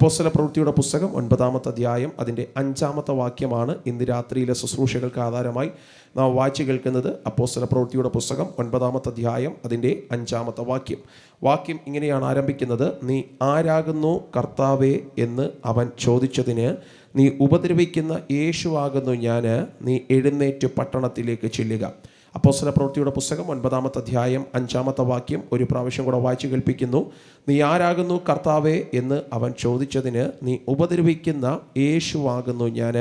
അപ്പോസ്തലപ്രവൃത്തിയുടെ പുസ്തകം 9-ാമത്തെ അധ്യായം അതിൻ്റെ 5-ാമത്തെ വാക്യമാണ് ഇന്ന് രാത്രിയിലെ ശുശ്രൂഷകൾക്ക് ആധാരമായി നാം വായിച്ചു കേൾക്കുന്നത്. അപ്പോസ്തലപ്രവൃത്തിയുടെ പുസ്തകം 9-ാമത്തെ അധ്യായം അതിൻ്റെ 5-ാമത്തെ വാക്യം ഇങ്ങനെയാണ് ആരംഭിക്കുന്നത്. നീ ആരാകുന്നു കർത്താവേ എന്ന് അവൻ ചോദിച്ചതിന്, നീ ഉപദ്രവിക്കുന്ന യേശുവാകുന്നു ഞാൻ, നീ എഴുന്നേറ്റ് പട്ടണത്തിലേക്ക് ചെല്ലുക. അപ്പോസ്തലപ്രവൃത്തിയുടെ പുസ്തകം 9-ാമത്തെ അധ്യായം 5-ാമത്തെ വാക്യം ഒരു പ്രാവശ്യം കൂടെ വായിച്ചു കേൾപ്പിക്കുന്നു. നീ ആരാകുന്നു കർത്താവേ എന്ന് അവൻ ചോദിച്ചതിന്, നീ ഉപദ്രവിക്കുന്ന യേശുവാകുന്നു ഞാൻ,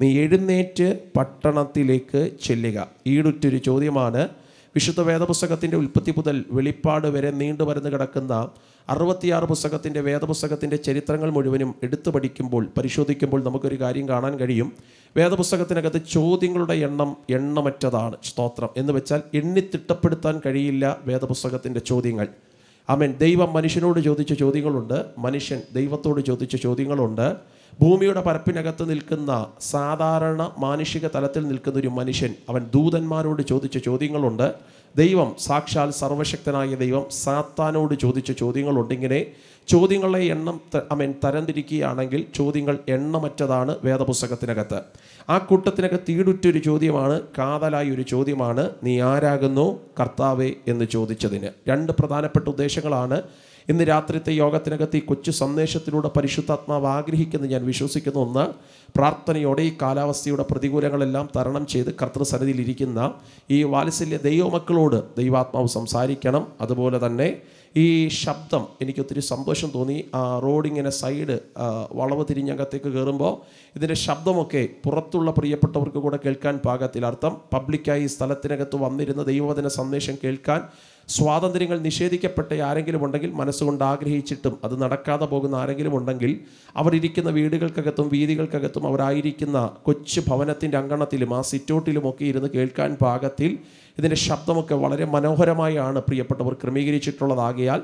നീ എഴുന്നേറ്റ് പട്ടണത്തിലേക്ക് ചെല്ലുക. ഈടുറ്റൊരു ചോദ്യമാണ്. വിശുദ്ധ വേദപുസ്തകത്തിൻ്റെ ഉൽപ്പത്തി മുതൽ വെളിപ്പാട് വരെ നീണ്ടു വരന്ന് കിടക്കുന്ന 66 പുസ്തകത്തിൻ്റെ വേദപുസ്തകത്തിൻ്റെ ചരിത്രങ്ങൾ മുഴുവനും എടുത്തു പഠിക്കുമ്പോൾ പരിശോധിക്കുമ്പോൾ നമുക്കൊരു കാര്യം കാണാൻ കഴിയും. വേദപുസ്തകത്തിനകത്ത് ചോദ്യങ്ങളുടെ എണ്ണമറ്റതാണ്. സ്തോത്രം. എന്ന് വെച്ചാൽ എണ്ണിത്തിട്ടപ്പെടുത്താൻ കഴിയില്ല വേദപുസ്തകത്തിൻ്റെ ചോദ്യങ്ങൾ. ആമേൻ. ദൈവം മനുഷ്യനോട് ചോദിച്ച ചോദ്യങ്ങളുണ്ട്, മനുഷ്യൻ ദൈവത്തോട് ചോദിച്ച ചോദ്യങ്ങളുണ്ട്. ഭൂമിയുടെ പരപ്പിനകത്ത് നിൽക്കുന്ന സാധാരണ മാനുഷിക തലത്തിൽ നിൽക്കുന്ന ഒരു മനുഷ്യൻ, അവൻ ദൂതന്മാരോട് ചോദിച്ച ചോദ്യങ്ങളുണ്ട്. ദൈവം സാക്ഷാൽ സർവശക്തനായ ദൈവം സാത്താനോട് ചോദിച്ച ചോദ്യങ്ങളുണ്ട്. ഇങ്ങനെ ചോദ്യങ്ങളെ തരംതിരിക്കുകയാണെങ്കിൽ ചോദ്യങ്ങൾ എണ്ണമറ്റതാണ് വേദപുസ്തകത്തിനകത്ത്. ആ കൂട്ടത്തിനകത്ത് ഈടുറ്റൊരു ചോദ്യമാണ്, കാതലായ ഒരു ചോദ്യമാണ്, നീ ആരാകുന്നു കർത്താവേ എന്ന് ചോദിച്ചതിന്. 2 പ്രധാനപ്പെട്ട ഉദ്ദേശങ്ങളാണ് ഇന്ന് രാത്രിത്തെ യോഗത്തിനകത്ത് ഈ കൊച്ചു സന്ദേശത്തിലൂടെ പരിശുദ്ധാത്മാവ് ആഗ്രഹിക്കുന്നത് ഞാൻ വിശ്വസിക്കുന്നു. ഒന്ന്, പ്രാർത്ഥനയോടെ ഈ കാലാവസ്ഥയുടെ പ്രതികൂലങ്ങളെല്ലാം തരണം ചെയ്ത് കർത്തൃസന്നിധിയിലിരിക്കുന്ന ഈ വാത്സല്യ ദൈവമക്കളോട് ദൈവാത്മാവ് സംസാരിക്കണം. അതുപോലെ തന്നെ ഈ ശബ്ദം എനിക്കൊത്തിരി സന്തോഷം തോന്നി. റോഡിങ്ങനെ സൈഡ് വളവ് തിരിഞ്ഞകത്തേക്ക് കയറുമ്പോൾ ഇതിൻ്റെ ശബ്ദമൊക്കെ പുറത്തുള്ള പ്രിയപ്പെട്ടവർക്ക് കൂടെ കേൾക്കാൻ പാകത്തിൽ, അർത്ഥം പബ്ലിക്കായി സ്ഥലത്തിനകത്ത് വന്നിരുന്ന ദൈവവചന സന്ദേശം കേൾക്കാൻ സ്വാതന്ത്ര്യങ്ങൾ നിഷേധിക്കപ്പെട്ട ആരെങ്കിലും ഉണ്ടെങ്കിൽ, മനസ്സുകൊണ്ട് ആഗ്രഹിച്ചിട്ടും അത് നടക്കാതെ പോകുന്ന ആരെങ്കിലും ഉണ്ടെങ്കിൽ, അവരിയ്ക്കുന്ന വീടുകൾക്കകത്തും വീതികൾക്കകത്തും അവരായിരിക്കുന്ന കൊച്ചു ഭവനത്തിൻ്റെ അങ്കണത്തിലും ആ സിറ്റൗട്ടിലുമൊക്കെ ഇരുന്ന് കേൾക്കാൻ പാകത്തിൽ ഇതിൻ്റെ ശബ്ദമൊക്കെ വളരെ മനോഹരമായാണ് പ്രിയപ്പെട്ടവർ ക്രമീകരിച്ചിട്ടുള്ളതാകിയാൽ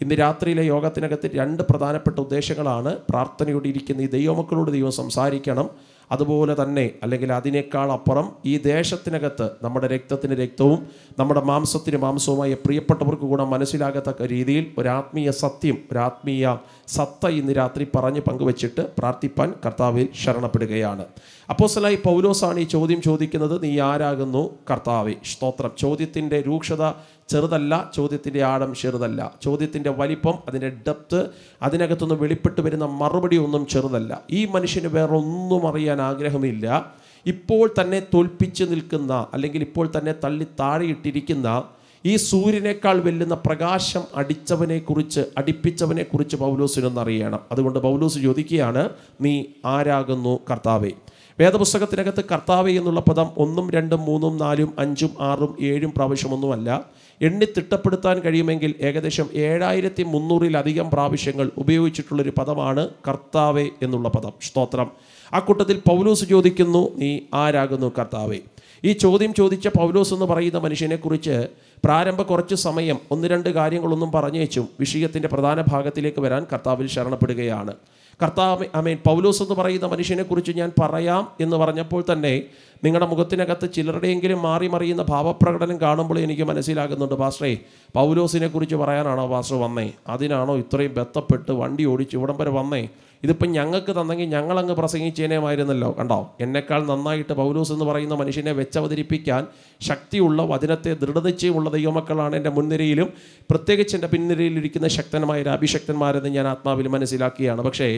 ഇന്ന് രാത്രിയിലെ യോഗത്തിനകത്ത് 2 പ്രധാനപ്പെട്ട ഉദ്ദേശങ്ങളാണ്. പ്രാർത്ഥനയോടെ ഇരിക്കുന്ന ഈ ദൈവമക്കളോട് ദൈവം സംസാരിക്കണം. അതുപോലെ തന്നെ അല്ലെങ്കിൽ അതിനേക്കാൾ അപ്പുറം ഈ ദേശത്തിനകത്ത് നമ്മുടെ രക്തത്തിന് രക്തവും നമ്മുടെ മാംസത്തിന് മാംസവുമായ പ്രിയപ്പെട്ടവർക്ക് കൂടെ മനസ്സിലാകത്തക്ക രീതിയിൽ ഒരാത്മീയ സത്യം, ഒരാത്മീയ സത്ത ഇന്ന് രാത്രി പറഞ്ഞ് പങ്കുവച്ചിട്ട് പ്രാർത്ഥിപ്പാൻ കർത്താവിൽ ശരണപ്പെടുകയാണ്. അപ്പോസ്തലനായ പൗലോസാണ് ഈ ചോദ്യം ചോദിക്കുന്നത്, നീ ആരാകുന്നു കർത്താവേ. സ്തോത്രം. ചോദ്യത്തിൻ്റെ രൂക്ഷത ചെറുതല്ല, ചോദ്യത്തിൻ്റെ ആഴം ചെറുതല്ല, ചോദ്യത്തിൻ്റെ വലിപ്പം, അതിൻ്റെ ഡെപ്ത്, അതിനകത്തുനിന്ന് വെളിപ്പെട്ട് വരുന്ന മറുപടി ഒന്നും ചെറുതല്ല. ഈ മനുഷ്യന് വേറെ ഒന്നും അറിയാൻ ആഗ്രഹമില്ല. ഇപ്പോൾ തന്നെ തോൽപ്പിച്ച് നിൽക്കുന്ന അല്ലെങ്കിൽ ഇപ്പോൾ തന്നെ തള്ളി താഴെയിട്ടിരിക്കുന്ന ഈ സൂര്യനേക്കാൾ വെല്ലുന്ന പ്രകാശം അടിപ്പിച്ചവനെക്കുറിച്ച് പൗലോസിനൊന്നറിയണം. അതുകൊണ്ട് പൗലോസ് ചോദിക്കുകയാണ്, നീ ആരാകുന്നു കർത്താവേ. വേദപുസ്തകത്തിനകത്ത് കർത്താവേ എന്നുള്ള പദം 1, 2, 3, 4, 5, 6, 7 പ്രാവശ്യമൊന്നുമല്ല. എണ്ണിത്തിട്ടപ്പെടുത്താൻ കഴിയുമെങ്കിൽ ഏകദേശം 7300-ലധികം പ്രാവശ്യങ്ങൾ ഉപയോഗിച്ചിട്ടുള്ളൊരു പദമാണ് കർത്താവേ എന്നുള്ള പദം. സ്തോത്രം. ആ കൂട്ടത്തിൽ പൗലോസ് ചോദിക്കുന്നു, നീ ആരാകുന്നു കർത്താവേ. ഈ ചോദ്യം ചോദിച്ച പൗലോസ് എന്ന് പറയുന്ന മനുഷ്യനെക്കുറിച്ച് കുറച്ച് സമയം 1-2 കാര്യങ്ങളൊന്നും പറഞ്ഞേച്ചും വിഷയത്തിൻ്റെ പ്രധാന ഭാഗത്തിലേക്ക് വരാൻ കർത്താവിൽ ശരണപ്പെടുകയാണ്. പൗലോസ് എന്ന് പറയുന്ന മനുഷ്യനെക്കുറിച്ച് ഞാൻ പറയാം എന്ന് പറഞ്ഞപ്പോൾ തന്നെ നിങ്ങളുടെ മുഖത്തിനകത്ത് ചിലരുടെയെങ്കിലും മാറി മറിയുന്ന ഭാവപ്രകടനം കാണുമ്പോൾ എനിക്ക് മനസ്സിലാകുന്നുണ്ട്, പാസ്റ്ററേ പൗലോസിനെ കുറിച്ച് പറയാനാണോ പാസ്റ്റർ വന്നേ? അതിനാണോ ഇത്രയും ബന്ധപ്പെട്ട് വണ്ടി ഓടിച്ച് ഇവിടം വരെ വന്നേ? ഇതിപ്പം ഞങ്ങൾക്ക് തന്നെങ്കിൽ ഞങ്ങളങ്ങ് പ്രസംഗിച്ചേനേമായിരുന്നല്ലോ. കണ്ടോ, എന്നെക്കാൾ നന്നായിട്ട് പൗലോസ് എന്ന് പറയുന്ന മനുഷ്യനെ വെച്ചവതരിപ്പിക്കാൻ ശക്തിയുള്ള വചനത്തെ ദൃഢനിശ്ചയമുള്ള ദൈവമക്കളാണ് എൻ്റെ മുൻനിരയിലും പ്രത്യേകിച്ച് എൻ്റെ പിൻനിരയിലിരിക്കുന്ന ശക്തന്മാർ അഭിഷക്തന്മാരെന്ന് ഞാൻ ആത്മാവിൽ മനസ്സിലാക്കിയാണ്. പക്ഷേ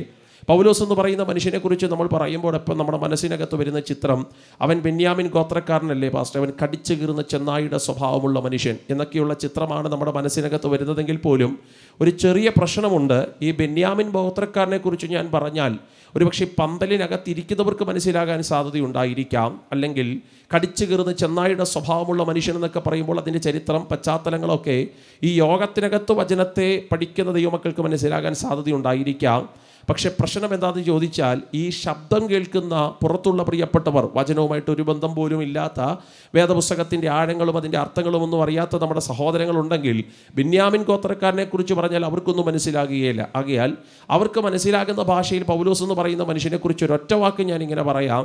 പൗലോസ് എന്ന് പറയുന്ന മനുഷ്യനെക്കുറിച്ച് നമ്മൾ പറയുമ്പോൾ എപ്പം നമ്മുടെ മനസ്സിനകത്ത് വരുന്ന ചിത്രം, അവൻ ബെന്യാമിൻ ഗോത്രക്കാരനല്ലേ പാസ്റ്റർ, അവൻ കടിച്ചു കീറുന്ന ചെന്നായിയുടെ സ്വഭാവമുള്ള മനുഷ്യൻ എന്നൊക്കെയുള്ള ചിത്രമാണ് നമ്മുടെ മനസ്സിനകത്ത് വരുന്നതെങ്കിൽ പോലും ഒരു ചെറിയ പ്രശ്നമുണ്ട്. ഈ ബെന്യാമിൻ ഗോത്രക്കാരനെ കുറിച്ച് ഞാൻ പറഞ്ഞാൽ ഒരുപക്ഷെ പന്തലിനകത്തിരിക്കുന്നവർക്ക് മനസ്സിലാകാൻ സാധ്യതയുണ്ടായിരിക്കാം. അല്ലെങ്കിൽ കടിച്ചു കീറുന്ന ചെന്നായിയുടെ സ്വഭാവമുള്ള മനുഷ്യൻ എന്നൊക്കെ പറയുമ്പോൾ അതിൻ്റെ ചരിത്രം, പശ്ചാത്തലങ്ങളൊക്കെ ഈ യോഗത്തിനകത്ത് വചനത്തെ പഠിക്കുന്ന ദൈവമക്കൾക്ക് മനസ്സിലാകാൻ സാധ്യതയുണ്ടായിരിക്കാം. പക്ഷെ പ്രശ്നം എന്താണെന്ന് ചോദിച്ചാൽ, ഈ ശബ്ദം കേൾക്കുന്ന പുറത്തുള്ള പ്രിയപ്പെട്ടവർ, വചനവുമായിട്ട് ഒരു ബന്ധം പോലും ഇല്ലാത്ത, വേദപുസ്തകത്തിൻ്റെ ആഴങ്ങളും അതിൻ്റെ അർത്ഥങ്ങളും ഒന്നും അറിയാത്ത നമ്മുടെ സഹോദരങ്ങളുണ്ടെങ്കിൽ ബെന്യാമിൻ ഗോത്രക്കാരനെ കുറിച്ച് പറഞ്ഞാൽ അവർക്കൊന്നും മനസ്സിലാകുകയില്ല. ആകയാൽ അവർക്ക് മനസ്സിലാകുന്ന ഭാഷയിൽ പൗലോസ് എന്ന് പറയുന്ന മനുഷ്യനെക്കുറിച്ച് ഒരൊറ്റ വാക്ക് ഞാനിങ്ങനെ പറയാം,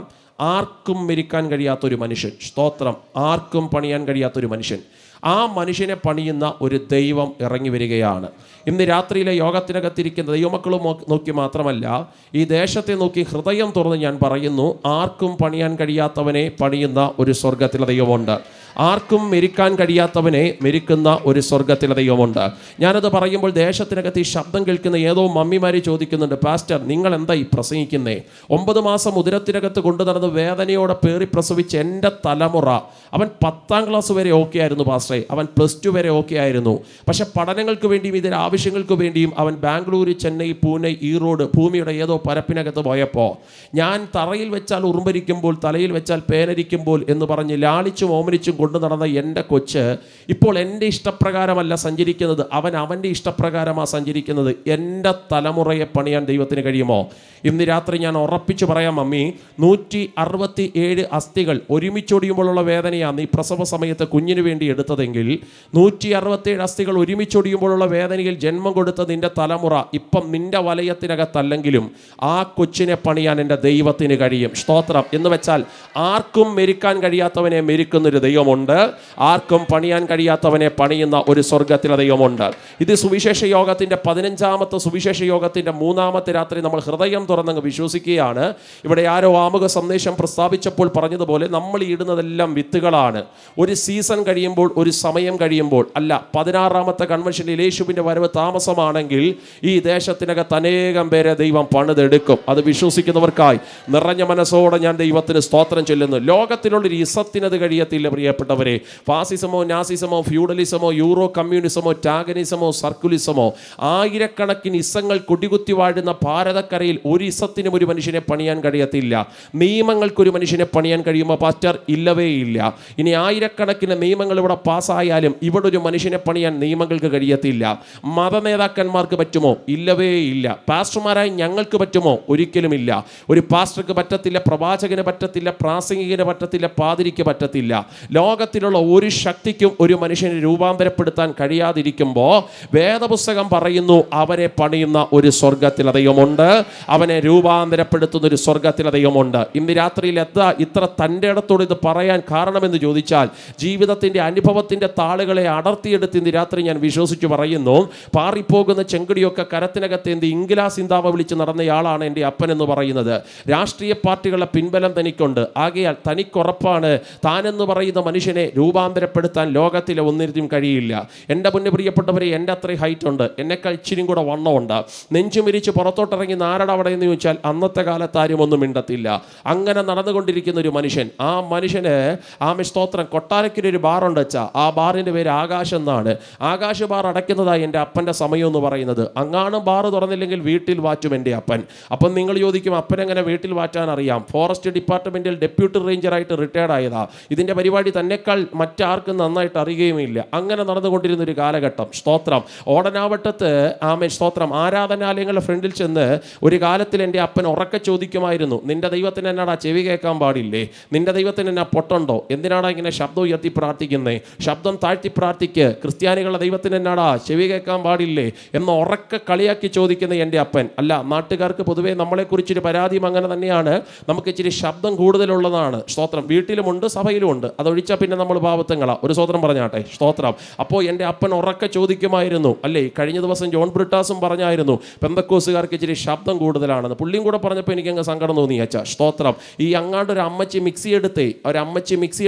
ആർക്കും മരിക്കാൻ കഴിയാത്തൊരു മനുഷ്യൻ. സ്തോത്രം. ആർക്കും പണിയാൻ കഴിയാത്തൊരു മനുഷ്യൻ. ആ മനുഷ്യനെ പണിയുന്ന ഒരു ദൈവം ഇറങ്ങി വരികയാണ്. ഇന്ന് രാത്രിയിലെ യോഗത്തിനകത്തിരിക്കുന്ന ദൈവമക്കളും നോക്കി മാത്രമല്ല, ഈ ദേശത്തെ നോക്കി ഹൃദയം തുറന്ന് ഞാൻ പറയുന്നു, ആർക്കും പണിയാൻ കഴിയാത്തവനെ പണിയുന്ന ഒരു സ്വർഗത്തിലെ ദൈവമുണ്ട്. ആർക്കും മെരിക്കാൻ കഴിയാത്തവനെ മെരിക്കുന്ന ഒരു സ്വർഗത്തിലെ ദൈവമുണ്ട്. ഞാനത് പറയുമ്പോൾ ദേശത്തിനകത്ത് ഈ ശബ്ദം കേൾക്കുന്ന ഏതോ മമ്മിമാര് ചോദിക്കുന്നുണ്ട്, പാസ്റ്റർ നിങ്ങൾ എന്താ ഈ പ്രസംഗിക്കുന്നേ? 9 മാസം ഉദരത്തിനകത്ത് കൊണ്ടു നടന്ന് വേദനയോടെ പേറി പ്രസവിച്ച് എൻ്റെ തലമുറ, അവൻ 10ാം ക്ലാസ് വരെ ഓക്കെ ആയിരുന്നു പാസ്റ്ററെ, അവൻ +2 വരെ ഓക്കെ ആയിരുന്നു. പക്ഷെ പഠനങ്ങൾക്ക് വേണ്ടിയും ഇതിൻ്റെ ആവശ്യങ്ങൾക്ക് വേണ്ടിയും അവൻ ബാംഗ്ലൂർ, ചെന്നൈ, പൂനെ, ഈറോഡ് ഭൂമിയുടെ ഏതോ പരപ്പിനകത്ത് പോയപ്പോൾ ഞാൻ തറയിൽ വെച്ചാൽ ഉറുമ്പരിക്കുമ്പോൾ തലയിൽ വെച്ചാൽ പേനരിക്കുമ്പോൾ എന്ന് പറഞ്ഞ് ലാളിച്ചും ഓമനിച്ചും കൊണ്ടു നടന്ന എൻ്റെ കൊച്ച് ഇപ്പോൾ എൻ്റെ ഇഷ്ടപ്രകാരമല്ല സഞ്ചരിക്കുന്നത്, അവൻ അവൻ്റെ ഇഷ്ടപ്രകാരമാണ് സഞ്ചരിക്കുന്നത്. എൻ്റെ തലമുറയെ പണിയാൻ ദൈവത്തിന് കഴിയുമോ? ഇന്ന് രാത്രി ഞാൻ ഉറപ്പിച്ചു പറയാം മമ്മി, 167 അസ്ഥികൾ ഒരുമിച്ചൊടിയുമ്പോഴുള്ള വേദനയാണ് ഈ പ്രസവ സമയത്ത് കുഞ്ഞിന് വേണ്ടി എടുത്തതെങ്കിൽ 167 അസ്ഥികൾ ഒരുമിച്ചൊടിയുമ്പോഴുള്ള വേദനയിൽ ജന്മം കൊടുത്ത നിൻ്റെ തലമുറ ഇപ്പം നിൻ്റെ വലയത്തിനകത്തല്ലെങ്കിലും ആ കൊച്ചിനെ പണിയാൻ എൻ്റെ ദൈവത്തിന് കഴിയും. സ്തോത്രം. എന്ന് വെച്ചാൽ ആർക്കും മെരിക്കാൻ കഴിയാത്തവനെ മെരിക്കുന്നൊരു ദൈവമുണ്ട്, ആർക്കും പണിയാൻ കഴിയാത്തവനെ പണിയുന്ന ഒരു സ്വർഗത്തിലെ ദൈവമുണ്ട്. ഇത് സുവിശേഷ യോഗത്തിൻ്റെ 15ാമത്തെ സുവിശേഷ യോഗത്തിൻ്റെ 3ാമത്തെ രാത്രി നമ്മൾ ഹൃദയം തുറന്നങ്ങ് വിശ്വസിക്കുകയാണ്. ഇവിടെ ആരോ ആമുഖ സന്ദേശം പ്രസ്താവിച്ചപ്പോൾ പറഞ്ഞതുപോലെ നമ്മൾ ഇടുന്നതെല്ലാം വിത്തുകളാണ്. ഒരു സീസൺ കഴിയുമ്പോൾ, ഒരു സമയം കഴിയുമ്പോൾ, അല്ല 16ാമത്തെ കൺവെൻഷനിൽ യേശുവിൻ്റെ വരവ് താമസമാണെങ്കിൽ ഈ ദേശത്തിനകത്ത് അനേകം പേരെ ദൈവം പണിതെടുക്കും. അത് വിശ്വസിക്കുന്നവർക്കായി നിറഞ്ഞ മനസ്സോടെ ഞാൻ ദൈവത്തിന് സ്തോത്രം ചൊല്ലുന്നു. ലോകത്തിലുള്ളൊരു ഇസത്തിനത് കഴിയത്തില്ല പ്രിയപ്പെട്ടവരെ. ഫാസിസമോ, നാസിസമോ, ഫ്യൂഡലിസമോ, യൂറോ കമ്മ്യൂണിസമോ, ടാഗനിസമോ, സർക്കുലിസമോ, ആയിരക്കണക്കിന് ഇസങ്ങൾ കൊടികുത്തി വാഴുന്ന ഭാരതക്കരയിൽ ഒരു ഇസത്തിനും ഒരു മനുഷ്യനെ പണിയാൻ കഴിയത്തില്ല. നിയമങ്ങൾക്കൊരു മനുഷ്യനെ പണിയാൻ കഴിയുമോ പാസ്റ്റർ? ഇല്ലവേ ഇല്ല. ഇനി ആയിരക്കണക്കിന് നിയമങ്ങൾ ഇവിടെ പാസ്സായാലും ഇവിടെ ഒരു മനുഷ്യനെ പണിയാൻ നിയമങ്ങൾക്ക് കഴിയത്തില്ല. മത നേതാക്കന്മാർക്ക് പറ്റുമോ? ഇല്ലവേ ഇല്ല. പാസ്റ്റർമാരായി ഞങ്ങൾക്ക് പറ്റുമോ? ഒരിക്കലുമില്ല. ഒരു പാസ്റ്റർക്ക് പറ്റത്തില്ല, പ്രവാചകന് പറ്റത്തില്ല, പ്രാസംഗികന് പറ്റത്തില്ല, പാതിരിക്ക് പറ്റത്തില്ല. ലോകത്തിലുള്ള ഒരു ശക്തിക്കും ഒരു മനുഷ്യനെ രൂപാന്തരപ്പെടുത്താൻ കഴിയാതിരിക്കുമ്പോൾ വേദപുസ്തകം പറയുന്നു അവരെ പണിയുന്ന ഒരു സ്വർഗത്തിലെ ദൈവമുണ്ട്, അവനെ രൂപാന്തരപ്പെടുത്തുന്ന ഒരു സ്വർഗത്തിലെ ദൈവമുണ്ട്. ഇന്ന് രാത്രിയിൽ ഇത്ര തൻ്റെ ഇടത്തോട് ഇത് പറയാൻ കാരണമെന്ന് ചോദിച്ചാൽ ജീവിതത്തിൻ്റെ അനുഭവത്തിൻ്റെ താളുകളെ അടർത്തിയെടുത്ത് ഇന്ന് രാത്രി ഞാൻ വിശ്വസിച്ച് പറയുന്നു, പാറിപ്പോകുന്ന ചെങ്കടിയൊക്കെ കരത്തിനകത്തേന്തി ഇംഗ്ലാസിന്താവ വിളിച്ച് നടന്നയാളാണ് എൻ്റെ അപ്പൻ എന്ന് പറയുന്നത്. രാഷ്ട്രീയ പാർട്ടികളുടെ പിൻബലം തനിക്കുണ്ട്. ആകയാൽ തനിക്കുറപ്പാണ് താനെന്ന് പറയുന്ന മനുഷ്യനെ രൂപാന്തരപ്പെടുത്താൻ ലോകത്തിലെ ഒന്നിനും കഴിയില്ല. എൻ്റെ മുന്നേ പ്രിയപ്പെട്ടവരെ, എൻ്റെ അത്രയും ഹൈറ്റ് ഉണ്ട്, എന്നെക്കാൾ ഇച്ചിരി കൂടെ വണ്ണമുണ്ട്. നെഞ്ചുമിരിച്ച് പുറത്തോട്ടിറങ്ങി നാരട അവിടെ എന്ന് ചോദിച്ചാൽ അന്നത്തെ കാലത്ത് ആരും ഒന്നും മിണ്ടത്തില്ല. അങ്ങനെ നടന്നുകൊണ്ടിരിക്കുന്ന ഒരു മനുഷ്യൻ, ആ മനുഷ്യന് സ്തോത്രം കൊട്ടാരക്കിലൊരു ബാറുണ്ട് വെച്ചാൽ ആ ബാറിൻ്റെ പേര് ആകാശ് എന്നാണ്. ആകാശ് ബാർ അടയ്ക്കുന്നതായി എൻ്റെ അപ്പൻ്റെ സമയം എന്ന് പറയുന്നത്. അങ്ങാനും ബാറ് തുറന്നില്ലെങ്കിൽ വീട്ടിൽ വാറ്റും എൻ്റെ അപ്പൻ. അപ്പം നിങ്ങൾ ചോദിക്കും അപ്പനെങ്ങനെ വീട്ടിൽ വാറ്റാൻ അറിയാം? ഫോറസ്റ്റ് ഡിപ്പാർട്ട്മെൻറ്റിൽ ഡെപ്യൂട്ടി റേഞ്ചറായിട്ട് റിട്ടയർഡ് ആയതാ. ഇതിൻ്റെ പരിപാടി തന്നെക്കാൾ മറ്റാർക്കും നന്നായിട്ട് അറിയുകയുമില്ല. അങ്ങനെ നടന്നുകൊണ്ടിരുന്ന ഒരു കാലഘട്ടം. സ്തോത്രം. ഓടനാവട്ടത്ത് സ്തോത്രം ആരാധനാലയങ്ങളുടെ ഫ്രണ്ടിൽ ചെന്ന് ഒരു കാലത്തിൽ എൻ്റെ അപ്പൻ ഉറക്കെ ചോദിക്കുമായിരുന്നു, നിന്റെ ദൈവത്തിന് എന്നാടാ ചെവി കേൾക്കാൻ പാടില്ലേ? നിന്റെ ദൈവത്തിന് എന്നാ പൊട്ടുണ്ടോ? എന്തിനാടാ ഇങ്ങനെ ശബ്ദം ഉയർത്തി പ്രാർത്ഥിക്കുന്നേ? ശബ്ദം താഴ്ത്തി പ്രാർത്ഥിക്ക്. ക്രിസ്ത്യാനികളുടെ ദൈവത്തിന് എന്നാടാ ചെവി കേൾക്കാൻ പാടില്ലേ എന്ന് ഉറക്കെ കളിയാക്കി ചോദിക്കുന്ന എൻ്റെ അപ്പൻ. അല്ല, നാട്ടുകാർക്ക് പൊതുവേ നമ്മളെക്കുറിച്ചൊരു പരാതിയും അങ്ങനെ തന്നെയാണ്, നമുക്ക് ഇച്ചിരി ശബ്ദം കൂടുതലുള്ളതാണ്. സ്തോത്രം. വീട്ടിലുമുണ്ട്, സഭയിലുമുണ്ട്. അതൊഴിച്ചാൽ പിന്നെ നമ്മൾ പാവത്തങ്ങളാ. ഒരു സ്തോത്രം പറഞ്ഞാട്ടെ. സ്തോത്രം. അപ്പോൾ എൻ്റെ അപ്പൻ ഉറക്കെ ചോദിക്കുമായിരുന്നു, അല്ലേ, കഴിഞ്ഞ ദിവസം ജോൺ ബ്രിട്ടാസും പറഞ്ഞായിരുന്നു പെന്തക്കോസുകാർക്ക് ഇച്ചിരി ശബ്ദം കൂടുതലാണെന്ന്. പുള്ളിയും കൂടെ പറഞ്ഞപ്പോൾ എനിക്കങ്ങ് സങ്കടം തോന്നി അച്ഛാ. സ്തോത്രം. ഈ അങ്ങാണ്ട് ഒരു അമ്മച്ചി മിക്സി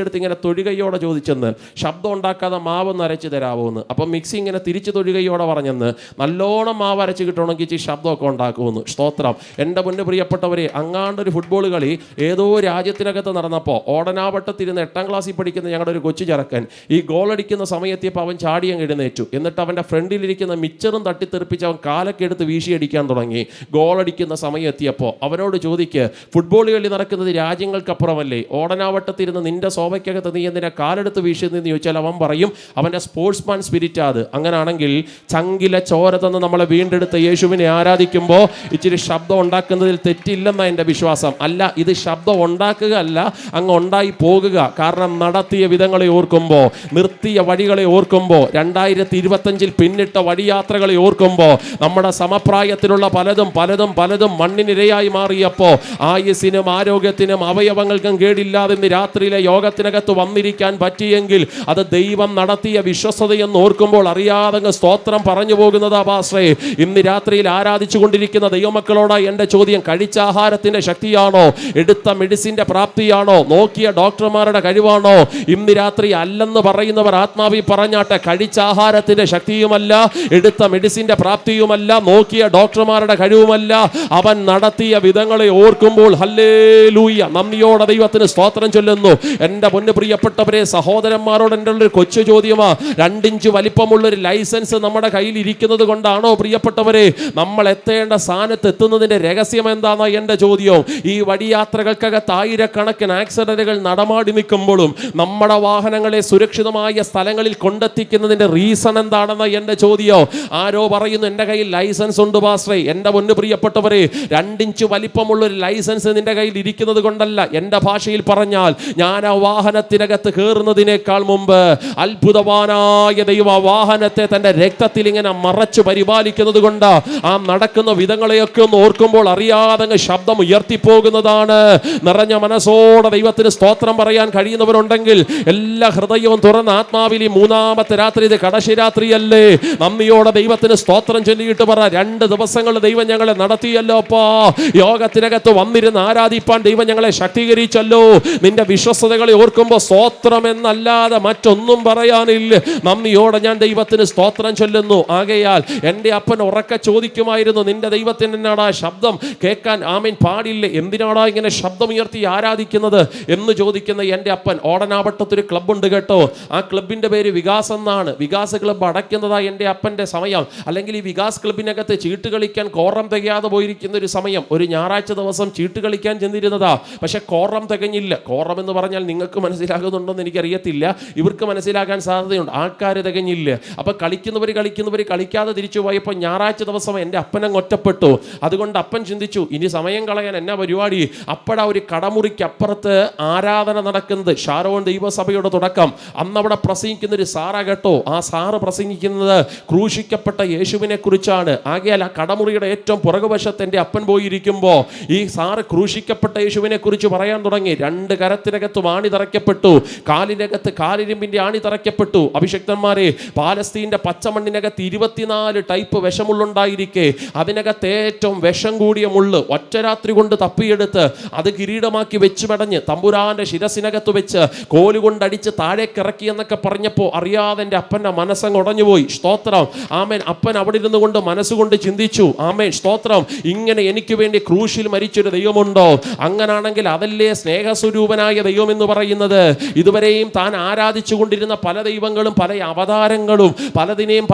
എടുത്ത് ഇങ്ങനെ തൊഴുകയോടെ ചോദിച്ചെന്ന്, ശബ്ദം ഉണ്ടാക്കാതെ മാവ് നരച്ച് തരാമോ എന്ന്. അപ്പം മിക്സി ഇങ്ങനെ തിരിച്ച് തൊഴുകയോടെ പറഞ്ഞെന്ന്, നല്ലോണം മാവ് അരച്ച് കിട്ടണമെങ്കിൽ ഇച്ചിരി ശബ്ദമൊക്കെ ഉണ്ടാക്കുമെന്ന്. സ്തോത്രം. എൻ്റെ മുന്നേ പ്രിയപ്പെട്ടവരെ, അങ്ങാണ്ടൊരു ഫുട്ബോൾ കളി ഏതോ രാജ്യത്തിനകത്ത് നടന്നപ്പോൾ ഓടനാവട്ടത്തിരുന്ന് 8ാം ക്ലാസ്സിൽ പഠിക്കുന്ന ഞങ്ങളുടെ ഒരു കൊച്ചു ചെറുക്കൻ ഈ ഗോളടിക്കുന്ന സമയത്തിയപ്പോൾ അവൻ ചാടിയങ്ങ് എഴുന്നേറ്റു. എന്നിട്ട് അവൻ്റെ ഫ്രണ്ടിലിരിക്കുന്ന മിച്ചറും തട്ടിത്തെറിപ്പിച്ച് അവൻ കാലൊക്കെ എടുത്ത് വീശിയടിക്കാൻ തുടങ്ങി. ഗോളടിക്കുന്ന സമയം എത്തിയപ്പോൾ അവനോട് ചോദിക്ക്, ഫുട്ബോൾ കളി നടക്കുന്നത് രാജ്യങ്ങൾക്കപ്പുറമല്ലേ? ഓടനാവട്ടത്തിരുന്ന് നിന്റെ സോഫയ്ക്കകത്ത് നീ എന്തിനാ കാലെടുത്ത് വീശുന്നതെന്ന് ചോദിച്ചാൽ അവൻ പറയും അവൻ്റെ സ്പോർട്സ്മാൻ സ്പിരിറ്റ് അത്. അങ്ങനാണെങ്കിൽ ചങ്കിലെ ചോര തന്ന് നമ്മളെ വീണ്ടെടുത്ത യേശുവിനെ ആരാധിക്കുമ്പോൾ ഇച്ചിരി ശബ്ദം ഉണ്ടാക്കുന്നതിൽ തെറ്റില്ലെന്നാണ് എൻ്റെ വിശ്വാസം. അല്ല, ഇത് ശബ്ദം ഉണ്ടാക്കുക അല്ല, അങ്ങ് ഉണ്ടായി പോകുക. കാരണം നടത്തിയ വിധങ്ങളെ ഓർക്കുമ്പോൾ, നിർത്തിയ വഴികളെ ഓർക്കുമ്പോൾ, 2025 പിന്നിട്ട വഴിയാത്രകളെ ഓർക്കുമ്പോൾ, നമ്മുടെ സമപ്രായത്തിലുള്ള പലതും മണ്ണിനിരയായി മാറിയപ്പോൾ ആയുസ്സിനും ആരോഗ്യത്തിനും അവയവങ്ങൾക്കും കേടില്ലാതെ ഇന്ന് രാത്രിയിലെ യോഗത്തിനകത്ത് വന്നിരിക്കാൻ പറ്റിയെങ്കിൽ അത് ദൈവം നടത്തിയ വിശ്വസ്തതയെന്ന് ഓർക്കുമ്പോൾ അറിയാതെ സ്തോത്രം പറഞ്ഞു പോകുന്നതാ പാസ്റ്ററേ. ഇന്ന് രാത്രിയിൽ ആരാധിച്ചു കൊണ്ടിരിക്കുന്ന ദൈവമക്കളോട് എൻ്റെ ചോദ്യം, കഴിച്ച ആഹാരത്തിന്റെ ശക്തിയാണോ, എടുത്ത മെഡിസിന്റെ പ്രാപ്തിയാണോ, നോക്കിയ ഡോക്ടർമാരുടെ കഴിവാണോ? ഇന്ന് രാത്രി അല്ലെന്ന് പറയുന്നവർ ആത്മാവിൽ പറഞ്ഞാട്ടെ. കഴിച്ച ആഹാരത്തിന്റെ ശക്തിയുമല്ല, എടുത്ത മെഡിസിന്റെ പ്രാപ്തിയുമല്ല, നോക്കിയ ഡോക്ടർമാരുടെ കഴിവുമല്ല, അവൻ നടത്തിയ വിധങ്ങളെ ഓർക്കുമ്പോൾ ഹല്ലേലൂയ, നന്ദിയോടെ ദൈവത്തിന് സ്തോത്രം ചൊല്ലുന്നു. എൻ്റെ പൊന്നു പ്രിയപ്പെട്ടവരെ, സഹോദരന്മാരോട് എൻ്റെ ഒരു കൊച്ചു ചോദ്യമാ, 2 ഇഞ്ച് വലിപ്പമുള്ളൊരു ലൈസൻസ് നമ്മുടെ കയ്യിൽ ഇരിക്കുന്നത് കൊണ്ടാണോ പ്രിയപ്പെട്ടവരെ നമ്മൾ എത്തേണ്ട സ്ഥാനത്ത് എത്തുന്നതിന്റെ രഹസ്യം എന്താണെന്ന എൻ്റെ ചോദ്യം. ഈ വഴിയാത്രകൾക്കകത്ത് ആയിരക്കണക്കിന് ആക്സിഡന്റുകൾ നടമാടി നിൽക്കുമ്പോഴും നമ്മുടെ വാഹനങ്ങളെ സുരക്ഷിതമായ സ്ഥലങ്ങളിൽ കൊണ്ടെത്തിക്കുന്നതിന്റെ റീസൺ എന്താണെന്ന എൻ്റെ ചോദ്യം. ആരോ പറയുന്നു എൻ്റെ കയ്യിൽ ലൈസൻസ് ഉണ്ട് പാസ്റ്ററേ. എൻ്റെ പൊന്നു പ്രിയപ്പെട്ടവരെ, 2 ഇഞ്ച് വലിപ്പമുള്ളൊരു ലൈസൻസ് നിന്റെ കയ്യിൽ ഇരിക്കുന്നത് കൊണ്ടല്ല. എൻ്റെ ഭാഷയിൽ പറഞ്ഞാൽ, ഞാൻ ആ വാഹനത്തിനകത്ത് കയറുന്നതിനേക്കാൾ മുമ്പ് അത്ഭുതവാനായ ദൈവ വാഹനത്തെ തൻ്റെ രക്തത്തിൽ ഇങ്ങനെ മറച്ചു പരിപാലിക്കുന്നത് കൊണ്ട് ആ നടക്കുന്ന വിധങ്ങളെയൊക്കെ ഒന്ന് ഓർക്കുമ്പോൾ അറിയാതെ ശബ്ദം ഉയർത്തിപ്പോകുന്നതാണ്. നിറഞ്ഞ മനസ്സോടെ ദൈവത്തിന് സ്തോത്രം പറയാൻ കഴിയുന്നവരുണ്ടെങ്കിൽ എല്ലാ ഹൃദയവും തുറന്ന് ആത്മാവിൽ ഈ 3-ാമത്തെ രാത്രി, ഇത് കടശി രാത്രിയല്ലേ, നന്ദിയോടെ ദൈവത്തിന് സ്തോത്രം ചൊല്ലിയിട്ട് പറ, 2 ദിവസങ്ങൾ ദൈവം ഞങ്ങളെ നടത്തിയല്ലോ അപ്പാ. യോഗത്തിനകത്ത് വന്നിരുന്ന് ആരാധിപ്പാൻ ദൈവം ഞങ്ങളെ ശക്തീകരിച്ചല്ലോ. നിന്റെ വിശ്വസ്തതകളെ ഓർക്കുമ്പോൾ സ്തോത്രം എന്നല്ലാതെ മറ്റൊന്നും പറയാനില്ല. നന്ദിയോടെ ഞാൻ ദൈവത്തിന് സ്തോത്രം ചൊല്ലുന്നു. ആകയാൽ എൻ്റെ അപ്പൻ ഉറക്കെ ചോദിക്കുമായിരുന്നു, നിന്റെ ദൈവത്തിന് എന്നാടാ ശബ്ദം കേൾക്കാൻ ആമേൻ പാടില്ല, എന്തിനാടാ ഇങ്ങനെ ശബ്ദമുയർത്തി ആരാധിക്കുന്നത് എന്ന് ചോദിക്കുന്ന എൻ്റെ അപ്പൻ, ഓടനാവട്ടത്തൊരു ക്ലബ്ബുണ്ട് കേട്ടോ, ആ ക്ലബിൻ്റെ പേര് വികാസ് എന്നാണ്. വികാസ് ക്ലബ്ബ് അടയ്ക്കുന്നതായി എൻ്റെ അപ്പൻ്റെ സമയം. അല്ലെങ്കിൽ ഈ വികാസ് ക്ലബിനകത്ത് ചീട്ട് കളിക്കാൻ കോറം തികയാതെ പോയിരിക്കുന്ന ഒരു സമയം. ഒരു ഞായറാഴ്ച ദിവസം ചീട്ട് കളിക്കാൻ ചെന്നിരുന്നതാ, പക്ഷെ കോറം തികഞ്ഞില്ല. കോറം എന്ന് പറഞ്ഞാൽ നിങ്ങൾക്ക് മനസ്സിലാകുന്നുണ്ടോന്ന് എനിക്കറിയത്തില്ല, ഇവർക്ക് മനസ്സിലാക്കാൻ സാധ്യതയുണ്ട്. ആൾക്കാർ തികഞ്ഞില്ല. അപ്പൊ കളിക്കുന്നവർ കളിക്കാതെ തിരിച്ചു പോയപ്പോൾ ഞായറാഴ്ച ദിവസം എൻ്റെ അപ്പനങ്ങ് ഒറ്റപ്പെട്ടു. അതുകൊണ്ട് അപ്പൻ ചിന്തിച്ചു, ഇനി സമയം കളയാൻ എന്നാ പരിപാടി. അപ്പോഴാ ഒരു കടമുറിക്കപ്പുറത്ത് ആരാധന നടക്കുന്നത്, ഷാരോൺ ദൈവസഭയുടെ തുടക്കം. അന്നവിടെ പ്രസംഗിക്കുന്ന ഒരു സാറാ കേട്ടോ. ആ സാറ് പ്രസംഗിക്കുന്നത് ക്രൂശിക്കപ്പെട്ട യേശുവിനെ കുറിച്ചാണ്. ആകയാൽ ആ കടമുറിയുടെ ഏറ്റവും പുറകുവശത്ത് എൻ്റെ അപ്പൻ പോയിരിക്കുമ്പോൾ ഈ സാറ് ക്രൂശിക്കപ്പെട്ട യേശുവിനെ കുറിച്ച് പറയാൻ തുടങ്ങി. 2 കരത്തിനകത്തും ആണി തറയ്ക്കപ്പെട്ടു, കാലിനകത്ത് കാലിരുമ്പിന്റെ ആണി തറയ്ക്കപ്പെട്ടു. അഭിഷക്തന്മാരെ, പാലസ്തീന്റെ പച്ചമണ്ണിനകത്ത് 24 ടൈപ്പ് വിഷമുള്ളുണ്ടായിരിക്കെ അതിനകത്ത് ഏറ്റവും വിഷം കൂടിയ മുള്ള് ഒറ്റ രാത്രി കൊണ്ട് തപ്പിയെടുത്ത് അത് കിരീടമാക്കി വെച്ച് മടഞ്ഞ് തമ്പുരാന്റെ ശിരസിനകത്ത് വെച്ച് കോലുകൊണ്ടടിച്ച് താഴേക്കിറക്കി എന്നൊക്കെ പറഞ്ഞപ്പോൾ അറിയാതെ എൻ്റെ അപ്പൻ്റെ മനസ്സങ്ങ് ഉടഞ്ഞുപോയി. സ്തോത്രം, ആമേൻ. അപ്പൻ അവിടെ ഇരുന്നു കൊണ്ട് മനസ്സുകൊണ്ട് ചിന്തിച്ചു, ആമേൻ സ്തോത്രം, ഇങ്ങനെ എനിക്ക് വേണ്ടി ക്രൂശിൽ മരിച്ചൊരു ദൈവമുണ്ടോ? അങ്ങനാണെങ്കിൽ അതല്ലേ സ്നേഹസ്വരൂപനായ ദൈവം എന്ന് പറയുന്നത്. ഇതുവരെയും താൻ ആരാധിച്ചു കൊണ്ടിരുന്ന പല ദൈവങ്ങളും പല അവതാരങ്ങളും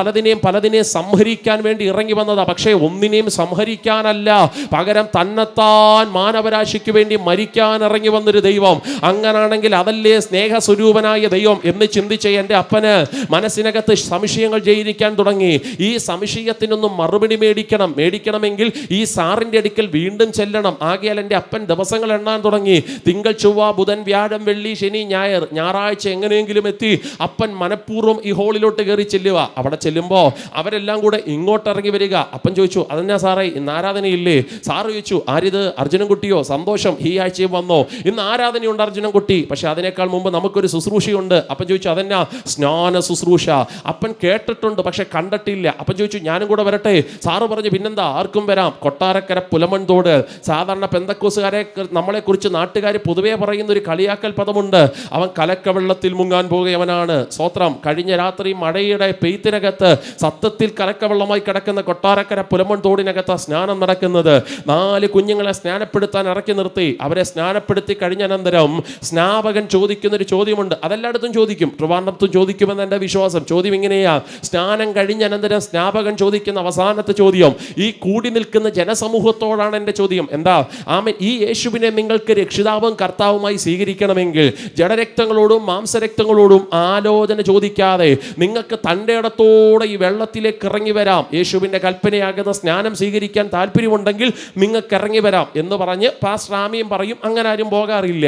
പലതിനെയും സംഹരിക്കാൻ വേണ്ടി ഇറങ്ങി വന്നതാ. പക്ഷേ ഒന്നിനെയും സംഹരിക്കാനല്ല, പകരം തന്നെത്താൻ മാനവരാശിക്ക് വേണ്ടി മരിക്കാൻ ഇറങ്ങി വന്നൊരു ദൈവം. അങ്ങനാണെങ്കിൽ അതല്ലേ സ്നേഹസ്വരൂപനായ ദൈവം എന്ന് ചിന്തിച്ച എൻ്റെ അപ്പന് മനസ്സിനകത്ത് സംശയങ്ങൾ ജയിക്കാൻ തുടങ്ങി. ഈ സംശയത്തിനൊന്നും മറുപടി മേടിക്കണമെങ്കിൽ ഈ സാറിൻ്റെ അടുക്കൽ വീണ്ടും ചെല്ലണം. ആകയാൽ എൻ്റെ അപ്പൻ ദിവസങ്ങൾ എണ്ണാൻ തുടങ്ങി. തിങ്കൾ, ചൊവ്വ, ബുധൻ, വ്യാഴം, വെള്ളി, ശനി, ഞായർ, ഞായറാഴ്ച എങ്ങനെയെങ്കിലും എത്തി അപ്പൻ മനഃപൂർവ്വം ഈ ഹോളിലോട്ട് കയറി ചെല്ലുക. അവിടെ ചെല്ലുമ്പോൾ അവരെല്ലാം കൂടെ ഇങ്ങോട്ട് ഇറങ്ങി വരിക. അപ്പൻ ചോദിച്ചു, അതെന്നാ സാറേ ഇന്ന് ആരാധനയില്ലേ? സാറ് ചോദിച്ചു, ആരിത്, അർജുനൻകുട്ടിയോ? സന്തോഷം, ഈ ആഴ്ചയും വന്നോ? ഇന്ന് ആരാധനയുണ്ട് അർജുനൻകുട്ടി, പക്ഷെ അതിനേക്കാൾ മുമ്പ് നമുക്കൊരു ശുശ്രൂഷയുണ്ട്. അപ്പൻ ചോദിച്ചു, അതെന്നാ? സ്നാന ശുശ്രൂഷ. അപ്പൻ കേട്ടിട്ടുണ്ട് പക്ഷെ കണ്ടിട്ടില്ല. അപ്പൻ ചോദിച്ചു, ഞാനും കൂടെ വരട്ടെ? സാറ് പറഞ്ഞു, പിന്നെന്താ, ആർക്കും വരാം. കൊട്ടാരക്കര പുലമൺതോട്. സാധാരണ പെന്തക്കോസുകാരെ നമ്മളെ കുറിച്ച് നാട്ടുകാർ പൊതുവേ പറയുന്ന ഒരു കളിയാക്കൽ പദമുണ്ട്, അവൻ കലക്കവെള്ളത്തിൽ മുങ്ങാൻ പോകുകയവനാണ്. സ്തോത്രം. കഴിഞ്ഞ രാത്രി മഴയുടെ പെയ്ത്തിനകത്ത് സത്യത്തിൽ കലക്കവെള്ളമായി കിടക്കുന്ന കൊട്ടാരക്കര പുലമൺതോടിനകത്ത് സ്നാനം നടക്കുന്നത്. 4 കുഞ്ഞുങ്ങളെ സ്നാനപ്പെടുത്താൻ ഇറക്കി നിർത്തി. അവരെ സ്നാനപ്പെടുത്തി കഴിഞ്ഞ അനന്തരം സ്നാപകൻ ചോദിക്കുന്നൊരു ചോദ്യമുണ്ട്. അതെല്ലായിടത്തും ചോദിക്കും, ട്രിവാൻഡ്രത്തും ചോദിക്കുമെന്ന് എൻ്റെ വിശ്വാസം. ചോദ്യം ഇങ്ങനെയാ, സ്നാനം കഴിഞ്ഞ അനന്തരം സ്നാപകൻ ചോദിക്കുന്ന അവസാനത്തെ ചോദ്യം ഈ കൂടി നിൽക്കുന്ന ജനസമൂഹത്തോടാണ് എൻ്റെ ചോദ്യം. എന്താ? ആമേൻ. ഈ യേശുവിനെ നിങ്ങൾക്ക് രക്ഷിതാവും കർത്താവുമായി സ്വീകരിക്കണമെങ്കിൽ ജഡരക്തങ്ങളോടും മാംസരക്തങ്ങളോടും ആലോചന ചോദിക്കാതെ നിങ്ങൾക്ക് തൻ്റെ ഇടത്തോടെ ഈ വെള്ളത്തിലേക്ക് ഇറങ്ങി വരാം. യേശുവിൻ്റെ കൽപ്പനയാകുന്ന സ്നാനം സ്വീകരിക്കാൻ താല്പര്യമുണ്ടെങ്കിൽ നിങ്ങൾക്ക് ഇറങ്ങി വരാം എന്ന് പറഞ്ഞ് പാസ്റ്റർ ആമിയും പറയും. അങ്ങനെ ആരും പോകാറില്ല.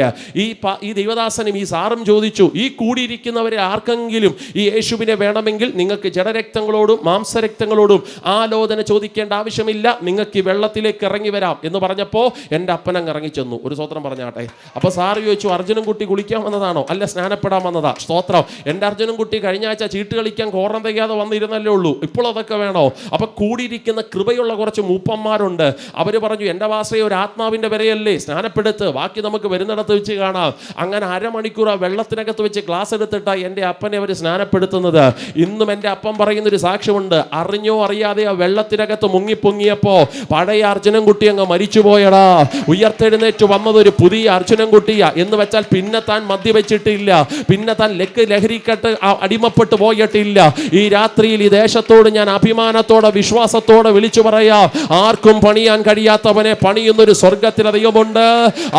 ഈ ദൈവദാസനും ഈ സാറും ചോദിച്ചു, ഈ കൂടിയിരിക്കുന്നവരെ ആർക്കെങ്കിലും ഈ യേശുവിനെ വേണമെങ്കിൽ നിങ്ങൾക്ക് ജഡരക്തങ്ങളോടും മാംസരക്തങ്ങളോടും ആലോചന ചോദിക്കേണ്ട ആവശ്യമില്ല, നിങ്ങൾക്ക് ഈ വെള്ളത്തിലേക്ക് ഇറങ്ങി വരാം എന്ന് പറഞ്ഞപ്പോൾ എൻ്റെ അപ്പനങ്ങ് ഇറങ്ങി ചെന്നു. ഒരു സ്തോത്രം പറഞ്ഞാട്ടെ. അപ്പോൾ സാറ് ചോദിച്ചു, അർജുനും കുട്ടി കുളിക്കാൻ വന്നതാണോ? അല്ല, സ്നാനപ്പെടാൻ വന്നതാ. സ്തോത്രം. എൻ്റെ അർജുനും കുട്ടി കഴിഞ്ഞ ആഴ്ച ചീട്ട് കളിക്കാൻ കോറം തികയാതെ വന്നിരുന്നല്ലേ ഉള്ളൂ, ഇപ്പോൾ അതൊക്കെ വേണോ? അപ്പോൾ കൂടിയിരിക്കുന്ന കൃപയുള്ള കുറച്ച് മൂപ്പന്മാരുണ്ട്. അവർ പറഞ്ഞു, എൻ്റെ വാസയെ ഒരു ആത്മാവിൻ്റെ വരെയല്ലേ, സ്നാനപ്പെടുത്ത്, ബാക്കി നമുക്ക് വരുന്നിടത്ത് വെച്ച് കാണാം. അങ്ങനെ അരമണിക്കൂർ ആ വെള്ളത്തിനകത്ത് വെച്ച് ഗ്ലാസ് എടുത്തിട്ടാണ് എൻ്റെ അപ്പനെ അവർ സ്നാനപ്പെടുത്തുന്നത്. ഇന്നും എൻ്റെ അപ്പൻ പറയുന്നൊരു സാക്ഷ്യമുണ്ട്, അറിഞ്ഞോ അറിയാതെ ആ വെള്ളത്തിനകത്ത് മുങ്ങിപ്പൊങ്ങിയപ്പോ പഴയ അർജുനൻ കുട്ടി അങ്ങ് മരിച്ചുപോയടാ, ഉയർത്തെഴുന്നേറ്റ് വന്നതൊരു പുതിയ അർജുനൻ കുട്ടിയാ. എന്ന് വെച്ചാൽ പിന്നെ താൻ മദ്യവെച്ചിട്ടില്ല, പിന്നെ താൻ ലഹരിക്കട്ട് അടിമപ്പെട്ടു പോയിട്ടില്ല. ഈ രാത്രിയിൽ ഈ ദേശത്തോട് ഞാൻ അഭിമാനത്തോടെ വിശ്വാസത്തോടെ വിളിച്ചു പറയാം, ആർക്കും പണിയാൻ കഴിയാത്തവനെ പണിയുന്നൊരു സ്വർഗത്തിലെ ദൈവമുണ്ട്.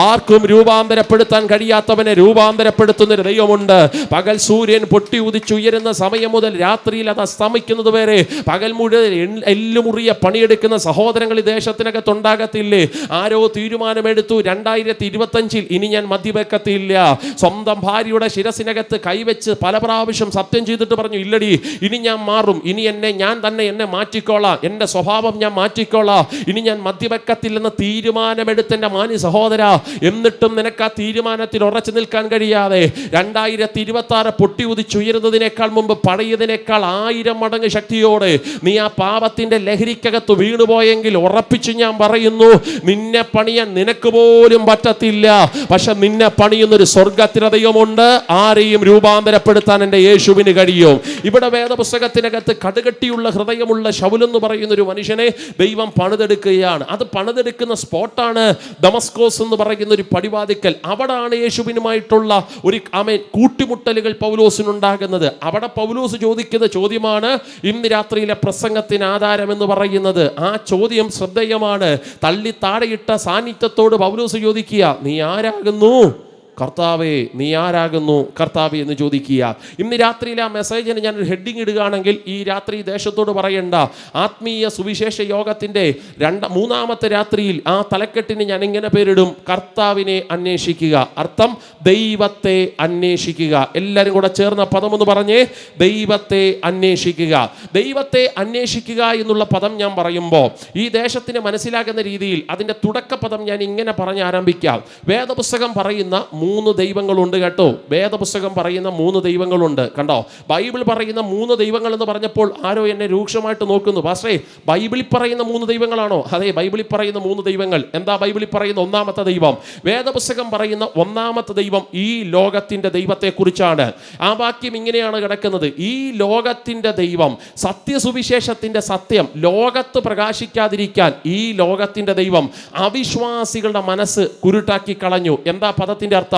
ആർക്കും രൂപാന്തരപ്പെടുത്താൻ കഴിയാത്തവനെ രൂപാന്തരപ്പെടുത്തുന്നൊരു ദൈവമുണ്ട്. പകൽ സൂര്യൻ പൊട്ടി ഉദിച്ചുയരുന്ന സമയം മുതൽ രാത്രിയിൽ അത് അസ്തമിക്കുന്നത് വരെ പകൽ മുഴുവൻ എല്ലുമുറിയ പണിയെടുക്കുന്ന സഹോദരങ്ങൾ ഈ ദേശത്തിനകത്തുണ്ടാകത്തില്ലേ? ആരോ തീരുമാനമെടുത്തു, 2025 ഇനി ഞാൻ മദ്യവെക്കത്തില്ല. സ്വന്തം ഭാര്യയുടെ ശിരസിനകത്ത് കൈവച്ച് പല പ്രാവശ്യം സത്യം ചെയ്തിട്ട് പറഞ്ഞു, ഇല്ലടി ഇനി ഞാൻ മാറും, ഇനി ഞാൻ തന്നെ എന്നെ മാറ്റിക്കോളാം, എൻ്റെ സ്വഭാവം ഞാൻ മാറ്റിക്കോളാം, ഇനി ഞാൻ മദ്യവെക്കത്തില്ലെന്ന് തീരുമാനമെടുത്ത എൻ്റെ മാന്യ സഹോദര, എന്നിട്ടും നിനക്ക് ആ തീരുമാനത്തിൽ ഉറച്ചു നിൽക്കാൻ കഴിയാതെ 2026 പൊട്ടി ഉദിച്ചുയരുന്നതിനേക്കാൾ മുമ്പ് പഴയതിനേക്കാൾ 1000 മടങ്ങ് ശക്തിയോടെ നീ ആ പാപത്തിന്റെ ലഹരിക്കകത്ത് വീണുപോയെങ്കിൽ ഉറപ്പിച്ച് ഞാൻ പറയുന്നു, നിന്നെ പണിയാൻ നിനക്ക് പോലും പറ്റത്തില്ല. പക്ഷെ നിന്നെ പണിയുന്നൊരു സ്വർഗത്തിലെ ദൈവമുണ്ട്. ആരെയും രൂപാന്തരപ്പെടുത്താൻ എൻ്റെ യേശുവിന് കഴിയും. ഇവിടെ വേദപുസ്തകത്തിനകത്ത് കടുകട്ടിയുള്ള ഹൃദയമുള്ള ശൗലെന്ന് പറയുന്ന ഒരു മനുഷ്യനെ ദൈവം പണിതെടുക്കുകയാണ്. അത് പണിതെടുക്കുന്ന സ്പോട്ടാണ് ദമസ്കോസ് എന്ന് പറയുന്ന ഒരു പടിവാതിക്കൽ. അവിടാണ് യേശുവിനുമായിട്ടുള്ള ഒരു കൂട്ടിമുട്ടലുകൾ പൗലോസിനുണ്ടാകുന്നത്. അവിടെ പൗലോസ് ചോദിക്കുന്ന ചോദ്യമാണ് ഇന്ന് രാത്രിയിലെ പ്രസംഗത്തിന് ആധാരം എന്ന് പറയുന്നത്. ആ ചോദ്യം ശ്രദ്ധേയമാണ്. തള്ളി താഴെയിട്ട സാന്നിധ്യത്തോട് പൗലോസ് ചോദിക്കുക, നീ ആരാകുന്നു കർത്താവേ, നീ ആരാകുന്നു കർത്താവേ എന്ന് ചോദിക്കുക. ഇന്ന് രാത്രിയിലെ ആ മെസ്സേജിന് ഞാനൊരു ഹെഡിങ് ഇടുകയാണെങ്കിൽ, ഈ രാത്രി ദേശത്തോട് പറയേണ്ട ആത്മീയ സുവിശേഷ യോഗത്തിൻ്റെ മൂന്നാമത്തെ രാത്രിയിൽ ആ തലക്കെട്ടിന് ഞാൻ ഇങ്ങനെ പേരിടും, കർത്താവിനെ അന്വേഷിക്കുക. അർത്ഥം ദൈവത്തെ അന്വേഷിക്കുക. എല്ലാവരും കൂടെ ചേർന്ന പദമൊന്ന് പറഞ്ഞേ, ദൈവത്തെ അന്വേഷിക്കുക. ദൈവത്തെ അന്വേഷിക്കുക എന്നുള്ള പദം ഞാൻ പറയുമ്പോൾ ഈ ദേശത്തിന് മനസ്സിലാകുന്ന രീതിയിൽ അതിൻ്റെ തുടക്കപദം ഞാൻ ഇങ്ങനെ പറഞ്ഞ് ആരംഭിക്കാം. വേദപുസ്തകം പറയുന്ന 3 ദൈവങ്ങളുണ്ട് കേട്ടോ. വേദപുസ്തകം പറയുന്ന 3 ദൈവങ്ങളുണ്ട് കണ്ടോ. ബൈബിൾ പറയുന്ന 3 ദൈവങ്ങൾ എന്ന് പറഞ്ഞപ്പോൾ ആരോ എന്നെ രൂക്ഷമായിട്ട് നോക്കുന്നു, പാസ്റ്ററേ ബൈബിളിൽ പറയുന്ന 3 ദൈവങ്ങളാണോ? അതെ, ബൈബിളിൽ പറയുന്ന 3 ദൈവങ്ങൾ. എന്താ ബൈബിളിൽ പറയുന്ന ഒന്നാമത്തെ ദൈവം? വേദപുസ്തകം പറയുന്ന ഒന്നാമത്തെ ദൈവം ഈ ലോകത്തിൻ്റെ ദൈവത്തെക്കുറിച്ചാണ്. ആ വാക്യം ഇങ്ങനെയാണ് കിടക്കുന്നത്, ഈ ലോകത്തിൻ്റെ ദൈവം, സത്യസുവിശേഷത്തിൻ്റെ സത്യം ലോകത്ത് പ്രകാശിക്കാതിരിക്കാൻ ഈ ലോകത്തിൻ്റെ ദൈവം അവിശ്വാസികളുടെ മനസ്സ് കുരുട്ടാക്കി കളഞ്ഞു. എന്താ പദത്തിന്റെ അർത്ഥം?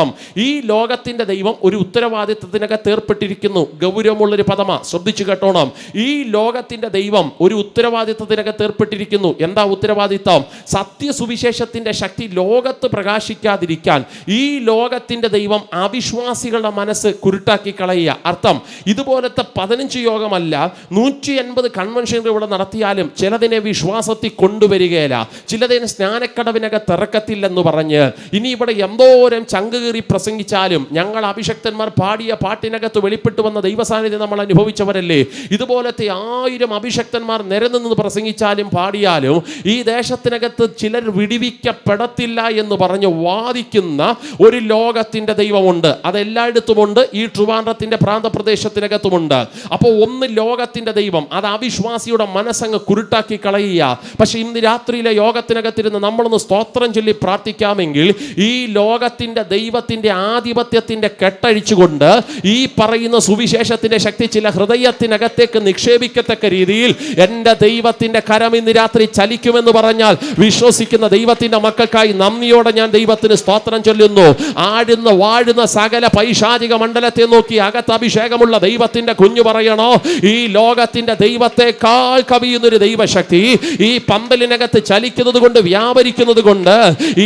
ഈ ലോകത്തിന്റെ ദൈവം ഒരു ഉത്തരവാദിത്വത്തിനകത്ത് ഏർപ്പെട്ടിരിക്കുന്നു. ഗൗരവമുള്ളൊരു പദമാ, ശ്രദ്ധിച്ചു കേട്ടോണം. ഈ ലോകത്തിന്റെ ദൈവം ഒരു ഉത്തരവാദിത്വത്തിനകത്ത് ഏർപ്പെട്ടിരിക്കുന്നു. എന്താ ഉത്തരവാദിത്വം? സത്യസുവിശേഷത്തിന്റെ ശക്തി ലോകത്ത് പ്രകാശിക്കാതിരിക്കാൻ ഈ ലോകത്തിന്റെ ദൈവം അവിശ്വാസികളുടെ മനസ്സ് കുരുട്ടാക്കി കളയുക. അർത്ഥം, ഇതുപോലത്തെ 15 യോഗമല്ല 180 കൺവെൻഷനുകൾ ഇവിടെ നടത്തിയാലും ചിലതിനെ വിശ്വാസത്തിൽ കൊണ്ടുവരികയില്ല, ചിലതിനെ സ്നാനക്കടവിനകത്ത് ഇറക്കത്തില്ലെന്ന് പറഞ്ഞ് ഇനി ഇവിടെ എന്തോരം ചങ്കുകീറി പ്രസംഗിച്ചാലും, ഞങ്ങൾ അഭിഷക്തന്മാർ പാടിയ പാട്ടിനകത്ത് വെളിപ്പെട്ടു വന്ന ദൈവസാന്നിധ്യം നമ്മൾ അനുഭവിച്ചവരല്ലേ. ഇതുപോലത്തെ 1000 അഭിഷക്തന്മാർ നിരനിന്ന് പ്രസംഗിച്ചാലും പാടിയാലും ഈ ദേശത്തിനകത്ത് ചിലർ വിടിവിക്കപ്പെടത്തില്ല എന്ന് പറഞ്ഞ് വാദിക്കുന്ന ഒരു ലോകത്തിന്റെ ദൈവമുണ്ട്. അതെല്ലായിടത്തുമുണ്ട്, ഈ ട്രിവാൻഡ്രത്തിന്റെ പ്രാന്തപ്രദേശത്തിനകത്തുമുണ്ട്. അപ്പോൾ ഒന്ന് ലോകത്തിന്റെ ദൈവം, അത് അവിശ്വാസിയുടെ മനസ്സങ്ങ് കുരുട്ടാക്കി കളയുക. പക്ഷെ ഇന്ന് രാത്രിയിലെ യോഗത്തിനകത്തിരുന്ന് നമ്മളൊന്ന് സ്തോത്രം ചൊല്ലി പ്രാർത്ഥിക്കാമെങ്കിൽ ഈ ലോകത്തിന്റെ ദൈവത്തിന്റെ ആധിപത്യത്തിന്റെ കെട്ടഴിച്ചുകൊണ്ട് ഈ പറയുന്ന സുവിശേഷത്തിന്റെ ശക്തി ചില ഹൃദയത്തിനകത്തേക്ക് നിക്ഷേപിക്കത്തക്ക രീതിയിൽ എൻ്റെ ദൈവത്തിന്റെ കരം ഇന്ന് രാത്രി ചലിക്കുമെന്ന് പറഞ്ഞാൽ വിശ്വസിക്കുന്ന ദൈവത്തിന്റെ മക്കൾക്കായി നന്ദിയോടെ ഞാൻ ദൈവത്തിന് സ്തോത്രം ചൊല്ലുന്നു. ആടുന്ന വാഴുന്ന സകല പൈശാചിക മണ്ഡലത്തെ നോക്കി അകത്ത് അഭിഷേകമുള്ള ദൈവത്തിന്റെ കുഞ്ഞു പറയണോ, ഈ ലോകത്തിന്റെ ദൈവത്തെക്കാൾ കവിയുന്നൊരു ദൈവശക്തി ഈ പന്തലിനകത്ത് ചലിക്കുന്നത് കൊണ്ട്, വ്യാപരിക്കുന്നത് കൊണ്ട്,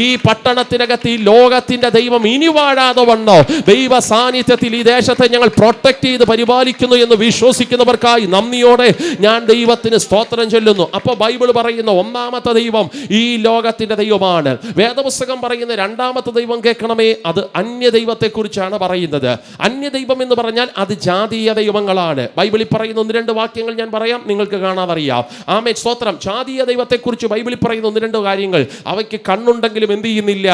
ഈ പട്ടണത്തിനകത്ത് ഈ ലോകത്തിന്റെ ദൈവം ഈ ഇനി വാഴാതെ വണ്ണോ ദൈവ സാന്നിധ്യത്തിൽ ഈ ദേശത്തെ ഞങ്ങൾ പ്രൊട്ടക്ട് ചെയ്ത് പരിപാലിക്കുന്നു എന്ന് വിശ്വസിക്കുന്നവർക്കായി നന്ദിയോടെ ഞാൻ ദൈവത്തിന് സ്തോത്രം ചൊല്ലുന്നു. അപ്പോൾ ബൈബിൾ പറയുന്ന ഒന്നാമത്തെ ദൈവം ഈ ലോകത്തിന്റെ ദൈവമാണ്. വേദപുസ്തകം പറയുന്ന രണ്ടാമത്തെ ദൈവം കേൾക്കണമേ, അത് അന്യദൈവത്തെക്കുറിച്ചാണ് പറയുന്നത്. അന്യദൈവം എന്ന് പറഞ്ഞാൽ അത് ജാതീയ ദൈവങ്ങളാണ്. ബൈബിളിൽ പറയുന്ന 1-2 വാക്യങ്ങൾ ഞാൻ പറയാം, നിങ്ങൾക്ക് കാണാതറിയാം. ആമേൻ, സ്തോത്രം. ജാതീയ ദൈവത്തെക്കുറിച്ച് ബൈബിളിൽ പറയുന്ന 1-2 കാര്യങ്ങൾ. അവയ്ക്ക് കണ്ണുണ്ടെങ്കിലും എന്ത് ചെയ്യുന്നില്ല,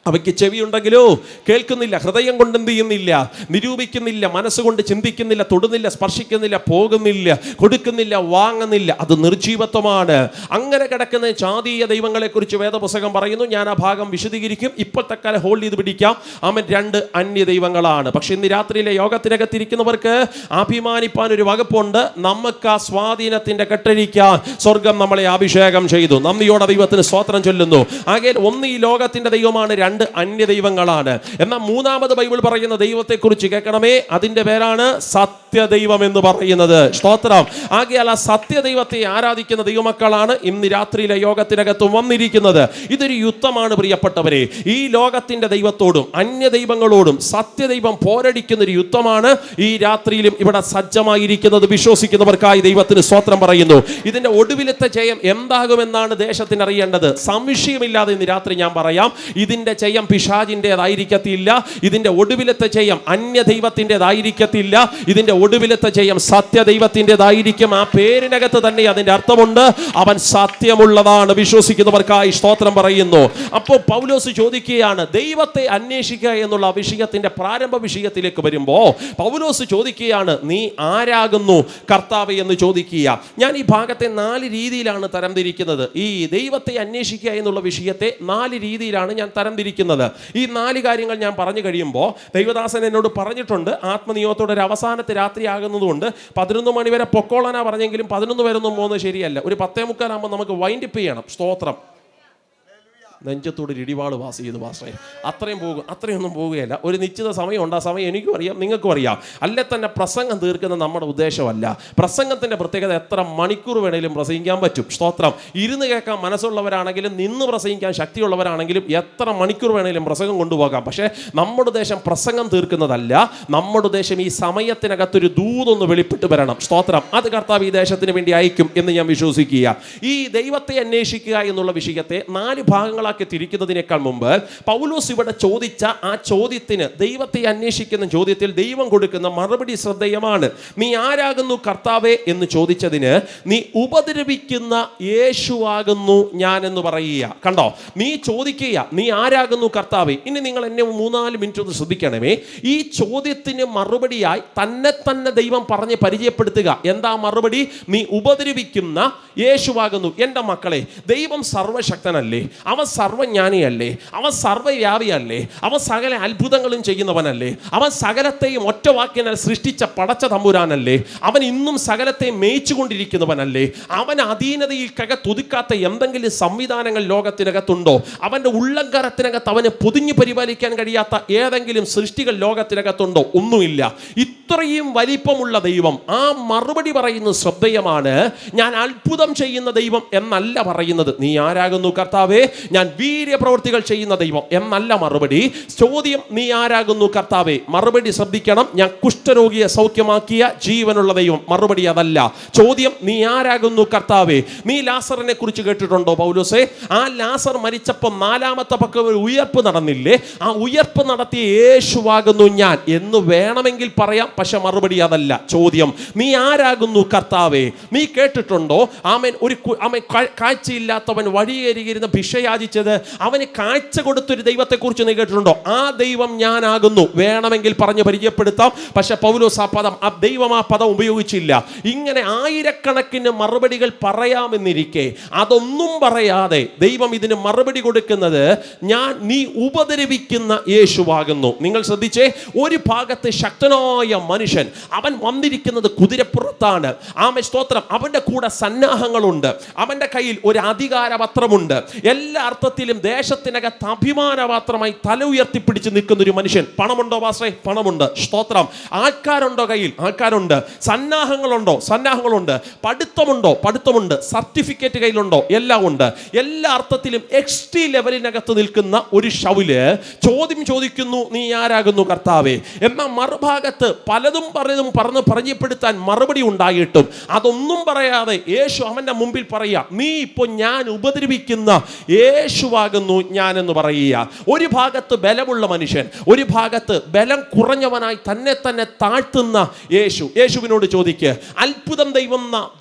അവയ്ക്ക് ചെവിയുണ്ടെങ്കിലോ കേൾക്കുന്നില്ല, ഹൃദയം കൊണ്ട് എന്ത് ചെയ്യുന്നില്ല, നിരൂപിക്കുന്നില്ല, മനസ്സുകൊണ്ട് ചിന്തിക്കുന്നില്ല, തൊടുന്നില്ല, സ്പർശിക്കുന്നില്ല, പോകുന്നില്ല, കൊടുക്കുന്നില്ല, വാങ്ങുന്നില്ല. അത് നിർജീവത്വമാണ്. അങ്ങനെ കിടക്കുന്ന ജാതീയ ദൈവങ്ങളെക്കുറിച്ച് വേദപുസ്തകം പറയുന്നു. ഞാൻ ആ ഭാഗം വിശദീകരിക്കും. ഇപ്പോൾ തൽക്കാലം ഹോൾഡ് ചെയ്ത് പിടിക്കാം. അവൻ 2 അന്യ ദൈവങ്ങളാണ്. പക്ഷെ ഇന്ന് രാത്രിയിലെ യോഗത്തിനകത്തിരിക്കുന്നവർക്ക് അഭിമാനിപ്പാൻ ഒരു വകുപ്പുണ്ട്. നമുക്ക് ആ സ്വാധീനത്തിന്റെ കെട്ടഴിക്കാൻ സ്വർഗം നമ്മളെ അഭിഷേകം ചെയ്തു. നന്ദിയോടെ ദൈവത്തിന് സ്തോത്രം ചൊല്ലുന്നു. ആകെ ഒന്ന് ഈ ലോകത്തിന്റെ ദൈവമാണ്, 2 അന്യ ദൈവങ്ങളാണ്. എന്നാൽ മൂന്നാമത് ബൈബിൾ പറയുന്ന ദൈവത്തെക്കുറിച്ച് കേൾക്കണമേ, അതിന്റെ പേരാണ് സത്യദൈവം എന്ന് പറയുന്നത്. സ്തോത്രം. ആകയാൽ ആ സത്യദൈവത്തെ ആരാധിക്കുന്ന ദൈവമക്കളാണ് ഇന്ന് രാത്രിയിലെ യോഗത്തിനകത്തും വന്നിരിക്കുന്നത്. ഇതൊരു യുദ്ധമാണ് പ്രിയപ്പെട്ടവരെ. ഈ ലോകത്തിന്റെ ദൈവത്തോടും അന്യ ദൈവങ്ങളോടും സത്യദൈവം പോരടിക്കുന്ന ഒരു യുദ്ധമാണ് ഈ രാത്രിയിലും ഇവിടെ സജ്ജമായിരിക്കുന്നത്. വിശ്വസിക്കുന്നവർക്കായി ദൈവത്തിന് സ്തോത്രം പറയുന്നു. ഇതിന്റെ ഒടുവിലത്തെ ജയം എന്താകുമെന്നാണ് ദേശത്തിന് അറിയേണ്ടത്. സംശയമില്ലാതെ ഇന്ന് രാത്രി ഞാൻ പറയാം, ഇതിന്റെ ജയം പിശാചിൻ്റെതായിരിക്കത്തില്ല. ഇതിന്റെ ഒടുവിലത്തെ ജയം അന്യ ദൈവത്തിൻ്റെതായിരിക്കത്തില്ല. ഇതിന്റെ ഒടുവിലത്തെ ജയം സത്യദൈവത്തിൻ്റെതായിരിക്കും. ആ പേരിനകത്ത് തന്നെ അതിന്റെ അർത്ഥമുണ്ട്. അവൻ സത്യമുള്ളതാണ്. വിശ്വസിക്കുന്നവർക്കായി സ്തോത്രം പറയുന്നു. അപ്പോൾ പൗലോസ് ചോദിക്കുകയാണ്, ദൈവത്തെ അന്വേഷിക്കുക എന്നുള്ള വിഷയത്തിന്റെ പ്രാരംഭ വിഷയത്തിലേക്ക് വരുമ്പോൾ പൗലോസ് ചോദിക്കുകയാണ്, നീ ആരാകുന്നു കർത്താവേ എന്ന് ചോദിക്കുക. ഞാൻ ഈ ഭാഗത്തെ 4 രീതിയിലാണ് തരംതിരിക്കുന്നത്. ഈ ദൈവത്തെ അന്വേഷിക്കുക എന്നുള്ള വിഷയത്തെ 4 രീതിയിലാണ് ഞാൻ തരംതിരിക്കുന്നത്. ഈ 4 കാര്യങ്ങൾ ഞാൻ പറഞ്ഞു കഴിയുമ്പോൾ ദൈവദാസൻ എന്നോട് പറഞ്ഞിട്ടുണ്ട്, ആത്മനിയോഗത്തോടെ ഒരു അവസാനത്തെ രാത്രി ആകുന്നതുകൊണ്ട് 11 മണി വരെ പൊക്കോളാനാ പറഞ്ഞെങ്കിലും 11 വരെ ഒന്നും പോകുന്നത് ശരിയല്ല. ഒരു 10:45 ആകുമ്പോൾ നമുക്ക് വൈൻഡപ്പ് ചെയ്യണം. സ്തോത്രം. നെഞ്ചത്തോട് ഇടിവാള് പാസ് ചെയ്ത് പാസ്റ്റേ, അത്രയും പോകും. അത്രയൊന്നും പോകുകയല്ല. ഒരു നിശ്ചിത സമയമുണ്ട്. ആ സമയം എനിക്കും അറിയാം, നിങ്ങൾക്കും അറിയാം. അല്ലെ തന്നെ പ്രസംഗം തീർക്കുന്ന നമ്മുടെ ഉദ്ദേശമല്ല. പ്രസംഗത്തിന്റെ പ്രത്യേകത എത്ര മണിക്കൂർ വേണേലും പ്രസംഗിക്കാൻ പറ്റും. സ്തോത്രം. ഇരുന്ന് കേൾക്കാൻ മനസ്സുള്ളവരാണെങ്കിലും നിന്ന് പ്രസംഗിക്കാൻ ശക്തിയുള്ളവരാണെങ്കിലും എത്ര മണിക്കൂർ വേണേലും പ്രസംഗം കൊണ്ടുപോകാം. പക്ഷേ നമ്മുടെ ഉദ്ദേശം പ്രസംഗം തീർക്കുന്നതല്ല. നമ്മുടെ ഉദ്ദേശം ഈ സമയത്തിനകത്തൊരു ദൂതൊന്ന് വെളിപ്പെട്ട് വരണം. സ്തോത്രം. അത് കർത്താവ് ഈ ദേശത്തിന് വേണ്ടി അയക്കും എന്ന് ഞാൻ വിശ്വസിക്കുക. ഈ ദൈവത്തെ അന്വേഷിക്കുക എന്നുള്ള വിഷയത്തെ 4 ഭാഗങ്ങളാക്കി തിരിക്കുന്നതിനേക്കാൾ മുമ്പ് പൗലോസ് ഇവിടെ ചോദിച്ച ആ ചോദ്യത്തിന്, ദൈവത്തെ അന്വേഷിക്കുന്ന ചോദ്യത്തിൽ ദൈവം കൊടുക്കുന്ന മറുപടി ശ്രദ്ധേയമാണ്. നീ ആരാകുന്നു കർത്താവേ എന്ന് ചോദിച്ചതിന്, നീ ഉപദ്രവിക്കുന്ന യേശുവാകുന്നു ഞാൻ എന്ന് പറയുക. കണ്ടോ? നീ ചോദിക്കുക, നീ ആരാകുന്നു കർത്താവേ. ഇനി നിങ്ങൾ എന്നെ 3-4 മിനിറ്റ് ഒന്ന് ശ്രദ്ധിക്കണമേ. ഈ ചോദ്യത്തിന് മറുപടിയായി തന്നെ ദൈവം പറഞ്ഞ് പരിചയപ്പെടുത്തുക. എന്താ മറുപടി? നീ ഉപദ്രവിക്കുന്ന യേശുവാകുന്നു. എൻ്റെ മക്കളെ, ദൈവം സർവശക്തനല്ലേ? അവൻ സർവജ്ഞാനിയല്ലേ? അവൻ സർവ്വവ്യാപിയല്ലേ? അവൻ സകല അത്ഭുതങ്ങളും ചെയ്യുന്നവനല്ലേ? അവൻ സകലത്തെയും ഒറ്റ വാക്കിനാൽ സൃഷ്ടിച്ച പടച്ച തമ്പുരാനല്ലേ? അവൻ ഇന്നും സകലത്തെ മേയിച്ചുകൊണ്ടിരിക്കുന്നവനല്ലേ? അവൻ അധീനതയിൽ കകത്തൊതുക്കാത്ത എന്തെങ്കിലും സംവിധാനങ്ങൾ ലോകത്തിനകത്തുണ്ടോ? അവൻ്റെ ഉള്ളങ്കരത്തിനകത്ത് അവനെ പൊതിഞ്ഞു പരിപാലിക്കാൻ കഴിയാത്ത ഏതെങ്കിലും സൃഷ്ടികൾ ലോകത്തിനകത്തുണ്ടോ? ഒന്നുമില്ല. ഇത്രയും വലിപ്പമുള്ള ദൈവം ആ മറുപടി പറയുന്നത് ശ്രദ്ധേയമാണ്. ഞാൻ അത്ഭുതം ചെയ്യുന്ന ദൈവം എന്നല്ല പറയുന്നത്. നീ ആരാകുന്നു കർത്താവേ? ഞാൻ വീര്യപ്രവൃത്തികൾ ചെയ്യുന്ന ദൈവം എന്നല്ല മറുപടി. ചോദ്യം, നീ ആരാകുന്നു കർത്താവേ? മറുപടി ശ്രദ്ധിക്കണം. ഞാൻ കുഷ്ഠരോഗിയെ സൗഖ്യമാക്കിയ ജീവനുള്ള ദൈവം. മറുപടി അതല്ല. ചോദ്യം, നീ ആരാകുന്നു കർത്താവേ? നീ ലാസറിനെ കുറിച്ച് കേട്ടിട്ടുണ്ടോ പൗലോസേ? ആ ലാസർ മരിച്ചപ്പോൾ 4-ാമത്തെ പക്കം ഒരു ഉയർപ്പ് നടന്നില്ലേ? ആ ഉയർപ്പ് നടത്തിയ യേശുവാകുന്നു ഞാൻ എന്ന് വേണമെങ്കിൽ പറയാം. പക്ഷെ മറുപടി അതല്ല. ചോദ്യം, നീ ആരാകുന്നു കർത്താവേ? നീ കേട്ടിട്ടുണ്ടോ? ആമേൻ. കാഴ്ചയില്ലാത്തവൻ വഴിയേറിയിരുന്ന ഭിക്ഷയാചിച്ചത്, അവന് കാഴ്ച കൊടുത്തൊരു ദൈവത്തെക്കുറിച്ച് നീ കേട്ടിട്ടുണ്ടോ? ആ ദൈവം ഞാനാകുന്നു വേണമെങ്കിൽ പറഞ്ഞ് പരിചയപ്പെടുത്താം. പക്ഷെ പൗലോസ് ആ ദൈവം ആ പദം ഉപയോഗിച്ചില്ല. ഇങ്ങനെ ആയിരക്കണക്കിന് മറുപടികൾ പറയാമെന്നിരിക്കെ അതൊന്നും പറയാതെ ദൈവം ഇതിന് മറുപടി കൊടുക്കുന്നത്, നീ ഉപദ്രവിക്കുന്ന യേശുവാകുന്നു. നിങ്ങൾ ശ്രദ്ധിച്ചേ. ഒരു ഭാഗത്ത് ശക്തനായ മനുഷ്യൻ, അവൻ വന്നിരിക്കുന്നത് കുതിരപ്പുറത്താണ്. ആമേൻ, സ്തോത്രം. അവന്റെ കൂടെ സന്നാഹങ്ങളുണ്ട്. അവന്റെ കയ്യിൽ ഒരു അധികാരപത്രമുണ്ട്. എല്ലാ അർത്ഥത്തിലും ദേശത്തിനകത്ത് അഭിമാനപാത്രമായി തല ഉയർത്തിപ്പിടിച്ച് നിൽക്കുന്ന ഒരു മനുഷ്യൻ. പണമുണ്ടോ പാസ്റ്ററെ? പണമുണ്ട്. സ്തോത്രം. ആൾക്കാരുണ്ടോ കയ്യിൽ? ആൾക്കാരുണ്ട്. സന്നാഹങ്ങളുണ്ടോ? സന്നാഹങ്ങളുണ്ട്. പഠിത്തമുണ്ടോ? പഠിത്തമുണ്ട്. സർട്ടിഫിക്കറ്റ് കയ്യിലുണ്ടോ? എല്ലാം ഉണ്ട്. എല്ലാ അർത്ഥത്തിലും എക്സ്ട്രീ ലെവലിനകത്ത് നിൽക്കുന്ന ഒരു ശൗല് ചോദ്യം ചോദിക്കുന്നു, നീ ആരാകുന്നു കർത്താവേ? എന്നാൽ മറുഭാഗത്ത് പലതും പറഞ്ഞ് പരിചയപ്പെടുത്താൻ മറുപടി ഉണ്ടായിട്ടും അതൊന്നും പറയാതെ യേശു അവന്റെ മുമ്പിൽ പറയാ, നീ ഇപ്പോൾ ഞാൻ ഉപദ്രവിക്കുന്ന യേശുവാകുന്നു ഞാൻ എന്ന് പറയുക. ഒരു ഭാഗത്ത് ബലമുള്ള മനുഷ്യൻ, ഒരു ഭാഗത്ത് ബലം കുറഞ്ഞവനായി തന്നെ താഴ്ത്തുന്ന യേശു. യേശുവിനോട് ചോദിക്ക്, അത്ഭുതം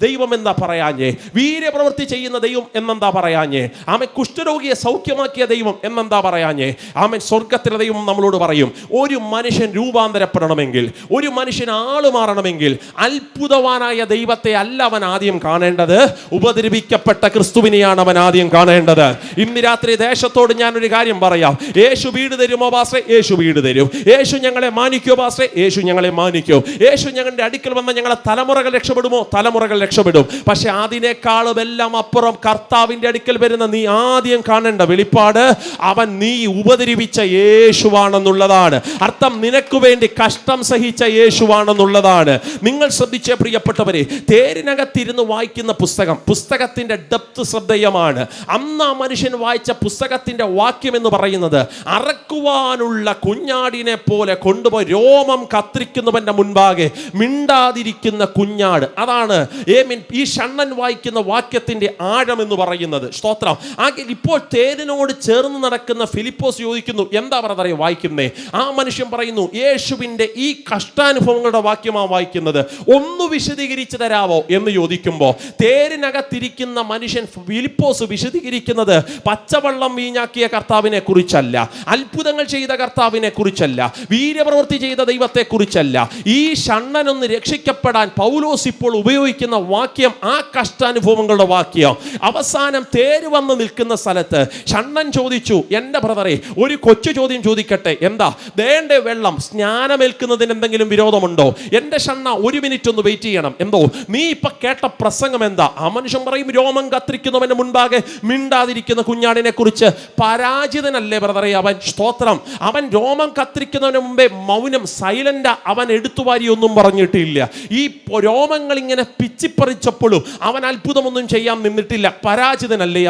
ദൈവം എന്താ പറയാഞ്ഞേ? വീര്യപ്രവൃത്തി ചെയ്യുന്ന ദൈവം എന്നെന്താ പറയാഞ്ഞേ? ആമൻ കുഷ്ഠരോഗിയെ സൗഖ്യമാക്കിയ ദൈവം എന്നെന്താ പറയാഞ്ഞേ? ആമൻ സ്വർഗത്തിലെ ദൈവം നമ്മളോട് പറയും, ഒരു മനുഷ്യൻ രൂപാന്തരപ്പെടണമെങ്കിൽ, ഒരു മനുഷ്യൻ ആള് മാറണമെങ്കിൽ അത്ഭുതവാനായ ദൈവത്തെ അല്ല അവൻ ആദ്യം കാണേണ്ടത്, ഉപദ്രവിക്കപ്പെട്ട ക്രിസ്തുവിനെയാണ് അവൻ ആദ്യം കാണേണ്ടത്. ഇന്ന് രാത്രി ദേശത്തോട് ഞാനൊരു കാര്യം പറയാം. യേശു വീട് തരുമോ പാസ്റ്ററെ? യേശു വീട് തരും. യേശു ഞങ്ങളെ മാനിക്കോ പാസ്റ്ററെ? യേശു ഞങ്ങളെ മാനിക്കോ. യേശു ഞങ്ങളുടെ അടുക്കൽ വന്ന ഞങ്ങളെ തലമുറകൾ രക്ഷപ്പെടുമോ? തലമുറകൾ രക്ഷപ്പെടും. പക്ഷെ അതിനേക്കാളും എല്ലാം അപ്പുറം കർത്താവിന്റെ അടുക്കൽ വരുന്ന നീ ആദ്യം കാണേണ്ട വെളിപ്പാട് അവൻ നീ ഉപദ്രവിച്ച യേശുവാണെന്നുള്ളതാണ്. അർത്ഥം നിനക്ക് വേണ്ടി കഷ്ടം സഹിച്ച യേശുവാണെന്നുള്ളതാണ്. നിങ്ങൾ ശ്രദ്ധിച്ച പ്രിയപ്പെട്ടവരെ, തേരിനകത്തിരുന്ന് വായിക്കുന്ന പുസ്തകത്തിന്റെ ഡെപ്ത് ശ്രദ്ധേയമാണ്. അന്ന് ആ മനുഷ്യൻ വായിച്ച പുസ്തകത്തിന്റെ വാക്യം എന്ന് പറയുന്നത്, അറക്കുവാനുള്ള കുഞ്ഞാടിനെ പോലെ കൊണ്ടുപോയി രോമം കത്തിരിക്കുന്നവന്റെ മുൻപാകെ മിണ്ടാതിരിക്കുന്ന കുഞ്ഞാട്. അതാണ് ഈ ഷണ്ണൻ വായിക്കുന്ന വാക്യത്തിന്റെ ആഴം എന്ന് പറയുന്നത്. സ്തോത്രം. ഇപ്പോൾ തേരിനോട് ചേർന്ന് നടക്കുന്ന ഫിലിപ്പോസ് ചോദിക്കുന്നു, എന്താ പറയുക വായിക്കുന്നേ? ആ മനുഷ്യൻ പറയുന്നു, യേശുവിന്റെ ഈ കഷ്ടാനുഭവങ്ങളുടെ വാക്യമാണ് വായിക്കുന്നത്, ഒന്ന് വിശദീകരിച്ചു തരാവോ എന്ന് ചോദിക്കുമ്പോൾ തേരിനകത്തിരിക്കുന്ന മനുഷ്യൻ ഫിലിപ്പോസ് വിശദീകരിക്കുന്നത് പച്ചവെള്ളം വീഞ്ഞാക്കിയ കർത്താവിനെ കുറിച്ചല്ല, അത്ഭുതങ്ങൾ ചെയ്ത കർത്താവിനെ കുറിച്ചല്ല, വീര്യപ്രവൃത്തി ചെയ്ത ദൈവത്തെ കുറിച്ചല്ല. ഈ ഷണ്ണനൊന്ന് രക്ഷിക്കപ്പെടാൻ പൗലോസ് ഇപ്പോൾ ഉപയോഗിക്കുന്ന വാക്യം ആ കഷ്ടാനുഭവങ്ങളുടെ വാക്യം. അവസാനം തേര് വന്ന് നിൽക്കുന്ന സ്ഥലത്ത് ഷണ്ണൻ ചോദിച്ചു, എൻ്റെ ബ്രദറെ ഒരു കൊച്ചു ചോദ്യം ചോദിക്കട്ടെ, എന്താ ദേണ്ടേ വെള്ളം സ്നാനമേൽക്കുന്നതിന് എന്തെങ്കിലും വിരോധമുണ്ടോ? എൻ്റെ ഷണ്ണ ഒരു മിനിറ്റ് ഒന്ന് വെയിറ്റ് ചെയ്യണം. എന്തോ നീ ഇപ്പൊ കേട്ട പ്രസംഗം എന്താ? ആ മനുഷ്യൻ പറയും, രോമം കത്തിരിക്കുന്നവന്റെ മുൻപാകെ മിണ്ടാതിരിക്കുന്ന കുഞ്ഞാടിനെ കുറിച്ച്. പരാജിതനല്ലേ ബ്രദറെ അവൻ? സ്തോത്രം. അവൻ രോമം കത്തിരിക്കുന്നവന് മുമ്പേ മൗനം, സൈലന്റ്. അവൻ എടുത്തുവാരി ഒന്നും പറഞ്ഞിട്ടില്ല. ഈ രോമങ്ങൾ ഇങ്ങനെ പിച്ചിപ്പറിച്ചപ്പോഴും അവൻ അത്ഭുതമൊന്നും ചെയ്യാൻ നിന്നിട്ടില്ല. പരാജിതനല്ലേ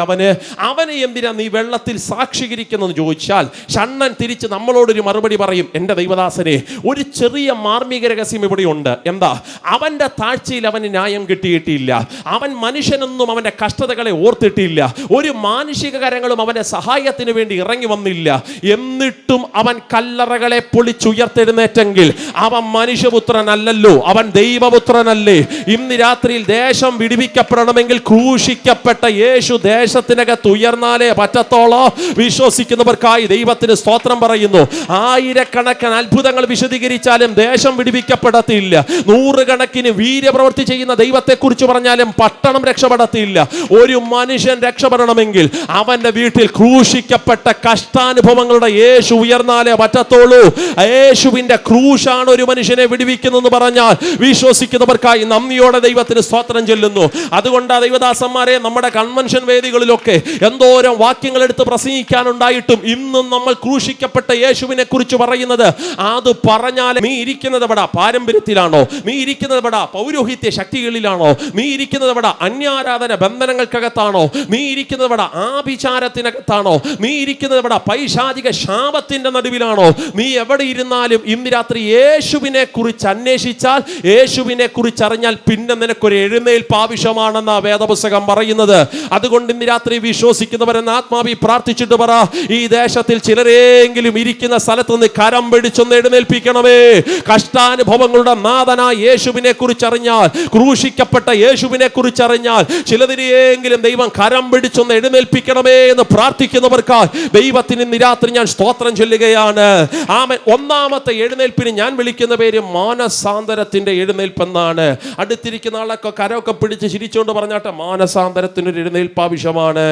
അവനെ എന്തിനാ നീ വെള്ളത്തിൽ സാക്ഷീകരിക്കുന്നതെന്ന് ചോദിച്ചാൽ ഷണ്ണൻ തിരിച്ച് നമ്മളോടൊരു മറുപടി പറയും, എൻ്റെ ദൈവദാസനെ, ഒരു ചെറിയ മാർമിക രഹസ്യം ഇവിടെയുണ്ട്. എന്താ? അവന്റെ താഴ്ചയിൽ അവന് ന്യായം കിട്ടിയിട്ടില്ല. അവൻ മനുഷ്യനൊന്നും അവന്റെ കഷ്ടതകളെ ഓർത്തിട്ടില്ല. ഒരു മാനുഷിക കരങ്ങളും അവന്റെ സഹായത്തിന് വേണ്ടി ഇറങ്ങി വന്നില്ല. എന്നിട്ടും അവൻ കല്ലറകളെ പൊളിച്ചുയർത്തെഴുന്നേറ്റെങ്കിൽ അവൻ മനുഷ്യപുത്രനല്ലല്ലോ, അവൻ ദൈവപുത്രനല്ലേ? ഇന്ന് രാത്രിയിൽ ദേശം വിടുവിക്കപ്പെടണമെങ്കിൽ ക്രൂശിക്കപ്പെട്ട യേശു ദേശത്തിനകത്ത് ഉയർന്നാലേ പറ്റത്തോളോ. വിശ്വസിക്കുന്നവർക്കായി ദൈവത്തിന് സ്തോത്രം പറയുന്നു. ആയിരക്കണക്കിന് അത്ഭുതങ്ങൾ വിശദീകരിച്ചാലും ദേശം വിടുവിക്കപ്പെടത്തില്ല. നൂറുകണക്കിന് വീര്യപ്രവൃത്തി ചെയ്യുന്ന ദൈവത്തെ കുറിച്ച് പറഞ്ഞാലും പട്ടണം രക്ഷപ്പെടത്തില്ല. ഒരു മനുഷ്യൻ രക്ഷപ്പെടണമെങ്കിൽ അവന്റെ വീട്ടിൽ ക്രൂശിക്കപ്പെട്ട കഷ്ടാനുഭവങ്ങളുടെ യേശു ഉയർന്നാലേ പറ്റത്തുള്ളൂ. യേശുവിന്റെ ക്രൂശാണ് ഒരു മനുഷ്യനെ വിടുവിക്കുന്നതെന്ന് പറഞ്ഞാൽ വിശ്വസിക്കുന്നവർക്കായി നന്ദിയോടെ ദൈവത്തിന് സ്തോത്രം ചൊല്ലുന്നു. അതുകൊണ്ടാണ് ദൈവദാസന്മാരെ, നമ്മുടെ കൺവെൻഷൻ വേദികളിലൊക്കെ എന്തോരം വാക്യങ്ങൾ എടുത്ത് പ്രസംഗിക്കാനുണ്ടായിട്ടും ഇന്നും നമ്മൾ ക്രൂശിക്കപ്പെട്ട യേശുവിനെ കുറിച്ച് പറയുന്നത്. അത് പറഞ്ഞാൽ നീ ഇരിക്കുന്നത് എവിടെ? പാരമ്പര്യത്തിലാണോ? നീ ഇരിക്കുന്നത് എവിടെ? പൗരോഹിത്യ ശക്തികളിലാണോ? നീ ഇരിക്കുന്നത് എവിടെ? അന്യാരാധന ബന്ധനങ്ങൾക്കകത്താണോ? നീ ഇരിക്കുന്നത് എവിടെ? ആഭിചാരത്തിനകത്താണോ? നീ ഇരിക്കുന്നത് എവിടെ? പൈശാചിക ശാപത്തിന്റെ നടുവിലാണോ? നീ എവിടെ ഇരുന്നാലും ഇന്ന് രാത്രി യേശുവിനെ കുറിച്ച് അന്വേഷിച്ചാൽ, യേശുവിനെ കുറിച്ച് അറിഞ്ഞാൽ പിന്നെ നിനക്കൊരു എഴുന്നേൽപ്പ് ആവശ്യമാണെന്ന വേദപുസ്തകം പറയുന്നത്. അതുകൊണ്ട് ഇന്ന് രാത്രി വിശ്വസിക്കുന്നവരെന്ന് ആത്മാവി പ്രാർത്ഥിച്ചിട്ട് പറ, ഈ ദേശത്തിൽ ചിലരെങ്കിലും ഇരിക്കുന്ന സ്ഥലത്ത് നിന്ന് കരം പിടിച്ചൊന്ന് എഴുന്നേൽപ്പിക്കണമേ. കഷ്ടാനുഭവങ്ങളുടെ നാഥനായ യേശുവിനെ കുറിച്ച് അറിഞ്ഞാൽ, ക്രൂശിക്കപ്പെട്ട യേശുവിനെ കുറിച്ച് അറിഞ്ഞാൽ ചിലതിനെയെങ്കിലും ദൈവം കരം പിടിച്ചൊന്ന് എഴുന്നേൽപ്പിക്കണമേ എന്ന് പ്രാർത്ഥിക്കുന്നവർക്കായി ദൈവത്തിന് ഇന്ന് രാത്രി ഞാൻ സ്തോത്രം ചൊല്ലുകയാണ്. ആമേൻ. ഒന്നാമത്തെ എഴുന്നേൽപ്പിന് ഞാൻ വിളിക്കുന്ന പേര് മാനസാന്തരത്തിന്റെ എഴുന്നേൽപ്പെന്നാണ്. അടുത്തിരിക്കുന്ന ആളൊക്കെ കരമൊക്കെ പിടിച്ച് ചിരിച്ചുകൊണ്ട് പറഞ്ഞാട്ടെ, മാനസാന്തരത്തിനൊരു എഴുന്നേൽപ്പ് ആവശ്യമാണ്,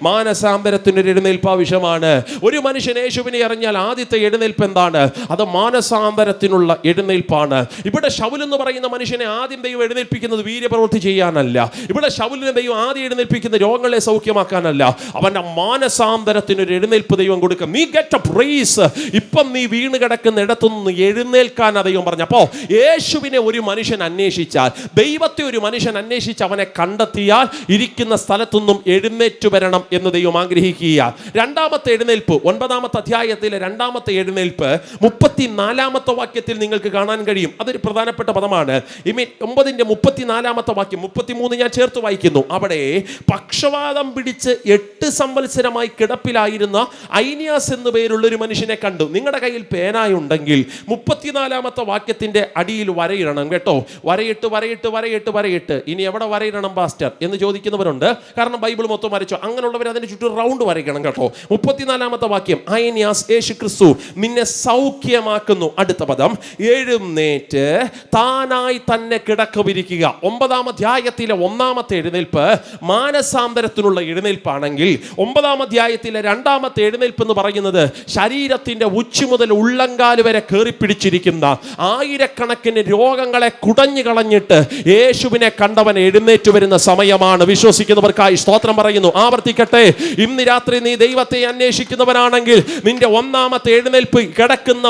മാനസാന്തരത്തിനൊരു എഴുന്നേൽപ്പ് ആവശ്യമാണ്. ഒരു മനുഷ്യൻ യേശുവിനെ അറിഞ്ഞാൽ ആദ്യത്തെ എഴുന്നേൽപ്പ് എന്താണ്? അത് മാനസാന്തരത്തിനുള്ള എഴുന്നേൽപ്പാണ്. ഇവിടെ ശൗൽ എന്ന് പറയുന്ന മനുഷ്യനെ ആദ്യം ദൈവം എഴുന്നേൽപ്പിക്കുന്നത് വീര്യപ്രവൃത്തി ചെയ്യാനല്ല. ഇവിടെ ശൗലിനെ ദൈവം ആദ്യം എഴുന്നേൽപ്പിക്കുന്ന രോഗങ്ങളെ സൗഖ്യമാക്കാനല്ല. അവൻ്റെ മാനസാന്തരത്തിനൊരു എഴുന്നേൽപ്പ് ദൈവം കൊടുക്കും. നീ ഗെറ്റ് എ പ്രൈസ്. ഇപ്പം നീ വീണ് കിടക്കുന്ന ഇടത്തുനിന്ന് എഴുന്നേൽക്കാൻ ദൈവം പറഞ്ഞു. അപ്പോൾ യേശുവിനെ ഒരു മനുഷ്യൻ അന്വേഷിച്ചാൽ, ദൈവത്തെ ഒരു മനുഷ്യൻ അന്വേഷിച്ച് അവനെ കണ്ടെത്തിയാൽ ഇരിക്കുന്ന സ്ഥലത്തുനിന്നും എഴുന്നേറ്റു വരണം എന്ന് ദൈവം ആഗ്രഹിക്കുക. രണ്ടാമത്തെ എഴുന്നേൽപ്പ് 9-ാമത്തെ അധ്യായത്തിലെ രണ്ടാമത്തെ എഴുന്നേൽപ്പ് 34-ാമത്തെ വാക്യത്തിൽ നിങ്ങൾക്ക് കാണാൻ കഴിയും. അതൊരു പ്രധാനപ്പെട്ട പദമാണ്. 9-ന്റെ 34-ാമത്തെ വാക്യം, 33 ഞാൻ ചേർത്ത് വായിക്കുന്നു. അവിടെ പക്ഷവാതം പിടിച്ച് 8 സംവത്സരമായി കിടപ്പിലായിരുന്ന ഐനിയാസ് എന്നു പേരുള്ള ഒരു മനുഷ്യനെ കണ്ടു. നിങ്ങളുടെ കയ്യിൽ പേനായുണ്ടെങ്കിൽ 34-ാമത്തെ വാക്യത്തിന്റെ അടിയിൽ വരയിടണം കേട്ടോ. വരയിട്ട് വരയിട്ട് വരയിട്ട് വരയിട്ട്. ഇനി എവിടെ വരയിടണം പാസ്റ്റർ എന്ന് ചോദിക്കുന്നവരുണ്ട്. കാരണം ബൈബിൾ മൊത്തം വരച്ചോ. അങ്ങനെയുള്ളവർ അതിന് ചുറ്റും റൗണ്ട് വരയ്ക്കണം കേട്ടോ. 34-ാമത്തെ വാക്യം, ഐനിയാസ് യേശു ക്രിസ്തു നിന്നെ സൗഖ്യമാക്കുന്നു. അടുത്ത പദം, എഴുന്നേറ്റ് താനായി തന്നെ കിടക്കവിരിക്കുക. 9-ാം അധ്യായത്തിലെ 1-ാമത്തെ എഴുന്നേൽപ്പ് മാനസാന്തരത്തിനുള്ള എഴുന്നേൽപ്പാണെങ്കിൽ 9-ാം അധ്യായത്തിലെ 2-ാമത്തെ എഴുന്നേൽപ്പ് എന്ന് പറയുന്നത് ശരീരത്തിന്റെ ഉച്ചി മുതൽ ഉള്ളങ്കാല് വരെ കയറിപ്പിടിച്ചിരിക്കുന്ന ആയിരക്കണക്കിന് രോഗങ്ങളെ കുടഞ്ഞു കളഞ്ഞിട്ട് യേശുവിനെ കണ്ടവൻ എഴുന്നേറ്റ് വരുന്ന സമയമാണ്. വിശ്വസിക്കുന്നവർക്കായി സ്തോത്രം പറയുന്നു. ആവർത്തിക്കട്ടെ, ഇന്ന് രാത്രി നീ ദൈവത്തെ അന്വേഷിക്കുന്നവനാണെങ്കിൽ നിന്റെ 1-ാമത്തെ എഴുന്നേൽപ്പ്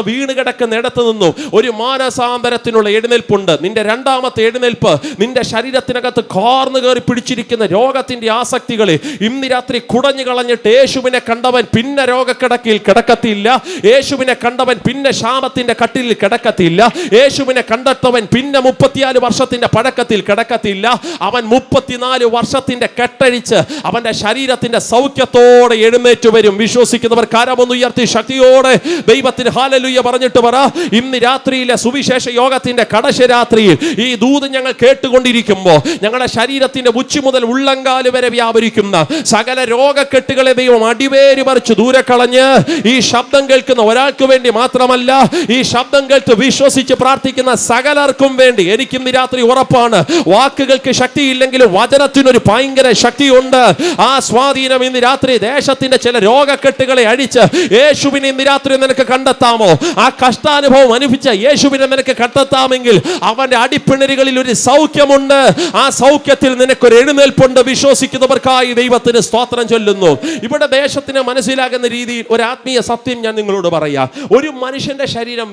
വീണ് കിടക്കുന്ന ഇടത്ത് നിന്നും ഒരു മാനസാന്തരത്തിനുള്ള എഴുന്നേൽപ്പുണ്ട്. നിന്റെ 2-ാമത്തെ എഴുന്നേൽപ്പ് നിന്റെ ശരീരത്തിനകത്ത് കാർന്നു കയറി പിടിച്ചിരിക്കുന്ന രോഗത്തിന്റെ ആസക്തികളെ ഇന്ന് രാത്രി കുടഞ്ഞു കളഞ്ഞിട്ട് യേശുവിനെ കണ്ടവൻ പിന്നെ രോഗക്കിടക്കയിൽ കിടക്കത്തില്ല. യേശുവിനെ കണ്ടവൻ പിന്നെ ശാപത്തിന്റെ കട്ടിലിൽ കിടക്കത്തില്ല. യേശുവിനെ കണ്ടെത്തവൻ പിന്നെ 34 വർഷത്തിന്റെ പഴക്കത്തിൽ കിടക്കത്തില്ല. അവൻ 34 വർഷത്തിന്റെ കെട്ടഴിച്ച് അവന്റെ ശരീരത്തിന്റെ സൗഖ്യത്തോടെ എഴുന്നേറ്റ് വരും. വിശ്വസിക്കുന്നവർ കരമൊന്ന് ഉയർത്തി ശക്തിയോടെ ദൈവത്തിന് ഹല്ലേലൂയ പറഞ്ഞിട്ട് പറ. ഇന്ന് രാത്രിയിലെ സുവിശേഷ യോഗത്തിന്റെ കടശരാത്രിയിൽ ഈ ദൂത് ഞങ്ങൾ കേട്ടുകൊണ്ടിരിക്കുമ്പോൾ ഞങ്ങളുടെ ശരീരത്തിന്റെ ഉച്ചി മുതൽ ഉള്ളങ്കാല് വരെ വ്യാപരിക്കുന്ന സകല രോഗക്കെട്ടുകളെ ദൈവം അടിവേര് പറിച്ച് ദൂരെ കളഞ്ഞ് ഈ ശബ്ദം കേൾക്കുന്ന ഒരാൾക്ക് വേണ്ടി മാത്രമല്ല, ഈ ശബ്ദം കേട്ട് വിശ്വസിച്ച് പ്രാർത്ഥിക്കുന്ന സകലർക്കും വേണ്ടി എനിക്ക് ഇന്ന് രാത്രി ഉറപ്പാണ്. വാക്കുകൾക്ക് ശക്തിയില്ലെങ്കിലും വചനത്തിനൊരു ഭയങ്കര ശക്തിയുണ്ട്. ആ സ്വാധീനം ഇന്ന് രാത്രി ദേശത്തിന്റെ ചില രോഗക്കെട്ടുകളെ അഴിച്ച് യേശുവിനെ ഇന്ന് രാത്രി നിനക്ക് കണ്ടെത്താമോ? ആ കഷ്ടാനുഭവം അനുഭവിച്ച യേശുവിനെ നിനക്ക് കണ്ടെത്താമെങ്കിൽ അവന്റെ അടിപ്പിണരുകളിൽ ഒരു സൗഖ്യമുണ്ട്. ആ സൗഖ്യത്തിൽ നിനക്കൊരു എഴുന്നേൽപ്പുണ്ട്. വിശ്വസിക്കുന്നവർക്കായി ദൈവത്തിന് സ്തോത്രം ചൊല്ലുന്നു. ഇവിടെ ദേശത്തിന് മനസ്സിലാകുന്ന രീതിയിൽ ഒരു ആത്മീയ സത്യം ഞാൻ നിങ്ങളോട് പറയാം. ഒരു മനുഷ്യന്റെ ശരീരം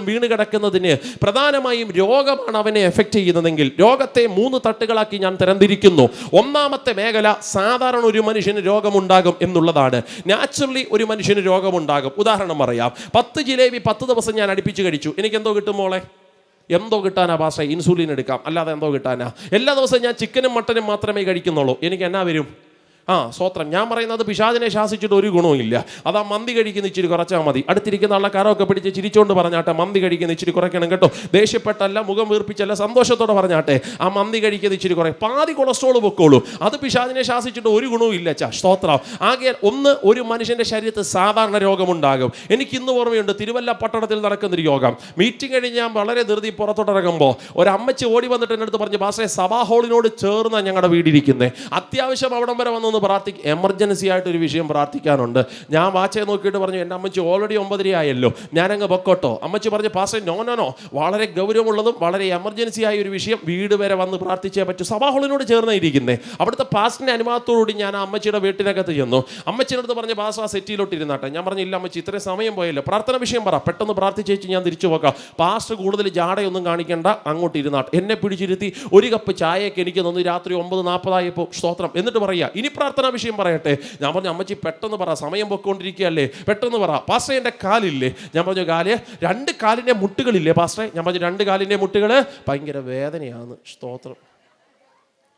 വീണ് കിടക്കുന്നതിന് പ്രധാനമായും രോഗമാണ് അവനെ എഫക്ട് ചെയ്യുന്നതെങ്കിൽ രോഗത്തെ 3 തട്ടുകളാക്കി ഞാൻ തരംതിരിക്കുന്നു. 1-ാമത്തെ മേഖല സാധാരണ ഒരു മനുഷ്യന് രോഗമുണ്ടാകും എന്നുള്ളതാണ്. നാച്ചുറലി ഒരു മനുഷ്യന് രോഗമുണ്ടാകും. ഉദാഹരണം പറയാം, 10 ജിലേബി 10 ദിവസം ഞാൻ അടുപ്പിച്ച് കഴിച്ചു. എനിക്ക് എന്തോ കിട്ടും മോളെ? എന്തോ കിട്ടാനാ പാസ്റ്റർ? ഇൻസുലിൻ എടുക്കാം, അല്ലാതെ എന്തോ കിട്ടാനാ? എല്ലാ ദിവസവും ഞാൻ ചിക്കനും മട്ടനും മാത്രമേ കഴിക്കുന്നുള്ളൂ. എനിക്ക് എന്നാ വരും? സ്വത്രം. ഞാൻ പറയുന്നത് പിശാചിനെ ശാസിച്ചിട്ട് ഒരു ഗുണവും ഇല്ല. അതാ മന്തി കഴിക്കുന്ന ഇച്ചിരി കുറച്ചാൽ മതി. അടുത്തിരിക്കുന്ന ആളെ കരമൊക്കെ പിടിച്ച് ചിരിച്ചോണ്ട് പറഞ്ഞാട്ടെ മന്തി കഴിക്കുന്ന ഇച്ചിരി കുറയ്ക്കണം കേട്ടോ. ദേഷ്യപ്പെട്ടല്ല, മുഖം വീർപ്പിച്ചല്ല, സന്തോഷത്തോടെ പറഞ്ഞാട്ടെ ആ മന്തി കഴിക്കുന്ന ഇച്ചിരി കുറയും. പാതി കൊളസ്ട്രോൾ പൊക്കോളൂ. അത് പിശാചിനെ ശാസിച്ചിട്ട് ഒരു ഗുണവും ഇല്ല. സ്തോത്രം. ആകെ ഒരു മനുഷ്യന്റെ ശരീരത്തിൽ സാധാരണ രോഗമുണ്ടാകും. എനിക്ക് ഇന്ന് ഓർമ്മയുണ്ട്, തിരുവല്ല പട്ടണത്തിൽ നടക്കുന്നൊരു യോഗം. മീറ്റിംഗ് കഴിഞ്ഞ് ഞാൻ വളരെ ധൃതി പുറത്തോട്ടിറങ്ങുമ്പോൾ ഒരമ്മച്ചി ഓടി വന്നിട്ട് എൻ്റെ അടുത്ത് പറഞ്ഞു, പാസ്റ്ററെ സഭാ ഹാളിനോട് ചേർന്ന് ഞങ്ങളുടെ വീടിരിക്കുന്നത്, അത്യാവശ്യം അവിടം വരെ വന്നൊന്ന് പ്രാർത്ഥിക്കും, എമർജൻസി ആയിട്ടൊരു വിഷയം പ്രാർത്ഥിക്കാനുണ്ട്. ഞാൻ വാച്ചയെ നോക്കിയിട്ട് പറഞ്ഞു, എൻ്റെ അമ്മച്ചി ഓൾറെഡി 9:30 ആയല്ലോ, ഞാനങ്ങ് പൊക്കോട്ടോ. അമ്മച്ചി പറഞ്ഞു, പാസ്റ്റർ നോ, വളരെ ഗൗരവമുള്ളതും വളരെ എമർജൻസി ആയ ഒരു വിഷയം, വീട് വരെ വന്ന് പ്രാർത്ഥിച്ചേ പറ്റൂ. സഭാ ഹാളിനോട് ചേർന്ന് ഇരിക്കുന്നത്. അവിടുത്തെ പാസ്റ്ററിൻ്റെ അനുവാദത്തോടുകൂടി ഞാൻ ആ അമ്മച്ചിയുടെ വീട്ടിനകത്ത് ചെന്നു. അമ്മച്ചിയുടെ അടുത്ത് പറഞ്ഞു, പാസ്റ്റർ ആ സെറ്റിയിലോട്ട് ഇരുന്നാട്ടെ. ഞാൻ പറഞ്ഞു, ഇല്ല അമ്മച്ചി ഇത്രയും സമയം പോയല്ലോ, പ്രാർത്ഥന വിഷയം പറ, പെട്ടെന്ന് പ്രാർത്ഥിച്ചേച്ച് ഞാൻ തിരിച്ചു പോകാം. പാസ്റ്റർ കൂടുതൽ ജാടയൊന്നും കാണിക്കേണ്ട, അങ്ങോട്ട് ഇരുന്നാട്ടെ. എന്നെ പിടിച്ചിരുത്തി ഒരു കപ്പ് ചായയൊക്കെ എനിക്ക് തന്നു. രാത്രി 9:40 ആയപ്പോൾ സ്തോത്രം. എന്നിട്ട് പറയാ, ഇനി പ്രാർത്ഥനാ വിഷയം പറയട്ടെ. ഞാൻ പറഞ്ഞു, അമ്മച്ചി പെട്ടെന്ന് പറ, സമയം പൊക്കോണ്ടിരിക്കുകയല്ലേ, പെട്ടെന്ന് പറ. പാസ്റ്റർ എൻ്റെ കാലില്ലേ? ഞാൻ പറഞ്ഞു, 2 കാലിൻ്റെ മുട്ടുകളില്ലേ പാസ്റ്ററെ? ഞാൻ പറഞ്ഞു, 2 കാലിൻ്റെ മുട്ടുകൾ ഭയങ്കര വേദനയാണ്. സ്തോത്രം.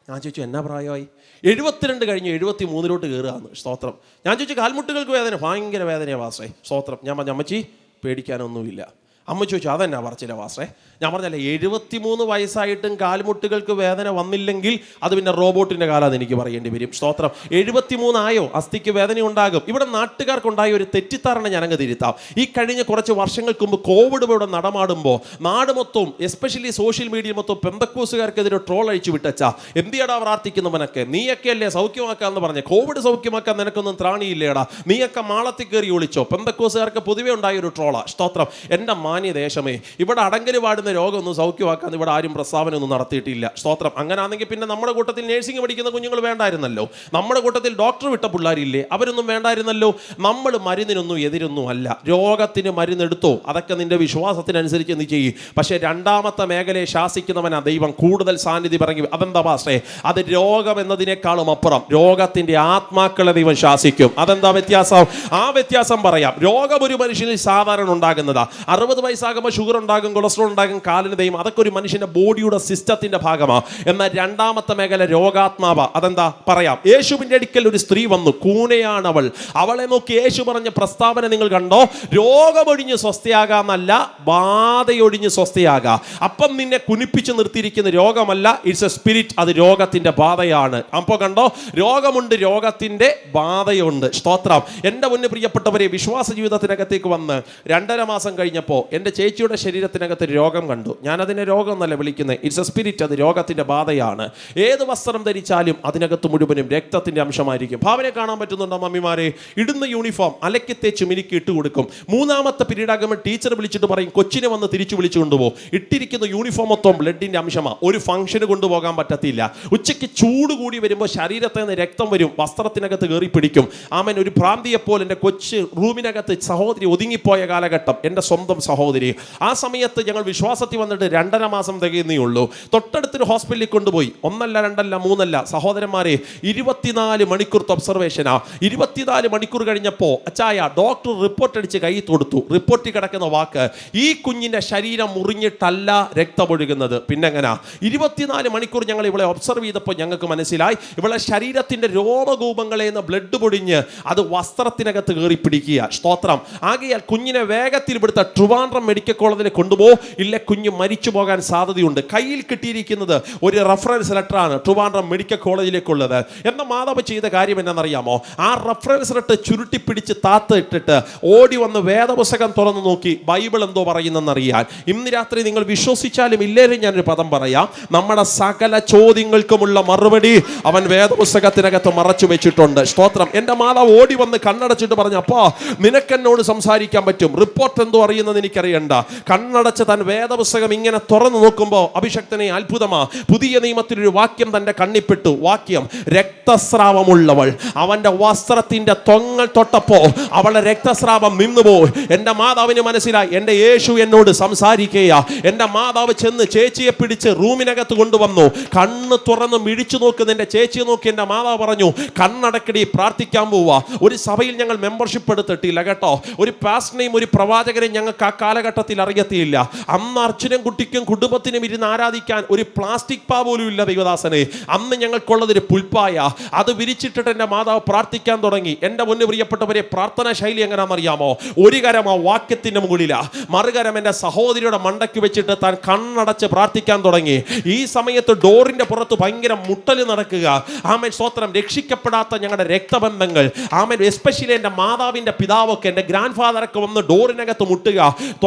ഞാൻ ചോദിച്ചു, എന്നാ പ്രായമായി? 72 കഴിഞ്ഞ് 73 കയറുകയാണ്. സ്തോത്രം. ഞാൻ ചോദിച്ചു, കാൽമുട്ടുകൾക്ക് വേദന? ഭയങ്കര വേദനയാണ് പാസ്റ്ററെ. സ്തോത്രം. ഞാൻ പറഞ്ഞു, അമ്മച്ചി പേടിക്കാനൊന്നുമില്ല. അമ്മ ചോദിച്ചു, അതെന്നാ പറച്ചില്ല പാസ്റ്ററെ? ഞാൻ പറഞ്ഞല്ലേ, 73 വയസ്സായിട്ടും കാൽമുട്ടുകൾക്ക് വേദന വന്നില്ലെങ്കിൽ അത് പിന്നെ റോബോട്ടിൻ്റെ കാലാന്ന് എനിക്ക് പറയേണ്ടി വരും. സ്തോത്രം. 73 ആയോ, അസ്ഥിക്ക് വേദന ഉണ്ടാകും. ഇവിടെ നാട്ടുകാർക്കുണ്ടായ ഒരു തെറ്റിദ്ധാരണ ഞാനങ്ങ് തിരുത്താം. ഈ കഴിഞ്ഞ കുറച്ച് വർഷങ്ങൾക്ക് മുമ്പ് കോവിഡ് ഇവിടെ നടമാടുമ്പോൾ നാട് മൊത്തവും, എസ്പെഷ്യലി സോഷ്യൽ മീഡിയ മൊത്തം പെന്തക്കോസുകാർക്കെതിരെ ട്രോൾ അഴിച്ചു വിട്ടച്ചാ. എന്തിയടാ പ്രാർത്ഥിക്കുന്നവനൊക്കെ? നീയൊക്കെ അല്ലേ സൗഖ്യമാക്കാന്ന് പറഞ്ഞേ? കോവിഡ് സൗഖ്യമാക്കാൻ നിനക്കൊന്നും ത്രാണിയില്ലേടാ? നീയൊക്കെ മാളത്തിൽ കയറി ഒളിച്ചോ? പെന്തക്കോസുകാർക്ക് പൊതുവെ ഉണ്ടായ ഒരു ട്രോളാ. സ്തോത്രം. എൻ്റെ മാന്യദേശമേ, ഇവിടെ അടങ്കല് പാടുന്ന രോഗമൊന്നും സൗഖ്യമാക്കാൻ ഇവിടെ ആരും പ്രസ്താവന ഒന്നും നടത്തിയിട്ടില്ല. സ്തോത്രം. അങ്ങനെയാണെങ്കിൽ പിന്നെ നമ്മുടെ കൂട്ടത്തിൽ നേഴ്സിംഗ് പഠിക്കുന്ന കുഞ്ഞുങ്ങൾ വേണ്ടായിരുന്നല്ലോ, നമ്മുടെ കൂട്ടത്തിൽ ഡോക്ടർ വിട്ട പിള്ളേരില്ലേ, അവരൊന്നും വേണ്ടായിരുന്നല്ലോ. നമ്മൾ മരുന്നിനൊന്നും എതിരൊന്നും അല്ല. രോഗത്തിന് മരുന്നെടുത്തോ, അതൊക്കെ നിന്റെ വിശ്വാസത്തിനനുസരിച്ച് നീ ചെയ്യും. പക്ഷേ രണ്ടാമത്തെ മേഖലയെ ശാസിക്കുന്നവനാ ദൈവം കൂടുതൽ സാന്നിധ്യം ഇറങ്ങി. അതെന്താ പാസ്റ്റേ? അത് രോഗം എന്നതിനേക്കാളും അപ്പുറം രോഗത്തിന്റെ ആത്മാക്കളെ ദൈവം ശാസിക്കും. അതെന്താ വ്യത്യാസം? ആ വ്യത്യാസം പറയാം. രോഗം ഒരു മനുഷ്യനിൽ സാധാരണ ഉണ്ടാകുന്നതാ. 60 വയസ്സാകുമ്പോൾ ഷുഗർ ഉണ്ടാകും, കൊളസ്ട്രോൾ ഉണ്ടാകും, കാലിന് ദൈവം, അതൊക്കെ ഒരു മനുഷ്യന്റെ ബോഡിയുടെ സിസ്റ്റത്തിന്റെ ഭാഗമാണ്. എന്നാൽ രണ്ടാമത്തെ മേഖല രോഗാത്മാവ. അതെന്താ പറയാം? യേശുവിന്റെ അടുക്കൽ ഒരു സ്ത്രീ വന്നു, കൂനയാണ് അവൾ. അവളെ നോക്കി യേശു പറഞ്ഞ പ്രസ്താവന നിങ്ങൾ കണ്ടോ? രോഗമൊഴിഞ്ഞ് സ്വസ്ഥയാകാന്നല്ല, ബാധയൊഴിഞ്ഞ് സ്വസ്ഥയാകാം. അപ്പം നിന്നെ കുനിപ്പിച്ച് നിർത്തിയിരിക്കുന്ന രോഗമല്ല, ഇറ്റ്സ് എ സ്പിരിറ്റ്. അത് രോഗത്തിന്റെ ബാധയാണ്. അപ്പോൾ കണ്ടോ, രോഗമുണ്ട്, രോഗത്തിന്റെ ബാധയുണ്ട്. സ്തോത്രം. എൻ്റെ മുന്നേ പ്രിയപ്പെട്ടവരെ, വിശ്വാസ ജീവിതത്തിനകത്തേക്ക് വന്ന് 2.5 മാസം കഴിഞ്ഞപ്പോൾ എൻ്റെ ചേച്ചിയുടെ ശരീരത്തിനകത്ത് രോഗം കണ്ടു. ഞാനതിനെ രോഗം എന്നല്ല വിളിക്കുന്നത്, ഇറ്റ്സ് എ സ്പിരിറ്റ്. അത് രോഗത്തിന്റെ ബാധയാണ്. ഏത് വസ്ത്രം ധരിച്ചാലും അതിനകത്ത് മുഴുവനും രക്തത്തിന്റെ അംശമായിരിക്കും. ഭാവനെ കാണാൻ പറ്റുന്നുണ്ടോ മമ്മിമാരെ? ഇടുന്ന യൂണിഫോം അലക്കി തേച്ച് മിനുക്കി ഇട്ട് കൊടുക്കും. 3ാമത്തെ പീരീഡ് ആകുമ്പോൾ ടീച്ചർ വിളിച്ചിട്ട് പറയും, കൊച്ചിനെ വന്ന് തിരിച്ചു വിളിച്ചു കൊണ്ടുപോകും. ഇട്ടിരിക്കുന്ന യൂണിഫോം മൊത്തം ബ്ലഡിന്റെ അംശമാണ്. ഒരു ഫംഗ്ഷന് കൊണ്ടുപോകാൻ പറ്റത്തില്ല. ഉച്ചയ്ക്ക് ചൂട് കൂടി വരുമ്പോൾ ശരീരത്തിൽ നിന്ന് രക്തം വരും, വസ്ത്രത്തിനകത്ത് കയറി പിടിക്കും. ആമൻ. ഒരു ഭ്രാന്തിയെപ്പോലെ എൻ്റെ കൊച്ച് റൂമിനകത്ത് സഹോദരി ഒതുങ്ങിപ്പോയ കാലഘട്ടം, എൻ്റെ സ്വന്തം സഹോദരി. ആ സമയത്ത് ഞങ്ങൾ വിശ്വാസത്തിൽ വന്നിട്ട് 2.5 മാസം തികയുന്നേ ഉള്ളൂ. തൊട്ടടുത്തൊരു ഹോസ്പിറ്റലിൽ കൊണ്ടുപോയി. 1 അല്ല 2 അല്ല 3 അല്ല സഹോദരന്മാരെ, 24 മണിക്കൂർ ഒബ്സർവേഷനാ. 24 മണിക്കൂർ കഴിഞ്ഞപ്പോൾ അച്ചായ ഡോക്ടർ റിപ്പോർട്ട് അടിച്ച് കൈ കൊടുത്തു. റിപ്പോർട്ടിൽ കിടക്കുന്ന വാക്ക്, ഈ കുഞ്ഞിന്റെ ശരീരം മുറിഞ്ഞിട്ടല്ല രക്തമൊഴുകുന്നത്. പിന്നെ എങ്ങനാ? 24 മണിക്കൂർ ഞങ്ങൾ ഇവളെ ഒബ്സർവ് ചെയ്തപ്പോൾ ഞങ്ങൾക്ക് മനസ്സിലായി, ഇവളെ ശരീരത്തിന്റെ രോമകൂപങ്ങളെ നിന്ന് ബ്ലഡ് പൊടിഞ്ഞ് അത് വസ്ത്രത്തിനകത്ത് കയറി പിടിക്കുക. സ്തോത്രം. ആകയാൽ കുഞ്ഞിനെ വേഗത്തിൽ ഇവിടുത്തെ ട്രിവാൻഡ്രം മെഡിക്കൽ കോളേജിൽ കൊണ്ടുപോകും, ഇല്ല കുഞ്ഞ് മരിച്ചു പോകാൻ സാധ്യതയുണ്ട്. കയ്യിൽ കിട്ടിയിരിക്കുന്നത് ഒരു റെഫറൻസ് ലെറ്ററാണ് ട്രിവാൻഡ്രം മെഡിക്കൽ കോളേജിലേക്കുള്ളത്. എന്ന മാതാവ് ചെയ്ത കാര്യം എന്നറിയാമോ? ആ റെഫറൻസ് ലെറ്റർ ചുരുട്ടിപ്പിടിച്ച് താത്ത് ഇട്ടിട്ട് ഓടി വന്ന് വേദപുസ്തകം തുറന്നു നോക്കി, ബൈബിൾ എന്തോ പറയുന്നെന്നറിയാൻ. ഇന്ന് രാത്രി നിങ്ങൾ വിശ്വസിച്ചാലും ഇല്ലേലും ഞാനൊരു പദം പറയാം, നമ്മുടെ സകല ചോദ്യങ്ങൾക്കുമുള്ള മറുപടി അവൻ വേദപുസ്തകത്തിനകത്ത് മറച്ചു വെച്ചിട്ടുണ്ട്. സ്തോത്രം. എൻ്റെ മാതാവ് ഓടി വന്ന് കണ്ണടച്ചിട്ട് പറഞ്ഞു, അപ്പാ നിനക്കെന്നോട് സംസാരിക്കാൻ പറ്റും, റിപ്പോർട്ട് എന്തോ അറിയുന്നത് എനിക്കറിയണ്ട. കണ്ണടച്ച് താൻ വേദപുസ്തകം ഇങ്ങനെ തുറന്നു നോക്കുമ്പോൾ അഭിഷക്തനെ അത്ഭുതമാ. പുതിയ നിയമത്തിലൊരു വാക്യം തൻ്റെ കണ്ണിപ്പെട്ടു. വാക്യം, രക്തസ്രാവമുള്ളവൾ അവന്റെ വസ്ത്രത്തിന്റെ തൊങ്ങൽ തൊട്ടപ്പോ അവളെ രക്തസ്രാവം നിന്നുപോയി. എൻ്റെ മാതാവിന് മനസ്സിലായി, എൻ്റെ യേശു എന്നോട് സംസാരിക്കുക. എൻ്റെ മാതാവ് ചെന്ന് ചേച്ചിയെ പിടിച്ച് റൂമിനകത്ത് കൊണ്ടുവന്നു. കണ്ണ് തുറന്ന് മിഴിച്ചു നോക്കുന്ന എൻ്റെ ചേച്ചിയെ നോക്കി എൻ്റെ മാതാവ് പറഞ്ഞു, കണ്ണടക്കടി, പ്രാർത്ഥിക്കാൻ പോവാ. ഒരു സഭയിൽ ഞങ്ങൾ മെമ്പർഷിപ്പ് എടുത്തിട്ടില്ല കേട്ടോ. ഒരു പാസ്റ്ററിനെയും ഒരു പ്രവാചകനെയും ഞങ്ങൾക്ക് ആ കാലഘട്ടത്തിൽ അറിയത്തില്ല. അന്ന് അർജുനൻ കുട്ടിക്കും കുടുംബത്തിനും ഇരുന്ന് ആരാധിക്കാൻ ഒരു പ്ലാസ്റ്റിക് പാ പോലും ഇല്ല ദൈവദാസനെ. അന്ന് ഞങ്ങൾക്കുള്ളതൊരു പുൽപ്പായ. അത് വിരിച്ചിട്ടിട്ട് എൻ്റെ മാതാവ് പ്രാർത്ഥിക്കാൻ തുടങ്ങി. എൻ്റെ മുന്നിൽ പ്രിയപ്പെട്ടവരെ, പ്രാർത്ഥനാ ശൈലി എങ്ങനെയാണെന്നറിയാമോ? ഒരു കരം ആ വാക്യത്തിൻ്റെ മുകളിലാ, മറുകരം എൻ്റെ സഹോദരിയുടെ മണ്ടയ്ക്ക് വെച്ചിട്ട് താൻ കണ്ണടച്ച് പ്രാർത്ഥിക്കാൻ തുടങ്ങി. ഈ സമയത്ത് ഡോറിന്റെ പുറത്ത് ഭയങ്കര മുട്ടൽ നടക്കുക. ആമേൻ. സ്തോത്രം. രക്ഷിക്കപ്പെടാത്ത ഞങ്ങളുടെ രക്തബന്ധങ്ങൾ, ആമേൻ, എസ്പെഷ്യലി എൻ്റെ മാതാവിൻ്റെ പിതാവൊക്കെ, എൻ്റെ ഗ്രാൻഡ് ഫാദറൊക്കെ വന്ന് ഡോറിനകത്ത് മുട്ടുക.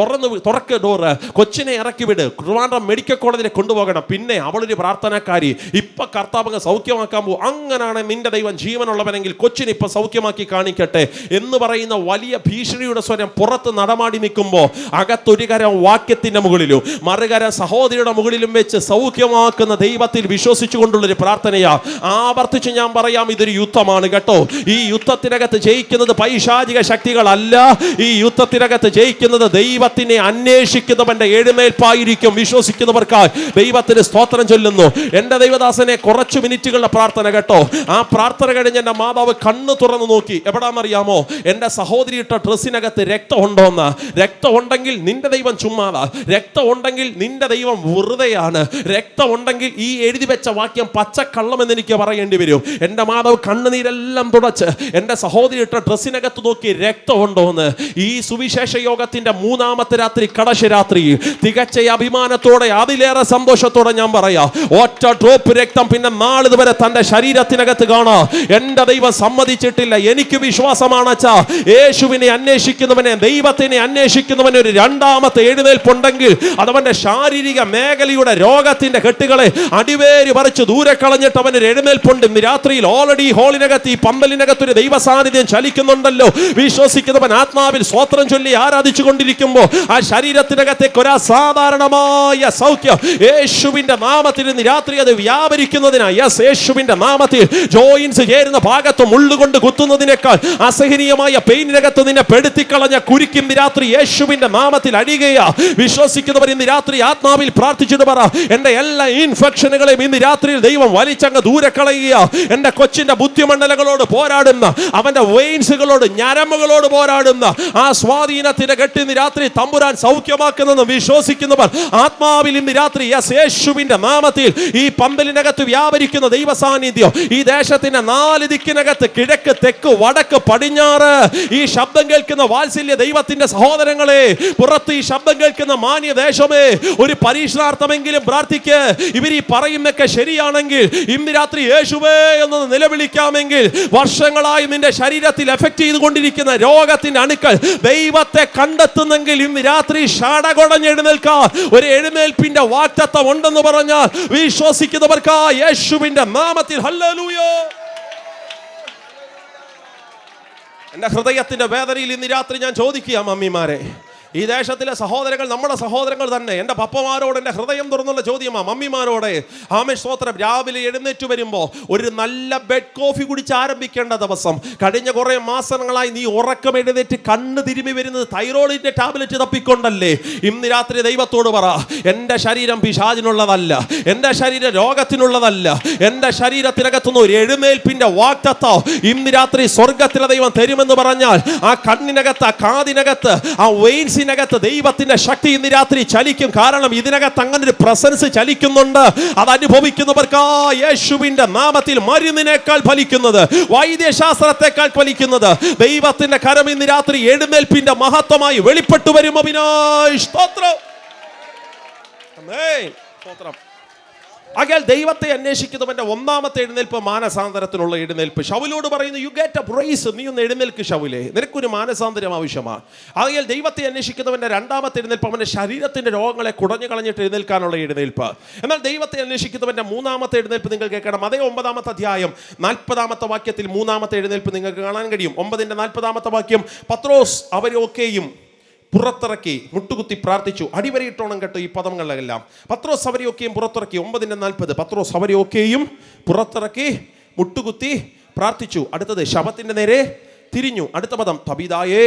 തുറക്ക് ഡോറ്, കൊച്ചിനെ ഇറക്കി വിട്, ട്രിവാൻഡ്രം മെഡിക്കൽ കോളേജിൽ കൊണ്ടുപോകണം. പിന്നെ അവളൊരു പ്രാർത്ഥനക്കാരി. ഇപ്പൊ കർത്താവ് സൗഖ്യമാക്കാൻ പോകും. അങ്ങനാണ് നിന്റെ ദൈവം ജീവനുള്ളവനെങ്കിൽ കൊച്ചിനെ ഇപ്പൊ സൗഖ്യമാക്കി കാണിക്കട്ടെ എന്ന് പറയുന്ന വലിയ ഭീഷണിയുടെ സ്വരം പുറത്ത് നടമാടി നിൽക്കുമ്പോൾ അകത്തൊരു കരം വാക്യത്തിന്റെ മുകളിലും മറുകരം സഹോദരിയുടെ മുകളിലും വെച്ച് സൗഖ്യമാക്കുന്ന ദൈവത്തിൽ വിശ്വസിച്ചുകൊണ്ടുള്ളൊരു പ്രാർത്ഥനയാ. ആവർത്തിച്ച് ഞാൻ പറയാം, ഇതൊരു യുദ്ധമാണ് കേട്ടോ. ഈ യുദ്ധത്തിനകത്ത് ജയിക്കുന്നത് പൈശാചിക ശക്തികളല്ല. ഈ യുദ്ധത്തിനകത്ത് ജയിക്കുന്നത് ദൈവത്തിനെ അന്വേഷിക്കുന്നവന്റെ എഴുന്നേൽപ്പായിരിക്കും. വിശ്വസിക്കുന്നവർക്കായി ദൈവത്തിന് സ്തോത്രം ചൊല്ലുന്നു. എൻ്റെ ദൈവദാസനെ, കുറച്ച് മിനിറ്റുകളുടെ പ്രാർത്ഥന കേട്ടോ. ആ പ്രാർത്ഥന കഴിഞ്ഞ് എൻ്റെ മാതാവ് കണ്ണ് തുറന്നു നോക്കി. എവിടാന്നറിയാമോ? എൻ്റെ സഹോദരി ഇട്ട ഡ്രസ്സിനകത്ത് രക്തം ഉണ്ടോന്ന്. രക്തം ഉണ്ടെങ്കിൽ നിന്റെ ദൈവം ചുമ്മാതാ. രക്തം ഉണ്ടെങ്കിൽ നിന്റെ ദൈവം വെറുതെയാണ്. രക്തം ഉണ്ടെങ്കിൽ ഈ എഴുതി വെച്ച വാക്യം പച്ചക്കള്ളം എന്ന് എനിക്ക് പറയേണ്ടി വരും. എൻ്റെ മാതാവ് കണ്ണുനീരെല്ലാം തുടച്ച് എൻ്റെ സഹോദരി ഇട്ട ഡ്രസ്സിനകത്ത് നോക്കി, രക്തം ഉണ്ടോന്ന്. ഈ സുവിശേഷ യോഗത്തിന്റെ 3ാമത്തെ രാത്രി, കടശ രാത്രി, തികച്ച അഭിമാനത്തോടെ അതിലേറെ സന്തോഷത്തോടെ ഞാൻ പറയാം, ഒറ്റ ഡ്രോപ്പ് രക്തം പിന്നെ നാളിതുവരെ തന്റെ ശരീരത്തിനകത്ത് കാണാം എൻ്റെ ദൈവം സമ്മതിച്ചിട്ടില്ല. എനിക്ക് വിശ്വാസമാണ് അച്ഛാ, യേശുവിനെ അന്വേഷിക്കുന്നവനെ, ദൈവത്തിനെ അന്വേഷിക്കുന്നവന് ഒരു 2ാമത്തെ എഴുന്നേൽപ്പുണ്ടെങ്കിൽ അതവന്റെ ശാരീരിക മേഖലയുടെ രോഗത്തിന്റെ കെട്ടുകളെ അടിവേര് പറിച്ച് ദൂരെ കളഞ്ഞിട്ട് അവനൊരു എഴുന്നേൽപ്പുണ്ട്. ഇന്ന് രാത്രിയിൽ ഓൾറെഡി ഹോളിനകത്ത്, ഈ പന്തലിനകത്തൊരു ദൈവ സാന്നിധ്യം ചലിക്കുന്നുണ്ടല്ലോ. വിശ്വസിക്കുന്നവൻ ആത്മാവിൽ സ്വോത്രം ചൊല്ലി ആരാധിച്ചു കൊണ്ടിരിക്കുമ്പോൾ പറയുമ്പോൾ ആ ശരീരത്തിനകത്തേക്ക് ഒരു അസാധാരണമായ സൗഖ്യം യേശുവിന്റെ നാമത്തിൽ ഇന്ന് രാത്രി അത് വ്യാപരിക്കുന്നതിനായി, യെസ്, യേശുവിന്റെ നാമത്തിൽ ജോയിൻസ് ചേരുന്ന ഭാഗത്ത് മുള്ളുകൊണ്ട് കുത്തുന്നതിനേക്കാൾ അസഹനീയമായ പെയിനിനകത്ത് നിന്നെ പെടുത്തിക്കളഞ്ഞ കുരുക്ക് ഇന്ന് രാത്രി യേശുവിന്റെ നാമത്തിൽ അടിയുകയാ. വിശ്വസിക്കുന്നവർ ഇന്ന് രാത്രി ആത്മാവിൽ പ്രാർത്ഥിച്ചിട്ട് പറ, എന്റെ എല്ലാ ഇൻഫെക്ഷനുകളെയും ഇന്ന് രാത്രിയിൽ ദൈവം വലിച്ചങ്ങ് ദൂരെ കളയുക. എന്റെ കൊച്ചിന്റെ ബുദ്ധിമണ്ഡലങ്ങളോട് പോരാടുന്ന, അവന്റെ വെയിൻസുകളോട്, ഞരമ്പുകളോട് പോരാടുന്ന ആ സ്വാധീനത്തിന്റെ കെട്ടി ഇന്ന് രാത്രി തമ്പുരാൻ സൗഖ്യമാക്കുന്നെന്ന് വിശ്വസിക്കുന്നവർ ആത്മാവിൽ ഇന്ന് രാത്രി യേശുവിന്റെ നാമത്തിൽ ഈ പന്തലിനകത്ത് വ്യാപരിക്കുന്ന ദൈവ സാന്നിധ്യം ഈ ദേശത്തിന്റെ 4 ദിക്കിനകത്ത്, കിഴക്ക്, തെക്ക്, വടക്ക്, പടിഞ്ഞാറ് ഈ ശബ്ദം കേൾക്കുന്ന വാത്സല്യ ദൈവത്തിന്റെ സഹോദരങ്ങളെ, പുറത്ത് ഈ ശബ്ദം കേൾക്കുന്ന മാന്യ ദേശമേ, ഒരു പരീക്ഷണാർത്ഥമെങ്കിലും പ്രാർത്ഥിക്ക്. ഇവർ ഈ പറയുന്നൊക്കെ ശരിയാണെങ്കിൽ ഇന്ന് രാത്രി യേശുവേ എന്ന് നിലവിളിക്കാമെങ്കിൽ വർഷങ്ങളായി നിന്റെ ശരീരത്തിൽ എഫക്ട് ചെയ്തുകൊണ്ടിരിക്കുന്ന രോഗത്തിന്റെ അണുക്കൾ ദൈവത്തെ കണ്ടെത്തുന്നെങ്കിൽ ഇന്ന് രാത്രി ഷടകൊടഞ്ഞെഴുന്നേൽക്കാൻ ഒരു എഴുന്നേൽപ്പിന്റെ വാഗ്ദത്തം ഉണ്ടെന്ന് പറഞ്ഞാൽ വിശ്വസിക്കുന്നവർക്ക് യേശുവിന്റെ നാമത്തിൽ ഹല്ലേലൂയ. എന്റെ ഹൃദയത്തിന്റെ വേദനയിൽ ഇന്ന് രാത്രി ഞാൻ ചോദിക്കുക, മമ്മിമാരെ, ഈ ദേശത്തിലെ സഹോദരങ്ങൾ, നമ്മുടെ സഹോദരങ്ങൾ തന്നെ, എൻ്റെ പപ്പമാരോട് എൻ്റെ ഹൃദയം തുറന്നുള്ള ചോദ്യമാണ്, മമ്മിമാരോട്. ആമേൻ, സ്തോത്രം. രാവിലെ എഴുന്നേറ്റ് വരുമ്പോൾ ഒരു നല്ല ബെഡ് കോഫി കുടിച്ച് ആരംഭിക്കേണ്ട ദിവസം, കഴിഞ്ഞ കുറേ മാസങ്ങളായി നീ ഉറക്കം എഴുന്നേറ്റ് കണ്ണ് തിരുമ്മി വരുന്നത് തൈറോയിഡിന്റെ ടാബ്ലറ്റ് തപ്പിക്കൊണ്ടല്ലേ? ഇന്ന് രാത്രി ദൈവത്തോട് പറ, എൻ്റെ ശരീരം പിശാചിനുള്ളതല്ല, എൻ്റെ ശരീരം രോഗത്തിനുള്ളതല്ല, എൻ്റെ ശരീരത്തിനകത്തുനിന്ന് ഒരു എഴുന്നേൽപ്പിന്റെ വാഗ്ദത്തം ഇന്ന് രാത്രി സ്വർഗത്തിലെ ദൈവം തരുമെന്ന് പറഞ്ഞാൽ ആ കണ്ണിനകത്ത്, ആ കാതിനകത്ത്, ആ വെയിൻസ് ിനകത്ത് ദൈവത്തിന്റെ ശക്തി ഇന്ന് രാത്രി ചലിക്കും. കാരണം ഇതിനകത്ത് അങ്ങനെ ഒരു പ്രസൻസ് ചലിക്കുന്നുണ്ട്. അത് അനുഭവിക്കുന്നവർക്ക് യേശുവിന്റെ നാമത്തിൽ മരുന്നിനേക്കാൾ ഫലിക്കുന്നത്, വൈദ്യശാസ്ത്രത്തെക്കാൾ ഫലിക്കുന്നത് ദൈവത്തിന്റെ കരം ഇന്ന് രാത്രി എഴുന്നേൽപ്പിന്റെ മഹത്വമായി വെളിപ്പെട്ടു വരും. അവിനായ് സ്തോത്രം. ആമേൻ, സ്തോത്രം. ആകയാൽ ദൈവത്തെ അന്വേഷിക്കുന്നവന്റെ ഒന്നാമത്തെ എഴുന്നേൽപ്പ് മാനസാന്തരത്തിനുള്ള എഴുന്നേൽപ്പ്. ശൗലോട് പറയുന്നു, യു ഗെറ്റ് എ പ്രൈസ്, നീ ഒന്ന് എഴുന്നേൽക്ക് ശൗലേ, നിനക്കൊരു മാനസാന്തരം ആവശ്യമാണ്. ആകയാൽ ദൈവത്തെ അന്വേഷിക്കുന്നവന്റെ രണ്ടാമത്തെ എഴുന്നേൽപ്പ് അവന്റെ ശരീരത്തിന്റെ രോഗങ്ങളെ കുടഞ്ഞു കളഞ്ഞിട്ട് എഴുന്നേൽക്കാനുള്ള എഴുന്നേൽപ്പ്. എന്നാൽ ദൈവത്തെ അന്വേഷിക്കുന്നവന്റെ മൂന്നാമത്തെ എഴുന്നേൽപ്പ് നിങ്ങൾ കേൾക്കണം. അതേ 9-ാമത്തെ അധ്യായം 40-ാമത്തെ വാക്യത്തിൽ മൂന്നാമത്തെ എഴുന്നേൽപ്പ് നിങ്ങൾക്ക് കാണാൻ കഴിയും. 9-ന്റെ 40-ാമത്തെ വാക്യം, പത്രോസ് അവരെയൊക്കെയും പുറത്തിറക്കി മുട്ടുകുത്തി പ്രാർത്ഥിച്ചു. അടിവരയിട്ടോണം കേട്ടോ ഈ പദങ്ങളെല്ലാം. പത്രോസ് അവരെയൊക്കെയും പുറത്തിറക്കി. 9-40 പത്രോസ് അവരെയൊക്കെയും പുറത്തിറക്കി മുട്ടുകുത്തി പ്രാർത്ഥിച്ചു. അടുത്തത് ശവത്തിന്റെ നേരെ തിരിഞ്ഞു. അടുത്ത പദം തബീതായേ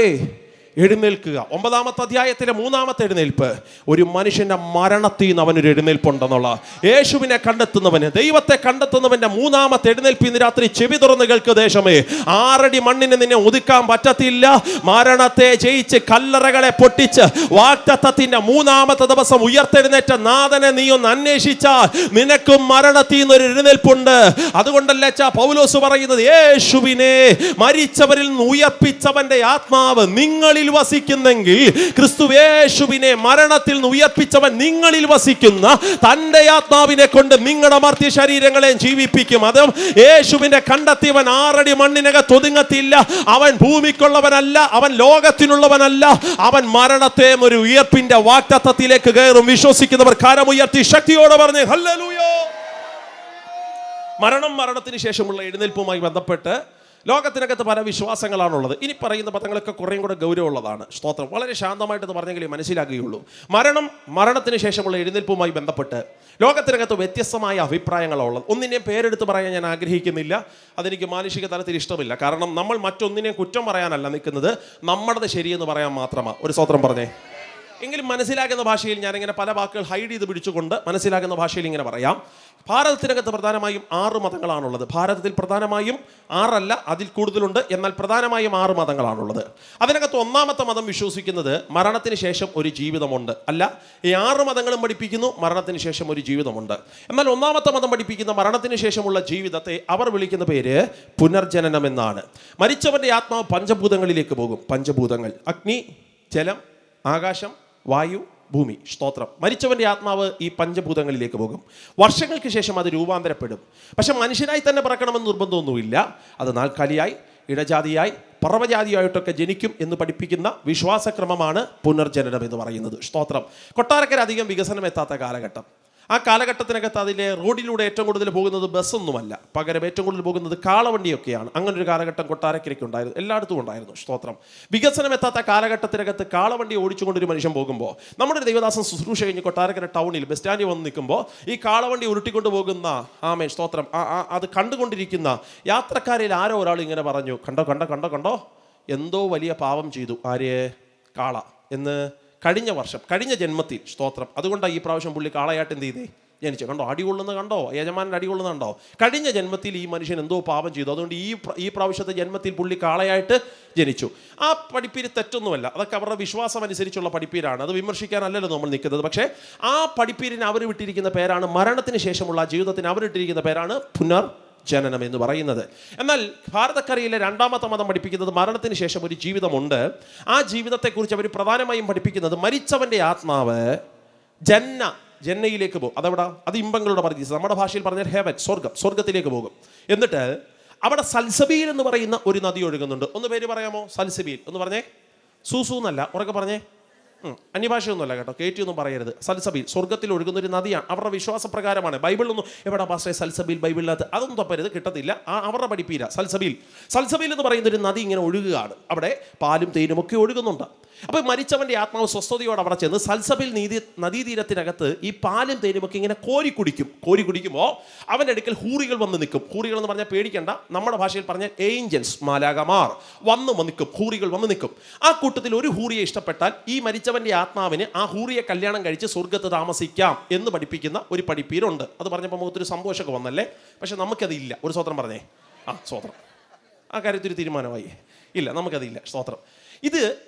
എഴുന്നേൽക്കുക. 9-ാമത്തെ അധ്യായത്തിലെ 3-ാമത്തെ എഴുന്നേൽപ്പ്, ഒരു മനുഷ്യന്റെ മരണത്തിൽ നിന്ന് അവനൊരു എഴുന്നേൽപ്പുണ്ടെന്നുള്ള, യേശുവിനെ കണ്ടെത്തുന്നവന്, ദൈവത്തെ കണ്ടെത്തുന്നവന്റെ 3-ാമത്തെ എഴുന്നേൽപ്പ് ഇന്ന് രാത്രി ചെവി തുറന്ന് കേൾക്ക് ദേശമേ. 6 അടി മണ്ണിന് നിന്നെ ഒതുക്കാൻ പറ്റത്തില്ല. മരണത്തെ ജയിച്ച് കല്ലറകളെ പൊട്ടിച്ച് വാഗ്ദത്തത്തിന്റെ 3-ാമത്തെ ദിവസം ഉയർത്തെഴുന്നേറ്റ നാഥനെ നീ ഒന്ന് അന്വേഷിച്ചാൽ നിനക്കും മരണത്തിൽ നിന്നൊരു എഴുന്നേൽപ്പുണ്ട്. അതുകൊണ്ടല്ലേ പൗലോസ് പറയുന്നത്, യേശുവിനെ മരിച്ചവരിൽ നിന്ന് ഉയർപ്പിച്ചവന്റെ ആത്മാവ് നിങ്ങളിൽ വസിക്കുന്നെങ്കിൽ, ക്രിസ്തുയേശുവിനെ മരണത്തിൽ നിന്ന് ഉയർപ്പിച്ചവൻ നിങ്ങളിൽ വസിക്കുന്ന തന്റെ ആത്മാവിനെ കൊണ്ട് നിങ്ങളുടെ മർത്യ ശരീരങ്ങളെ ജീവിപ്പിക്കും. അതും യേശുവിനെ കണ്ടെത്തിയവൻ 6 അടി മണ്ണിനകത്ത് ഒതുങ്ങത്തില്ല. അവൻ ഭൂമിക്കുള്ളവനല്ല, അവൻ ലോകത്തിനുള്ളവനല്ല, അവൻ മരണത്തെ ഒരു ഉയർപ്പിന്റെ വാഗ്ദത്തത്തിലേക്ക് കയറും. വിശ്വസിക്കുന്നവർ കരമുയർത്തി ശക്തിയോടെ പറഞ്ഞ് ഹല്ലേലൂയ. മരണത്തിന് ശേഷമുള്ള എഴുന്നേൽപ്പുമായി ബന്ധപ്പെട്ട് ലോകത്തിനകത്ത് പല വിശ്വാസങ്ങളാണുള്ളത്. ഇനി പറയുന്ന പദങ്ങളൊക്കെ കുറേയും കൂടെ ഗൗരവമുള്ളതാണ്. സ്തോത്രം. വളരെ ശാന്തമായിട്ടത് പറഞ്ഞെങ്കിലേ മനസ്സിലാക്കുകയുള്ളൂ. മരണത്തിന് ശേഷമുള്ള എഴുന്നേൽപ്പുമായി ബന്ധപ്പെട്ട് ലോകത്തിനകത്ത് വ്യത്യസ്തമായ അഭിപ്രായങ്ങളുള്ളത്. ഒന്നിനെയും പേരെടുത്ത് പറയാൻ ഞാൻ ആഗ്രഹിക്കുന്നില്ല. അതെനിക്ക് മാനുഷിക തലത്തിൽ ഇഷ്ടമില്ല. കാരണം നമ്മൾ മറ്റൊന്നിനെയും കുറ്റം പറയാനല്ല നിൽക്കുന്നത്, നമ്മുടേത് ശരിയെന്ന് പറയാൻ മാത്രമാണ്. ഒരു സ്തോത്രം പറഞ്ഞേ. എങ്കിലും മനസ്സിലാക്കുന്ന ഭാഷയിൽ ഞാനിങ്ങനെ പല വാക്കുകൾ ഹൈഡ് ചെയ്ത് പിടിച്ചുകൊണ്ട് മനസ്സിലാക്കുന്ന ഭാഷയിൽ ഇങ്ങനെ പറയാം. ഭാരതത്തിനകത്ത് പ്രധാനമായും 6 മതങ്ങളാണുള്ളത്. ഭാരതത്തിൽ പ്രധാനമായും 6 അല്ല, അതിൽ കൂടുതലുണ്ട്. എന്നാൽ പ്രധാനമായും 6 മതങ്ങളാണുള്ളത്. അതിനകത്ത് 1-ാമത്തെ മതം വിശ്വസിക്കുന്നത് മരണത്തിന് ശേഷം ഒരു ജീവിതമുണ്ട്. അല്ല, ഈ 6 മതങ്ങളും പഠിപ്പിക്കുന്നു മരണത്തിന് ശേഷം ഒരു ജീവിതമുണ്ട്. എന്നാൽ 1-ാമത്തെ മതം പഠിപ്പിക്കുന്ന മരണത്തിന് ശേഷമുള്ള ജീവിതത്തെ അവർ വിളിക്കുന്ന പേര് പുനർജനനം എന്നാണ്. മരിച്ചവന്റെ ആത്മാവ് പഞ്ചഭൂതങ്ങളിലേക്ക് പോകും. പഞ്ചഭൂതങ്ങൾ: അഗ്നി, ജലം, ആകാശം, വായു, ഭൂമി. സ്തോത്രം. മരിച്ചവന്റെ ആത്മാവ് ഈ പഞ്ചഭൂതങ്ങളിലേക്ക് പോകും. വർഷങ്ങൾക്ക് ശേഷം അത് രൂപാന്തരപ്പെടും. പക്ഷെ മനുഷ്യനായി തന്നെ പിറക്കണമെന്ന് നിർബന്ധമൊന്നുമില്ല. അത് നാൽക്കാലിയായി, ഇടജാതിയായി, പറവജാതിയായിട്ടൊക്കെ ജനിക്കും എന്ന് പഠിപ്പിക്കുന്ന വിശ്വാസക്രമമാണ് പുനർജനനം എന്ന് പറയുന്നത്. സ്തോത്രം. കൊട്ടാരക്കര അധികം വികസനം എത്താത്ത കാലഘട്ടം. ആ കാലഘട്ടത്തിനകത്ത് അതിലെ റോഡിലൂടെ ഏറ്റവും കൂടുതൽ പോകുന്നത് ബസ്സൊന്നുമല്ല, പകരം ഏറ്റവും കൂടുതൽ പോകുന്നത് കാളവണ്ടിയൊക്കെയാണ്. അങ്ങനെ ഒരു കാലഘട്ടം കൊട്ടാരക്കരയ്ക്ക് ഉണ്ടായിരുന്നു, എല്ലായിടത്തും ഉണ്ടായിരുന്നു. സ്തോത്രം. വികസനം എത്താത്ത കാലഘട്ടത്തിനകത്ത് കാളവണ്ടി ഓടിച്ചുകൊണ്ടൊരു മനുഷ്യൻ പോകുമ്പോൾ, നമ്മുടെ ദൈവദാസൻ ശുശ്രൂഷ കഴിഞ്ഞ് കൊട്ടാരക്കര ടൗണിൽ ബസ് സ്റ്റാൻഡിൽ വന്ന് നിൽക്കുമ്പോൾ ഈ കാളവണ്ടി ഉരുട്ടിക്കൊണ്ട് പോകുന്ന ആമേൻ സ്തോത്രം അത് കണ്ടുകൊണ്ടിരിക്കുന്ന യാത്രക്കാരിൽ ആരോ ഒരാൾ ഇങ്ങനെ പറഞ്ഞു, കണ്ടോ കണ്ടോ കണ്ടോ കണ്ടോ, എന്തോ വലിയ പാപം ചെയ്തു ആര്, കാള എന്ന്. കഴിഞ്ഞ ജന്മത്തിൽ സ്തോത്രം. അതുകൊണ്ടാണ് ഈ പ്രാവശ്യം പുള്ളി കാളയായിട്ട് എന്ത് ചെയ്തേ, ജനിച്ചു. കണ്ടോ അടികൊള്ളുന്നത് കണ്ടോ, യജമാനൻ അടികൊള്ളുന്നത് കണ്ടോ. കഴിഞ്ഞ ജന്മത്തിൽ ഈ മനുഷ്യൻ എന്തോ പാപം ചെയ്തു, അതുകൊണ്ട് ഈ പ്രാവശ്യത്തെ ജന്മത്തിൽ പുള്ളി കാളയായിട്ട് ജനിച്ചു. ആ പഠിപ്പീര് തെറ്റൊന്നുമല്ല, അതൊക്കെ അവരുടെ വിശ്വാസം അനുസരിച്ചുള്ള പഠിപ്പീരാണ്, അത് വിമർശിക്കാനല്ലല്ലോ നമ്മൾ നിൽക്കുന്നത്. പക്ഷേ ആ പഠിപ്പീരിന് അവർ വിട്ടിരിക്കുന്ന പേരാണ്, മരണത്തിന് ശേഷമുള്ള ജീവിതത്തിന് അവരിട്ടിരിക്കുന്ന പേരാണ് പുനർജനനം എന്ന് പറയുന്നത്. എന്നാൽ ഭാരതക്കരയിലെ രണ്ടാമത്തെ മതം പഠിപ്പിക്കുന്നത് മരണത്തിന് ശേഷം ഒരു ജീവിതമുണ്ട്. ആ ജീവിതത്തെക്കുറിച്ച് അവർ പ്രധാനമായും പഠിപ്പിക്കുന്നത് മരിച്ചവൻ്റെ ആത്മാവ് ജന്നയിലേക്ക് പോകും. അതെവിടാ, അത് ഇമ്പങ്ങളുടെ പരദീസം, നമ്മുടെ ഭാഷയിൽ പറഞ്ഞാൽ ഹെവൻ, സ്വർഗത്തിലേക്ക് പോകും. എന്നിട്ട് അവിടെ സൽസബീൽ എന്ന് പറയുന്ന ഒരു നദി ഒഴുകുന്നുണ്ട്. ഒന്ന് പേര് പറയാമോ? സൽസബീൽ എന്ന് പറഞ്ഞേ. സൂസു എന്നല്ല, ഉറക്കെ പറഞ്ഞേ. അന്യഭാഷയൊന്നുമല്ല കേട്ടോ, കയറ്റിയൊന്നും പറയരുത്. സൽസബീൽ സ്വർഗത്തിൽ ഒഴുകുന്ന ഒരു നദിയാണ്. അവരുടെ വിശ്വാസപ്രകാരമാണ്. ബൈബിളിലൊന്നും എവിടെ പാസ്റ്റേ സൽസബീൽ ബൈബിളിനകത്ത് അതൊന്നും തപ്പരുത്, കിട്ടത്തില്ല. അവരുടെ പഠിപ്പീര. സൽസബീൽ എന്ന് പറയുന്ന ഒരു നദി ഇങ്ങനെ ഒഴുകുകയാണ്. അവിടെ പാലും തേനും ഒക്കെ ഒഴുകുന്നുണ്ട്. അപ്പോൾ മരിച്ചവൻ്റെ ആത്മാവ് സ്വസ്ഥതയോടെ അവിടെ ചെന്ന് സൽസബീൽ നദീതീരത്തിനകത്ത് ഈ പാലും തേനുമൊക്കെ ഇങ്ങനെ കോരി കുടിക്കുമ്പോൾ അവൻ്റെ അടുക്കൽ ഹൂറികൾ വന്ന് നിൽക്കും. ഹൂറികൾ എന്ന് പറഞ്ഞാൽ പേടിക്കേണ്ട, നമ്മുടെ ഭാഷയിൽ പറഞ്ഞാൽ ഏഞ്ചൽസ്, മാലാകമാർ വന്ന് നിൽക്കും. ഹൂറികൾ വന്ന് നിൽക്കും. ആ കൂട്ടത്തിൽ ഒരു ഹൂറിയെ ഇഷ്ടപ്പെട്ടാൽ ഈ മരിച്ചവൻ്റെ ആത്മാവിന് ആ ഹൂറിയെ കല്യാണം കഴിച്ച് സ്വർഗത്ത് താമസിക്കാം എന്ന് പഠിപ്പിക്കുന്ന ഒരു പഠിപ്പീരുണ്ട്. അത് പറഞ്ഞപ്പോൾ മുഖത്തൊരു സന്തോഷമൊക്കെ വന്നല്ലേ. പക്ഷെ നമുക്കതില്ല. ഒരു സ്തോത്രം പറഞ്ഞേ. സ്തോത്രം. ആ കാര്യത്തിൽ തീരുമാനമായി ഇല്ല, നമുക്കതില്ല. സ്തോത്രം. ഇത്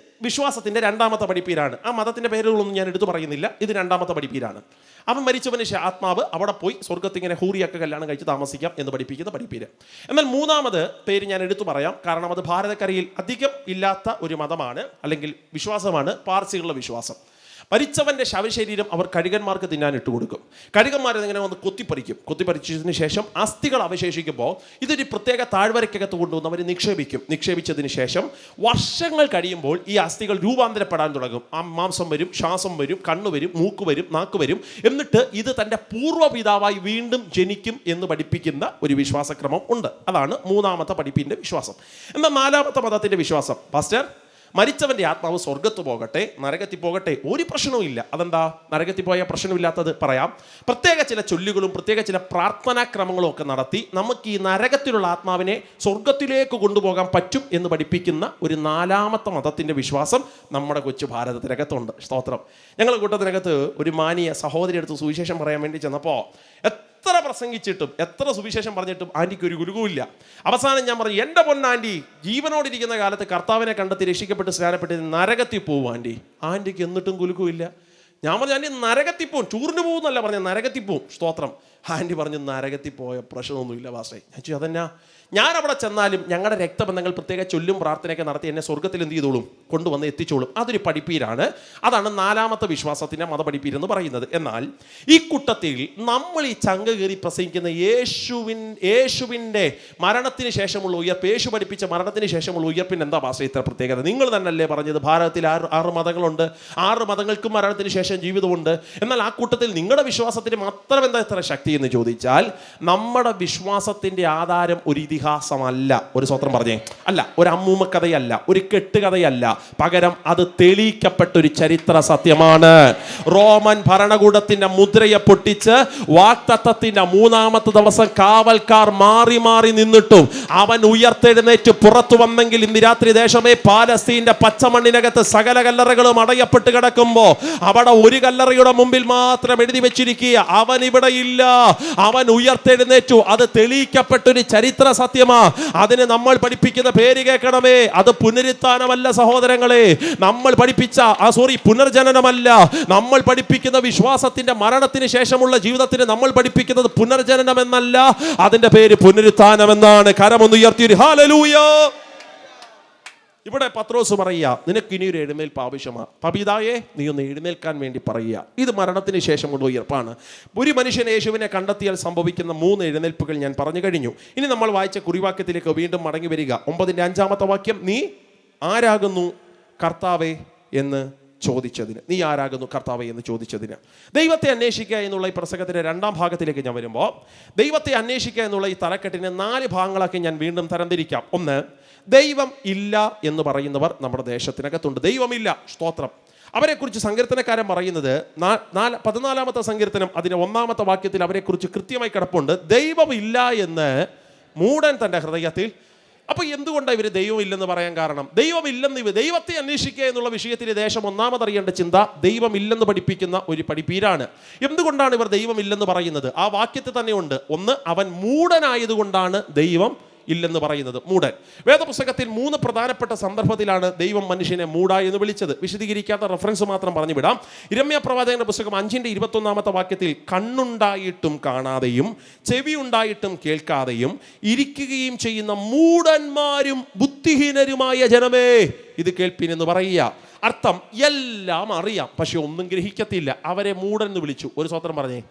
വിശ്വാസത്തിൻ്റെ രണ്ടാമത്തെ പഠിപ്പീരാണ്. ആ മതത്തിൻ്റെ പേരുകളൊന്നും ഞാൻ എടുത്തു പറയുന്നില്ല, ഇത് രണ്ടാമത്തെ പഠിപ്പീരാണ്. അവൻ മരിച്ചവന് ആത്മാവ് അവിടെ പോയി സ്വർഗത്തിങ്ങനെ ഹൂറിയൊക്കെ കല്യാണം കഴിച്ച് താമസിക്കാം എന്ന് പഠിപ്പിക്കുന്ന പഠിപ്പീര്. എന്നാൽ മൂന്നാമത് പേര് ഞാൻ എടുത്തു പറയാം, കാരണം അത് ഭാരതക്കരയിൽ അധികം ഇല്ലാത്ത ഒരു മതമാണ്, അല്ലെങ്കിൽ വിശ്വാസമാണ്, പാർസികളുടെ വിശ്വാസം. മരിച്ചവൻ്റെ ശവശരീരം അവർ കഴുകന്മാർക്ക് തിന്നാൻ ഇട്ട് കൊടുക്കും. കഴുകന്മാർ ഇങ്ങനെ വന്ന് കൊത്തിപ്പറിച്ചതിന് ശേഷം അസ്ഥികൾ അവശേഷിക്കുമ്പോൾ ഇതൊരു പ്രത്യേക താഴ്വരയ്ക്കകത്ത് കൊണ്ടുവന്ന് അവർ നിക്ഷേപിച്ചതിന് ശേഷം വർഷങ്ങൾ കഴിയുമ്പോൾ ഈ അസ്ഥികൾ രൂപാന്തരപ്പെടാൻ തുടങ്ങും. ആ മാംസം വരും, ശ്വാസം വരും, കണ്ണ് വരും, മൂക്ക് വരും, നാക്ക് വരും. എന്നിട്ട് ഇത് തൻ്റെ പൂർവ്വപിതാവായി വീണ്ടും ജനിക്കും എന്ന് പഠിപ്പിക്കുന്ന ഒരു വിശ്വാസക്രമം ഉണ്ട്. അതാണ് മൂന്നാമത്തെ പഠിപ്പിൻ്റെ വിശ്വാസം. എന്നാൽ നാലാമത്തെ മതത്തിൻ്റെ വിശ്വാസം, പാസ്റ്റർ, മരിച്ചവൻ്റെ ആത്മാവ് സ്വർഗത്ത് പോകട്ടെ, നരകത്തിൽ പോകട്ടെ, ഒരു പ്രശ്നവും ഇല്ല. അതെന്താ നരകത്തിൽ പോയ പ്രശ്നമില്ലാത്തത്? പറയാം. പ്രത്യേക ചില ചൊല്ലുകളും പ്രത്യേക ചില പ്രാർത്ഥനാക്രമങ്ങളും ഒക്കെ നടത്തി നമുക്ക് ഈ നരകത്തിലുള്ള ആത്മാവിനെ സ്വർഗത്തിലേക്ക് കൊണ്ടുപോകാൻ പറ്റും എന്ന് പഠിപ്പിക്കുന്ന ഒരു നാലാമത്തെ മതത്തിൻ്റെ വിശ്വാസം നമ്മുടെ കൊച്ചു ഭാരതത്തിനകത്തുണ്ട്. സ്തോത്രം. ഞങ്ങളുടെ കൂട്ടത്തിനകത്ത് ഒരു മാനിയ സഹോദരി അടുത്ത് സുവിശേഷം പറയാൻ വേണ്ടി ചെന്നപ്പോൾ എത്ര പ്രസംഗിച്ചിട്ടും എത്ര സുവിശേഷം പറഞ്ഞിട്ടും ആൻറ്റിക്ക് ഒരു ഗുരുവുമില്ല. അവസാനം ഞാൻ പറഞ്ഞു, എൻ്റെ പൊന്നാൻറ്റി ജീവനോടിരിക്കുന്ന കാലത്ത് കർത്താവിനെ കണ്ടെത്തി രക്ഷിക്കപ്പെട്ട് സ്നാനപ്പെട്ട് നരകത്തിൽ പോകും ആൻറ്റിക്ക് എന്നിട്ടും കുലുക്കുമില്ല. ഞാൻ പറഞ്ഞു, ആൻറ്റി നരകത്തിൽ പോവും, ടൂറിന് പോകുന്നല്ല പറഞ്ഞ, നരകത്തിൽ പോവും. സ്തോത്രം. ആൻറ്റി പറഞ്ഞു, നരകത്തിൽ പോയ പ്രശ്നമൊന്നുമില്ല പാസ്റ്റേ. ഞാൻ ചോദിച്ചു, അതെന്നാ? ഞാൻ അവിടെ ചെന്നാലും ഞങ്ങളുടെ രക്തബന്ധങ്ങൾ പ്രത്യേക ചൊല്ലും പ്രാർത്ഥനയൊക്കെ നടത്തി എന്നെ സ്വർഗത്തിൽ എന്ത് ചെയ്തോളും, കൊണ്ടുവന്ന് എത്തിച്ചോളും. അതൊരു പഠിപ്പീരാണ്. അതാണ് നാലാമത്തെ വിശ്വാസത്തിൻ്റെ മതപഠിപ്പീരെന്ന് പറയുന്നത്. എന്നാൽ ഈ കൂട്ടത്തിൽ നമ്മൾ ഈ ചങ്ക കയറി പ്രസംഗിക്കുന്ന യേശുവിൻ്റെ മരണത്തിന് ശേഷമുള്ള ഉയർപ്പ്, യേശു പഠിപ്പിച്ച മരണത്തിന് ശേഷമുള്ള ഉയർപ്പിന് എന്താ ഭാഷ ഇത്ര പ്രത്യേകത? നിങ്ങൾ തന്നെയല്ലേ പറഞ്ഞത് ഭാരതത്തിൽ ആറ് മതങ്ങളുണ്ട്, 6 മതങ്ങൾക്കും മരണത്തിന് ശേഷം ജീവിതമുണ്ട്. എന്നാൽ ആ കൂട്ടത്തിൽ നിങ്ങളുടെ വിശ്വാസത്തിന് മാത്രം എന്താ ഇത്ര ശക്തി എന്ന് ചോദിച്ചാൽ, നമ്മുടെ വിശ്വാസത്തിൻ്റെ ആധാരം ഒരു ഇതിഹാസമല്ല. ഒരു സ്വത്രം പറഞ്ഞേ. അല്ല, ഒരു അമ്മൂമ്മ കഥയല്ല, ഒരു കെട്ടുകഥയല്ല. പകരം അത് തെളിയിക്കപ്പെട്ടൊരു ചരിത്ര സത്യമാണ്. റോമൻ ഭരണകൂടത്തിന്റെ മുദ്രയെ പൊട്ടിച്ച് വാഗ്ദത്തത്തിന്റെ 3-ാമത്തെ ദിവസം കാവൽക്കാർ മാറി മാറി നിന്നിട്ടും അവൻ ഉയർത്തെഴുന്നേറ്റ് പുറത്തു വന്നെങ്കിൽ ഇന്ന് രാത്രി ദേശമേ പാലസ്തീന്റെ പച്ചമണ്ണിനകത്ത് സകല കല്ലറകളും അടയപ്പെട്ട് കിടക്കുമ്പോൾ അവിടെ ഒരു കല്ലറയുടെ മുമ്പിൽ മാത്രം എഴുതി വെച്ചിരിക്കുക, അവൻ ഇവിടെ ഇല്ല, അവൻ ഉയർത്തെഴുന്നേറ്റു. അത് തെളിയിക്കപ്പെട്ടൊരു ചരിത്ര സത്യമാ. അതിന് നമ്മൾ പഠിപ്പിക്കുന്ന പേര് കേൾക്കണമേ, അത് പുനരുത്ഥാനമല്ല സഹോദരങ്ങളെ. നമ്മൾ പഠിപ്പിച്ച പുനർജനനമല്ല. നമ്മൾ പഠിപ്പിക്കുന്ന വിശ്വാസത്തിന്റെ മരണത്തിന് ശേഷമുള്ള ജീവിതത്തിന് നമ്മൾ പഠിപ്പിക്കുന്നത് പുനർജനനം എന്നല്ല, അതിന്റെ പേര് പുനരുത്ഥാനം എന്നാണ്. കരമൊന്ന് ഉയർത്തി ഹല്ലേലൂയ. ഇവിടെ പത്രോസ് പറയുക, നിനക്ക് ഇനിയൊരു എഴുന്നേൽപ്പ് ആവശ്യമാണ്. പപിതായെ, നീ ഒന്ന് എഴുന്നേൽക്കാൻ വേണ്ടി പറയുക. ഇത് മരണത്തിന് ശേഷമുള്ള ഉയർപ്പാണ്. ഒരു മനുഷ്യൻ യേശുവിനെ കണ്ടെത്തിയാൽ സംഭവിക്കുന്ന 3 എഴുന്നേൽപ്പുകൾ ഞാൻ പറഞ്ഞു കഴിഞ്ഞു. ഇനി നമ്മൾ വായിച്ച കുറിവാക്യത്തിലേക്ക് വീണ്ടും മടങ്ങി വരിക. 9-ന്റെ 5-ാമത്തെ വാക്യം, നീ ആരാകുന്നു കർത്താവേ എന്ന് ചോദിച്ചതിന്. നീ ആരാകുന്നു കർത്താവേ എന്ന് ചോദിച്ചതിന്. ദൈവത്തെ അന്വേഷിക്കുക എന്നുള്ള ഈ പ്രസംഗത്തിൻ്റെ രണ്ടാം ഭാഗത്തിലേക്ക് ഞാൻ വരുമ്പോൾ, ദൈവത്തെ അന്വേഷിക്കുക എന്നുള്ള ഈ തലക്കെട്ടിനെ 4 ഭാഗങ്ങളാക്കി ഞാൻ വീണ്ടും തരംതിരിക്കാം. ഒന്ന്, ദൈവം ഇല്ല എന്ന് പറയുന്നവർ നമ്മുടെ ദേശത്തിനകത്തുണ്ട്. ദൈവമില്ല, സ്തോത്രം. അവരെക്കുറിച്ച് സങ്കീർത്തനക്കാരൻ പറയുന്നത് 14-ാമത്തെ സങ്കീർത്തനം അതിൻ്റെ 1-ാമത്തെ വാക്യത്തിൽ അവരെക്കുറിച്ച് കൃത്യമായി കിടപ്പുണ്ട്. ദൈവമില്ല എന്ന് മൂഢൻ തൻ്റെ ഹൃദയത്തിൽ. അപ്പോൾ എന്തുകൊണ്ടാണ് ഇവർ ദൈവമില്ലെന്ന് പറയാൻ കാരണം? ദൈവത്തെ അന്വേഷിക്കുക എന്നുള്ള വിഷയത്തിൽ ദേശം ഒന്നാമതറിയേണ്ട ചിന്ത ദൈവമില്ലെന്ന് പഠിപ്പിക്കുന്ന ഒരു പഠിപ്പീരാണ്. എന്തുകൊണ്ടാണ് ഇവർ ദൈവമില്ലെന്ന് പറയുന്നത്? ആ വാക്യത്തിൽ തന്നെ ഉണ്ട്. ഒന്ന്, അവൻ മൂഢനായതുകൊണ്ടാണ് ദൈവം ഇല്ലെന്ന് പറയുന്നത്. മൂഢൻ. വേദപുസ്തകത്തിൽ 3 പ്രധാനപ്പെട്ട സന്ദർഭത്തിലാണ് ദൈവം മനുഷ്യനെ മൂഢ എന്ന് വിളിച്ചത്. വിശദീകരിക്കാത്ത റെഫറൻസ് മാത്രം പറഞ്ഞു വിടാം. ഇരമ്യാ പ്രവാചകന്റെ പുസ്തകം 5-21 വാക്യത്തിൽ കണ്ണുണ്ടായിട്ടും കാണാതെയും ചെവി ഉണ്ടായിട്ടും കേൾക്കാതെയും ഇരിക്കുകയും ചെയ്യുന്ന മൂഢന്മാരും ബുദ്ധിഹീനരുമായ ജനമേ ഇത് കേൾപ്പിൻ എന്ന് പറയുക. അർത്ഥം, എല്ലാം അറിയാം പക്ഷെ ഒന്നും ഗ്രഹിക്കത്തില്ല. അവരെ മൂഢൻ എന്ന് വിളിച്ചു. ഒരു സ്തോത്രം പറഞ്ഞേ.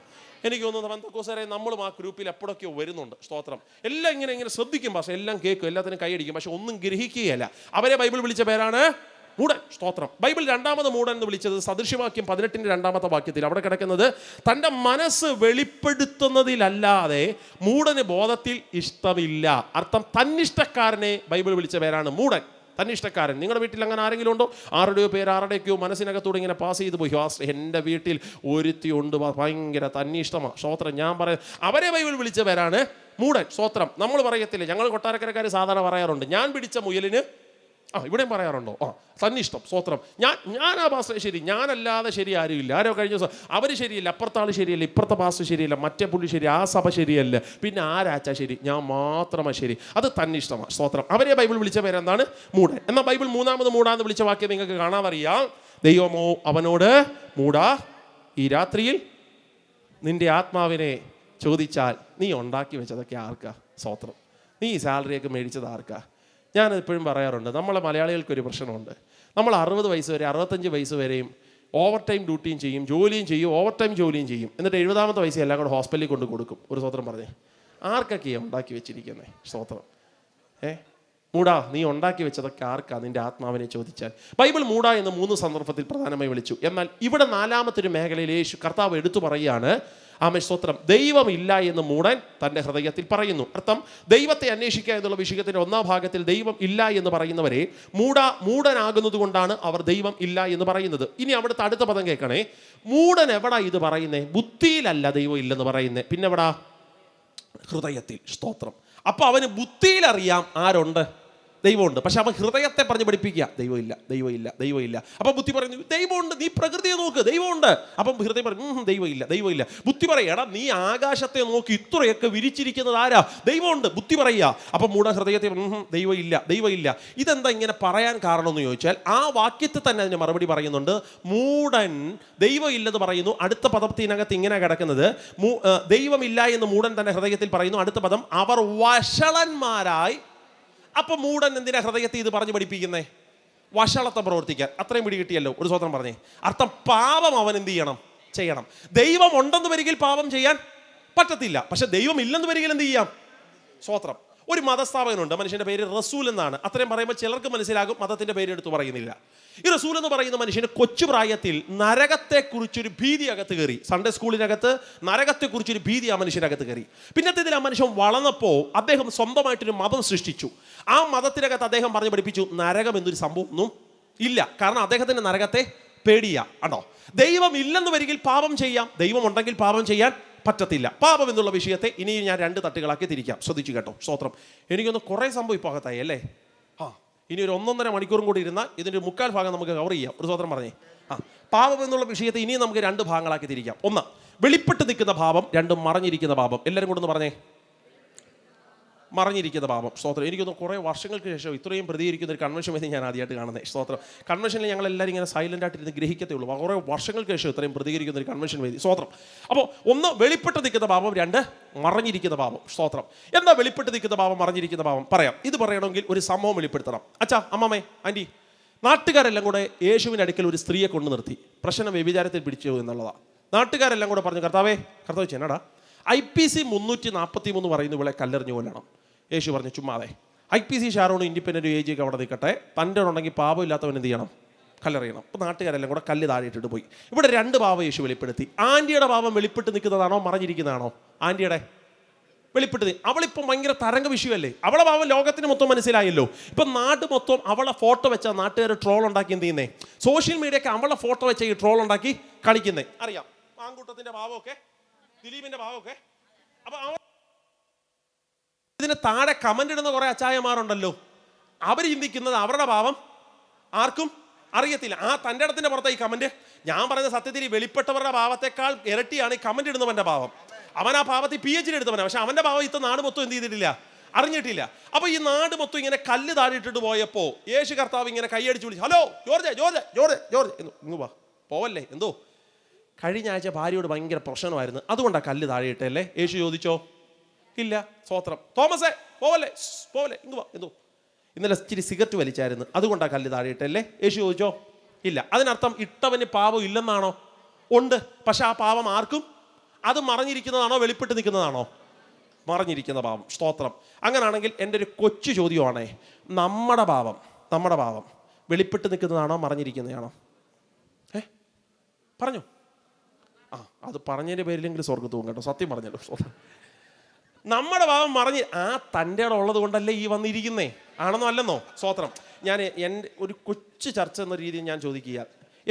എനിക്ക് തോന്നുന്നു പെന്തക്കോസ്തുകാരെ നമ്മളും ആ ഗ്രൂപ്പിൽ എപ്പോഴൊക്കെയോ വരുന്നുണ്ട്. സ്തോത്രം. എല്ലാം ഇങ്ങനെ ശ്രദ്ധിക്കും, പക്ഷേ എല്ലാം കേൾക്കും, എല്ലാത്തിനും കൈയടിക്കും, പക്ഷെ ഒന്നും ഗ്രഹിക്കുകയല്ല. അവരെ ബൈബിൾ വിളിച്ച പേരാണ് മൂഢൻ. സ്തോത്രം. ബൈബിൾ രണ്ടാമത് മൂഢൻ എന്ന് വിളിച്ചത് സദൃശ്യവാക്യം 18-ന്റെ 2-ാമത്തെ വാക്യത്തിൽ അവിടെ കിടക്കുന്നത് തൻ്റെ മനസ്സ് വെളിപ്പെടുത്തുന്നതിലല്ലാതെ മൂഢന് ബോധത്തിൽ ഇഷ്ടമില്ല. അർത്ഥം, തന്നിഷ്ടക്കാരനെ ബൈബിൾ വിളിച്ച പേരാണ് മൂഢൻ. തന്നിഷ്ടക്കാരൻ. നിങ്ങളുടെ വീട്ടിൽ അങ്ങനെ ആരെങ്കിലും ഉണ്ടോ? ആരുടെയൊക്കെയോ മനസ്സിനകത്തൂടെ ഇങ്ങനെ പാസ് ചെയ്ത് പോയി, എൻ്റെ വീട്ടിൽ ഒരുത്തി ഉണ്ട്, ഭയങ്കര തന്നിഷ്ടമാണ്. സ്തോത്രം. ഞാൻ പറയാം, അവരെ ബൈബിൾ വിളിച്ച പേരാണ് മൂഢൻ. സ്തോത്രം. നമ്മൾ പറയത്തില്ല, ഞങ്ങൾ കൊട്ടാരക്കരക്കാർ സാധാരണ പറയാറുണ്ട്, ഞാൻ പിടിച്ച മുയലിന് ഇവിടെയും പറയാറുണ്ടോ? തന്നിഷ്ടം. സ്തോത്രം. ഞാനാ പാസ് ശരി, ഞാനല്ലാതെ ശരി ആരുമില്ല. ആരോ കഴിഞ്ഞ ദിവസം അവർ ശരിയല്ല, അപ്പുറത്തെ ആൾ ശരിയല്ല, ഇപ്പുറത്തെ പാസ് ശരിയല്ല, മറ്റേ പുള്ളി ശരി, ആ സഭ ശരിയല്ല, പിന്നെ ആരാച്ചാ ശരി, ഞാൻ മാത്രമാണ് ശരി. അത് തന്നിഷ്ടമാണ്. സ്തോത്രം. അവരെ ബൈബിൾ വിളിച്ച പേരെന്താണ്? മൂഢൻ. എന്നാൽ ബൈബിൾ 3-ാമത് മൂഢാന്ന് വിളിച്ച വാക്യം നിങ്ങൾക്ക് കാണാതറിയാം. ദൈവമോ അവനോട്, മൂഢാ, ഈ രാത്രിയിൽ നിന്റെ ആത്മാവിനെ ചോദിച്ചാൽ നീ ഉണ്ടാക്കി വെച്ചതൊക്കെ ആർക്കാ? സ്തോത്രം. നീ ഈ സാലറിയൊക്കെ മേടിച്ചത് ആർക്കാ? ഞാനെപ്പോഴും പറയാറുണ്ട്, നമ്മളെ മലയാളികൾക്കൊരു പ്രശ്നമുണ്ട്. നമ്മൾ 60 വയസ്സ് വരെ 65 വയസ്സ് വരെയും ഓവർ ടൈം ഡ്യൂട്ടിയും ചെയ്യും, ജോലിയും ചെയ്യും, ഓവർ ടൈം ജോലിയും ചെയ്യും. എന്നിട്ട് 70-ാമത്തെ വയസ്സിൽ എല്ലാം കൂടെ ഹോസ്പിറ്റലിൽ കൊണ്ട് കൊടുക്കും. ഒരു സ്തോത്രം പറഞ്ഞേ. ആർക്കൊക്കെയാണ് ഉണ്ടാക്കി വെച്ചിരിക്കുന്നത്? സ്തോത്രം. മൂഢാ, നീ ഉണ്ടാക്കി വെച്ചതൊക്കെ ആർക്കാ നിന്റെ ആത്മാവിനെ ചോദിച്ചാൽ? ബൈബിൾ മൂഢ എന്ന് 3 സന്ദർഭത്തിൽ പ്രധാനമായി വിളിച്ചു. എന്നാൽ ഇവിടെ 4-ാമത്തെ ഒരു മേഖലയിൽ കർത്താവ് എടുത്തു പറയുകയാണ്. സ്തോത്രം. ദൈവമില്ല എന്ന് മൂഢൻ തൻ്റെ ഹൃദയത്തിൽ പറയുന്നു. അർത്ഥം, ദൈവത്തെ അന്വേഷിക്കുക എന്നുള്ള വിഷയത്തിൻ്റെ 1-ാം ഭാഗത്തിൽ ദൈവം ഇല്ല എന്ന് പറയുന്നവരെ മൂഢനാകുന്നത് കൊണ്ടാണ് അവർ ദൈവം ഇല്ല എന്ന് പറയുന്നത്. ഇനി അവിടുത്തെ അടുത്ത പദം കേൾക്കണേ. മൂഢൻ എവിടാ ഇത് പറയുന്നേ? ബുദ്ധിയിലല്ല ദൈവം ഇല്ലെന്ന് പറയുന്നേ. പിന്നെ എവിടാ? ഹൃദയത്തിൽ. സ്തോത്രം. അപ്പോൾ അവന് ബുദ്ധിയിലറിയാം ആരുണ്ട്, ദൈവമുണ്ട്. പക്ഷെ അവൻ ഹൃദയത്തെ പറഞ്ഞ് പഠിപ്പിക്കുക, ദൈവമില്ല, ദൈവമില്ല, ദൈവമില്ല. അപ്പം ബുദ്ധി പറയുന്നു ദൈവമുണ്ട്, നീ പ്രകൃതിയെ നോക്ക്, ദൈവമുണ്ട്. അപ്പം ഹൃദയം പറയും ദൈവമില്ല, ദൈവമില്ല. ബുദ്ധി പറയുക, നീ ആകാശത്തെ നോക്കി ഇത്രയൊക്കെ വിരിച്ചിരിക്കുന്നത് ആരാ? ദൈവമുണ്ട്. ബുദ്ധി പറയുക. അപ്പം മൂഢ ഹൃദയത്തെ ദൈവമില്ല, ദൈവമില്ല. ഇതെന്താ ഇങ്ങനെ പറയാൻ കാരണം എന്ന് ചോദിച്ചാൽ ആ വാക്യത്തിൽ തന്നെ അതിന് മറുപടി പറയുന്നുണ്ട്. മൂഢൻ ദൈവമില്ലെന്ന് പറയുന്നു. അടുത്ത പദത്തിനകത്ത് ഇങ്ങനെ കിടക്കുന്നത്, ദൈവമില്ല എന്ന് മൂഢൻ തന്റെ ഹൃദയത്തിൽ പറയുന്നു. അടുത്ത പദം, അവർ വഷളന്മാരായി. അപ്പൊ മൂഢൻ എന്തിനാ ഹൃദയത്തിൽ ഇത് പറഞ്ഞു പഠിപ്പിക്കുന്നേ? വഷളത്വം പ്രവർത്തിക്കാൻ. അത്രയും പിടി കിട്ടിയല്ലോ. ഒരു സ്വതന്ത്രം പറഞ്ഞേ. അർത്ഥം, പാപം അവൻ എന്ത് ചെയ്യണം? ദൈവം ഉണ്ടെന്ന് വരികിൽ പാപം ചെയ്യാൻ പറ്റത്തില്ല. പക്ഷെ ദൈവം ഇല്ലെന്ന് വരികിൽ എന്ത് ചെയ്യാം? സ്വതന്ത്രം. ഒരു മതസ്ഥാപകനുണ്ട്, മനുഷ്യൻ്റെ പേര് റസൂൽ എന്നാണ്. അത്രയും പറയുമ്പോൾ ചിലർക്ക് മനസ്സിലാകും, മതത്തിൻ്റെ പേര് എടുത്ത് പറയുന്നില്ല. ഈ റസൂൽ എന്ന് പറയുന്ന മനുഷ്യന് കൊച്ചു പ്രായത്തിൽ നരകത്തെക്കുറിച്ചൊരു ഭീതി അകത്ത് കയറി. സൺഡേ സ്കൂളിനകത്ത് നരകത്തെക്കുറിച്ചൊരു ഭീതി ആ മനുഷ്യനകത്ത് കയറി. പിന്നത്തേതിൽ ആ മനുഷ്യൻ വളർന്നപ്പോൾ അദ്ദേഹം സ്വന്തമായിട്ടൊരു മതം സൃഷ്ടിച്ചു. ആ മതത്തിനകത്ത് അദ്ദേഹം പറഞ്ഞു പഠിപ്പിച്ചു, നരകം എന്നൊരു സംഭവം ഒന്നും ഇല്ല. കാരണം അദ്ദേഹത്തിൻ്റെ നരകത്തെ പേടിയാ. ആണോ? ദൈവം ഇല്ലെന്ന് വരികിൽ പാപം ചെയ്യാം, ദൈവം ഉണ്ടെങ്കിൽ പാപം ചെയ്യാൻ പറ്റത്തില്ല. പാപം എന്നുള്ള വിഷയത്തെ ഇനി ഞാൻ 2 തട്ടുകളാക്കി തിരിക്കാം. ശ്രദ്ധിച്ചു കേട്ടോ. സ്തോത്രം. എനിക്കൊന്ന് കുറേ സംഭവം ഇപ്പോൾ അകത്തായി അല്ലേ? ഇനി ഒരു 1.5 മണിക്കൂറും കൂടി ഇരുന്നാൽ ഇതിൻ്റെ 1/4 ഭാഗം നമുക്ക് കവർ ചെയ്യാം. ഒരു സ്തോത്രം പറഞ്ഞേ. പാപം എന്നുള്ള വിഷയത്തെ ഇനിയും നമുക്ക് 2 ഭാഗങ്ങളാക്കി തിരിക്കാം. 1 വെളിപ്പെട്ട് നിൽക്കുന്ന പാപം, 2 മറഞ്ഞിരിക്കുന്ന പാപം. എല്ലാവരും കൂടെ ഒന്ന് പറഞ്ഞേ. മറഞ്ഞിരിക്കുന്ന പാപം. സ്തോത്രം. എനിക്കൊന്ന് കുറേ വർഷങ്ങൾക്ക് ശേഷം ഇത്രയും പ്രതികരിക്കുന്ന ഒരു കൺവെൻഷൻ വേദി ഞാൻ ആദ്യമായിട്ട് കാണുന്നത്. സ്തോത്രം. കൺവെൻഷനിൽ ഞങ്ങളെല്ലാവരും ഇങ്ങനെ സൈലൻ്റ് ആയിട്ടിരുന്ന് ഗ്രഹിക്കത്തേ ഉള്ളൂ. കുറേ വർഷങ്ങൾക്ക് ശേഷം ഇത്രയും പ്രതികരിക്കുന്ന ഒരു കൺവെൻഷൻ വേദി. സ്തോത്രം. അപ്പോൾ 1 വെളിപ്പെട്ട് നിൽക്കുന്ന പാപം, 2 മറഞ്ഞിരിക്കുന്ന പാപം. സ്തോത്രം. എന്താ വെളിപ്പെട്ട് നിൽക്കുന്ന പാപം, മറഞ്ഞിരിക്കുന്ന പാപം? പറയാം. ഇത് പറയണമെങ്കിൽ ഒരു സംഭവം വെളിപ്പെടുത്തണം. അച്ഛാ, അമ്മമ്മേ, ആൻറ്റി, നാട്ടുകാരെല്ലാം കൂടെ യേശുവിൻ്റെ അടുക്കൽ ഒരു സ്ത്രീയെ കൊണ്ട് നിർത്തി. പ്രശ്നം വ്യഭിചാരത്തിൽ പിടിച്ചു എന്നുള്ളതാണ്. നാട്ടുകാരെല്ലാം കൂടെ പറഞ്ഞു, കർത്താവ് എന്നടാ IPC 343 പറയുന്ന ഇവിടെ കല്ലെറിഞ്ഞു കൊല്ലണം. യേശു പറഞ്ഞു, ചുമ്മാതെ. IPC ഷാരോണും ഇൻഡിപെൻഡൻറ്റ് ഏജൊക്കെ അവിടെ നിൽക്കട്ടെ, തൻ്റെ ഉണ്ടെങ്കിൽ പാപമില്ലാത്തവൻ എന്ത് ചെയ്യണം? കല്ലെറിയണം. അപ്പോൾ നാട്ടുകാരെല്ലാം കൂടെ കല്ല് താഴെ ഇട്ടിട്ട് പോയി. ഇവിടെ 2 പാവം യേശു വെളിപ്പെടുത്തി. ആൻറ്റിയുടെ പാവം വെളിപ്പെട്ട് നിൽക്കുന്നതാണോ മറഞ്ഞിരിക്കുന്നതാണോ? ആൻറ്റിയുടെ വെളിപ്പെട്ട്. അവളിപ്പം ഭയങ്കര തരംഗ വിഷയമല്ലേ. അവളെ പാവം ലോകത്തിന് മൊത്തം മനസ്സിലായല്ലോ. ഇപ്പം നാട് മൊത്തം അവളെ ഫോട്ടോ വെച്ചാൽ നാട്ടുകാർ ട്രോൾ ഉണ്ടാക്കി എന്ത് ചെയ്യുന്നേ? സോഷ്യൽ മീഡിയയൊക്കെ അവളെ ഫോട്ടോ വെച്ച ഈ ട്രോൾ ഉണ്ടാക്കി കളിക്കുന്നേ അറിയാം. ആൺകൂട്ടത്തിൻ്റെ ഭാവമൊക്കെ, ദിലീപിൻ്റെ ഭാവമൊക്കെ. അപ്പം ഇതിന് താഴെ കമൻ്റ് ഇടുന്ന കുറേ അച്ചായമാരുണ്ടല്ലോ, അവർ ചിന്തിക്കുന്നത് അവരുടെ ഭാവം ആർക്കും അറിയത്തില്ല. ആ തൻ്റെ ഇടത്തിൻ്റെ പുറത്തെ ഈ കമൻറ്റ്. ഞാൻ പറയുന്ന സത്യത്തിൽ ഈ വെളിപ്പെട്ടവരുടെ ഭാവത്തെക്കാൾ ഇരട്ടിയാണ് ഈ കമൻറ്റ് ഇടുന്നവൻ്റെ ഭാവം. അവൻ ആ ഭാവത്തിൽ PhD എടുത്തവനാണ്. പക്ഷെ അവൻ്റെ ഭാവം ഇത്ര നാട് മൊത്തം എന്ത് ചെയ്തിട്ടില്ല, അറിഞ്ഞിട്ടില്ല. അപ്പോൾ ഈ നാട് മൊത്തം ഇങ്ങനെ കല്ല് താഴെ ഇട്ടിട്ട് പോയപ്പോൾ യേശു കർത്താവ് ഇങ്ങനെ കൈയടിച്ച് വിളിച്ചു, hello George George George George ഇങ്ങ് വാ, പോവല്ലേ. എന്തോ കഴിഞ്ഞ ആഴ്ച ഭാര്യയോട് ഭയങ്കര പ്രശ്നമായിരുന്നു, അതുകൊണ്ടാണ് കല്ല് താഴെ ഇട്ടല്ലേ. യേശു ചോദിച്ചോ? ഇല്ല. സ്തോത്രം. തോമസേ പോവല്ലേ പോവല്ലേ ഇങ്ങ് വാ. എന്തോ ഇന്നലെ ഇച്ചിരി സിഗരറ്റ് വലിച്ചായിരുന്നു, അതുകൊണ്ടാണ് കല്ല് താഴെ ഇട്ടല്ലേ. യേശു ചോദിച്ചോ? ഇല്ല. അതിനർത്ഥം ഇട്ടവന് പാപം ഇല്ലെന്നാണോ? ഉണ്ട്. പക്ഷെ ആ പാപം ആർക്കും, അത് മറഞ്ഞിരിക്കുന്നതാണോ വെളിപ്പെട്ട് നിൽക്കുന്നതാണോ? മറഞ്ഞിരിക്കുന്ന പാപം. സ്തോത്രം. അങ്ങനാണെങ്കിൽ എൻ്റെ ഒരു കൊച്ചു ചോദ്യമാണേ, നമ്മുടെ പാപം വെളിപ്പെട്ട് നിൽക്കുന്നതാണോ മറഞ്ഞിരിക്കുന്നതാണോ? പറഞ്ഞു. അത് പറഞ്ഞതിൻ്റെ പേരിലെങ്കിലും സ്വർഗ്ഗത്ത് പോകും കേട്ടോ, സത്യം പറഞ്ഞല്ലോ. നമ്മുടെ പാപം മറഞ്ഞ് ആ തൻ്റെ ഇടം ഉള്ളത് കൊണ്ടല്ലേ ഈ വന്നിരിക്കുന്നേ, ആണെന്നോ അല്ലെന്നോ? സ്തോത്രം. ഞാൻ എൻ്റെ ഒരു കൊച്ചു ചർച്ച എന്ന രീതിയിൽ ഞാൻ ചോദിക്കുക,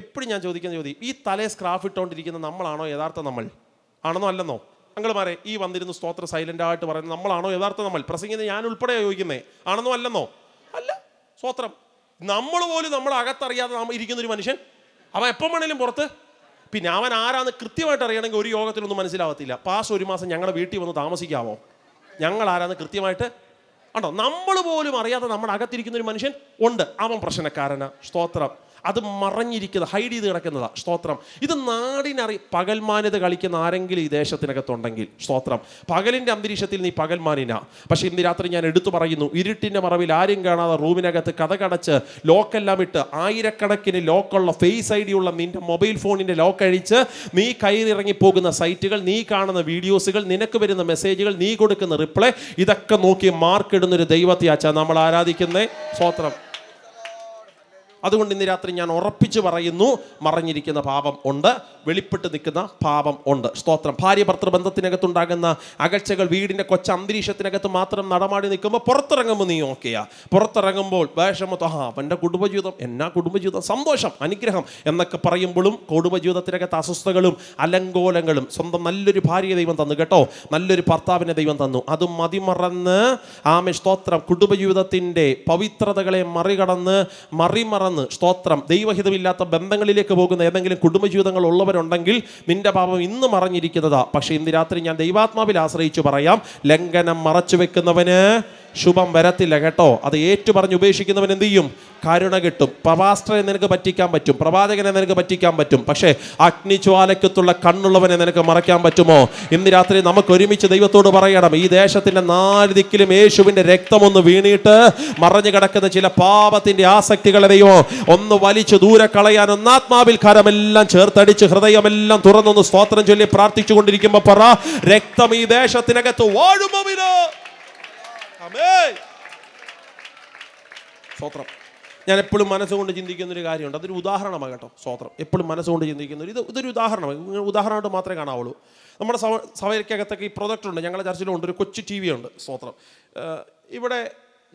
എപ്പോഴും ഞാൻ ചോദിക്കുന്ന ചോദ്യം, ഈ തലേ സ്ക്രാഫ് ഇട്ടുകൊണ്ടിരിക്കുന്ന നമ്മളാണോ യഥാർത്ഥ നമ്മൾ? ആണെന്നോ അല്ലെന്നോ? അങ്കിൾമാരെ, ഈ വന്നിരുന്ന് സ്തോത്രം സൈലൻ്റ് ആയിട്ട് പറയുന്നത് നമ്മളാണോ യഥാർത്ഥ നമ്മൾ? പ്രസംഗിക്കുന്നത് ഞാൻ ഉൾപ്പെടെ ചോദിക്കുന്നേ, ആണെന്നോ അല്ലെന്നോ? അല്ല. സ്തോത്രം. നമ്മൾ പോലും നമ്മളെ അകത്തറിയാതെ ഇരിക്കുന്നൊരു മനുഷ്യൻ, അവൻ എപ്പം വേണേലും പുറത്ത്. പിന്നെ അവൻ ആരാന്ന് കൃത്യമായിട്ട് അറിയണമെങ്കിൽ ഒരു യോഗത്തിലൊന്നും മനസ്സിലാവത്തില്ല. പാസ് 1 മാസം ഞങ്ങളുടെ വീട്ടിൽ വന്ന് താമസിക്കാമോ? ഞങ്ങൾ ആരാന്ന് കൃത്യമായിട്ട് ഉണ്ടോ? നമ്മൾ പോലും അറിയാതെ നമ്മുടെ അകത്തിരിക്കുന്നൊരു മനുഷ്യൻ ഉണ്ട്, അവൻ പ്രശ്നക്കാരനാ. സ്തോത്രം. അത് മറഞ്ഞിരിക്കുന്നത്, ഹൈഡ് ചെയ്ത് കിടക്കുന്നതാ. സ്തോത്രം. ഇത് പകൽമാന്യത കളിക്കുന്ന ആരെങ്കിലും ഈ ദേശത്തിനകത്തുണ്ടെങ്കിൽ, സ്തോത്രം, പകലിൻ്റെ അന്തരീക്ഷത്തിൽ നീ പകൽമാനിനാ. പക്ഷെ ഇന്ന് രാത്രി ഞാൻ എടുത്തു പറയുന്നു, ഇരുട്ടിൻ്റെ മറവിൽ ആരും കാണാതെ റൂമിനകത്ത് കഥകടച്ച് ലോക്കെല്ലാം ഇട്ട് ആയിരക്കണക്കിന് ലോക്കുള്ള ഫേസ് ID ഉള്ള നിന്റെ മൊബൈൽ ഫോണിൻ്റെ ലോക്ക് അഴിച്ച് നീ കയറിറങ്ങിപ്പോകുന്ന സൈറ്റുകൾ, നീ കാണുന്ന വീഡിയോസുകൾ, നിനക്ക് വരുന്ന മെസ്സേജുകൾ, നീ കൊടുക്കുന്ന റിപ്ലൈ, ഇതൊക്കെ നോക്കി മാർക്കിടുന്നൊരു ദൈവത്തെയാച്ചാ നമ്മൾ ആരാധിക്കുന്നേ. സ്തോത്രം. അതുകൊണ്ട് ഇന്ന് രാത്രി ഞാൻ ഉറപ്പിച്ച് പറയുന്നു, മറഞ്ഞിരിക്കുന്ന പാപം ഉണ്ട്, വെളിപ്പെട്ട് നിൽക്കുന്ന പാപം ഉണ്ട്. സ്തോത്രം. ഭാര്യ ഭർത്തൃബന്ധത്തിനകത്തുണ്ടാകുന്ന അകൽച്ചകൾ വീടിൻ്റെ അന്തരീക്ഷത്തിനകത്ത് മാത്രം നടമാടി നിൽക്കുമ്പോൾ പുറത്തിറങ്ങുമ്പോൾ നീ ഓക്കെയാ. പുറത്തിറങ്ങുമ്പോൾ വേഷമൊത്തോ അവൻ്റെ കുടുംബജീവിതം, എന്നാ കുടുംബജീവിതം, സന്തോഷം, അനുഗ്രഹം എന്നൊക്കെ പറയുമ്പോഴും കുടുംബജീവിതത്തിനകത്ത് അസ്വസ്ഥകളും അലങ്കോലങ്ങളും. സ്വന്തം നല്ലൊരു ഭാര്യയെ ദൈവം തന്നു കേട്ടോ, നല്ലൊരു ഭർത്താവിനെ ദൈവം തന്നു, അത് മതിമറന്ന് സ്തോത്രം, കുടുംബജീവിതത്തിൻ്റെ പവിത്രതകളെ മറിമറന്ന് സ്തോത്രം, ദൈവഹിതമില്ലാത്ത ബന്ധങ്ങളിലേക്ക് പോകുന്ന ഏതെങ്കിലും കുടുംബജീവിതങ്ങൾ ഉള്ളവരുണ്ടെങ്കിൽ നിന്റെ പാപം ഇന്ന് മറഞ്ഞിരിക്കുന്നതാ. പക്ഷെ ഇന്ന് രാത്രി ഞാൻ ദൈവാത്മാവിൽ ആശ്രയിച്ചു പറയാം, ലംഘനം മറച്ചു വെക്കുന്നവന് ശുഭം വരത്തില്ല കേട്ടോ. അത് ഏറ്റുപറഞ്ഞ് ഉപേക്ഷിക്കുന്നവൻ എന്ത് ചെയ്യും? കരുണ കിട്ടും. പ്രവാസ്റ്ററെ നിനക്ക് പറ്റിക്കാൻ പറ്റും, പ്രവാചകനെ നിനക്ക് പറ്റിക്കാൻ പറ്റും, പക്ഷേ അഗ്നിജ്വാലയ്ക്കത്തുള്ള കണ്ണുള്ളവനെ നിനക്ക് മറയ്ക്കാൻ പറ്റുമോ? ഇന്ന് രാത്രി നമുക്ക് ഒരുമിച്ച് ദൈവത്തോട് പറയണം, ഈ ദേശത്തിൻ്റെ 4 ദിക്കിലും യേശുവിൻ്റെ രക്തമൊന്ന് വീണിട്ട് മറഞ്ഞു കിടക്കുന്ന ചില പാപത്തിൻ്റെ ആസക്തികളെ ദൈവം ഒന്ന് വലിച്ചു ദൂരെ കളയാൻ ഒന്നാത്മാവിൽ കരമെല്ലാം ചേർത്തടിച്ച് ഹൃദയമെല്ലാം തുറന്നൊന്ന് സ്തോത്രം ചൊല്ലി പ്രാർത്ഥിച്ചു കൊണ്ടിരിക്കുമ്പോൾ പറ, രക്തം ഈ ദേശത്തിനകത്ത് വാഴുമവിന്. സ്തോത്രം. ഞാൻ എപ്പോഴും മനസ്സുകൊണ്ട് ചിന്തിക്കുന്നൊരു കാര്യമുണ്ട്, അതൊരു ഉദാഹരണമാണ് കേട്ടോ. സ്തോത്രം. എപ്പോഴും മനസ്സുകൊണ്ട് ചിന്തിക്കുന്ന ഇതൊരു ഉദാഹരണമാണ്, ഉദാഹരണമായിട്ട് മാത്രമേ കാണാവുള്ളൂ. നമ്മുടെ സഭയ്ക്കകത്തൊക്കെ ഈ പ്രൊജക്ടർ ഉണ്ട്, ഞങ്ങളുടെ ചർച്ചിലുണ്ട്, ഒരു കൊച്ചു TV ഉണ്ട്. സ്തോത്രം. ഇവിടെ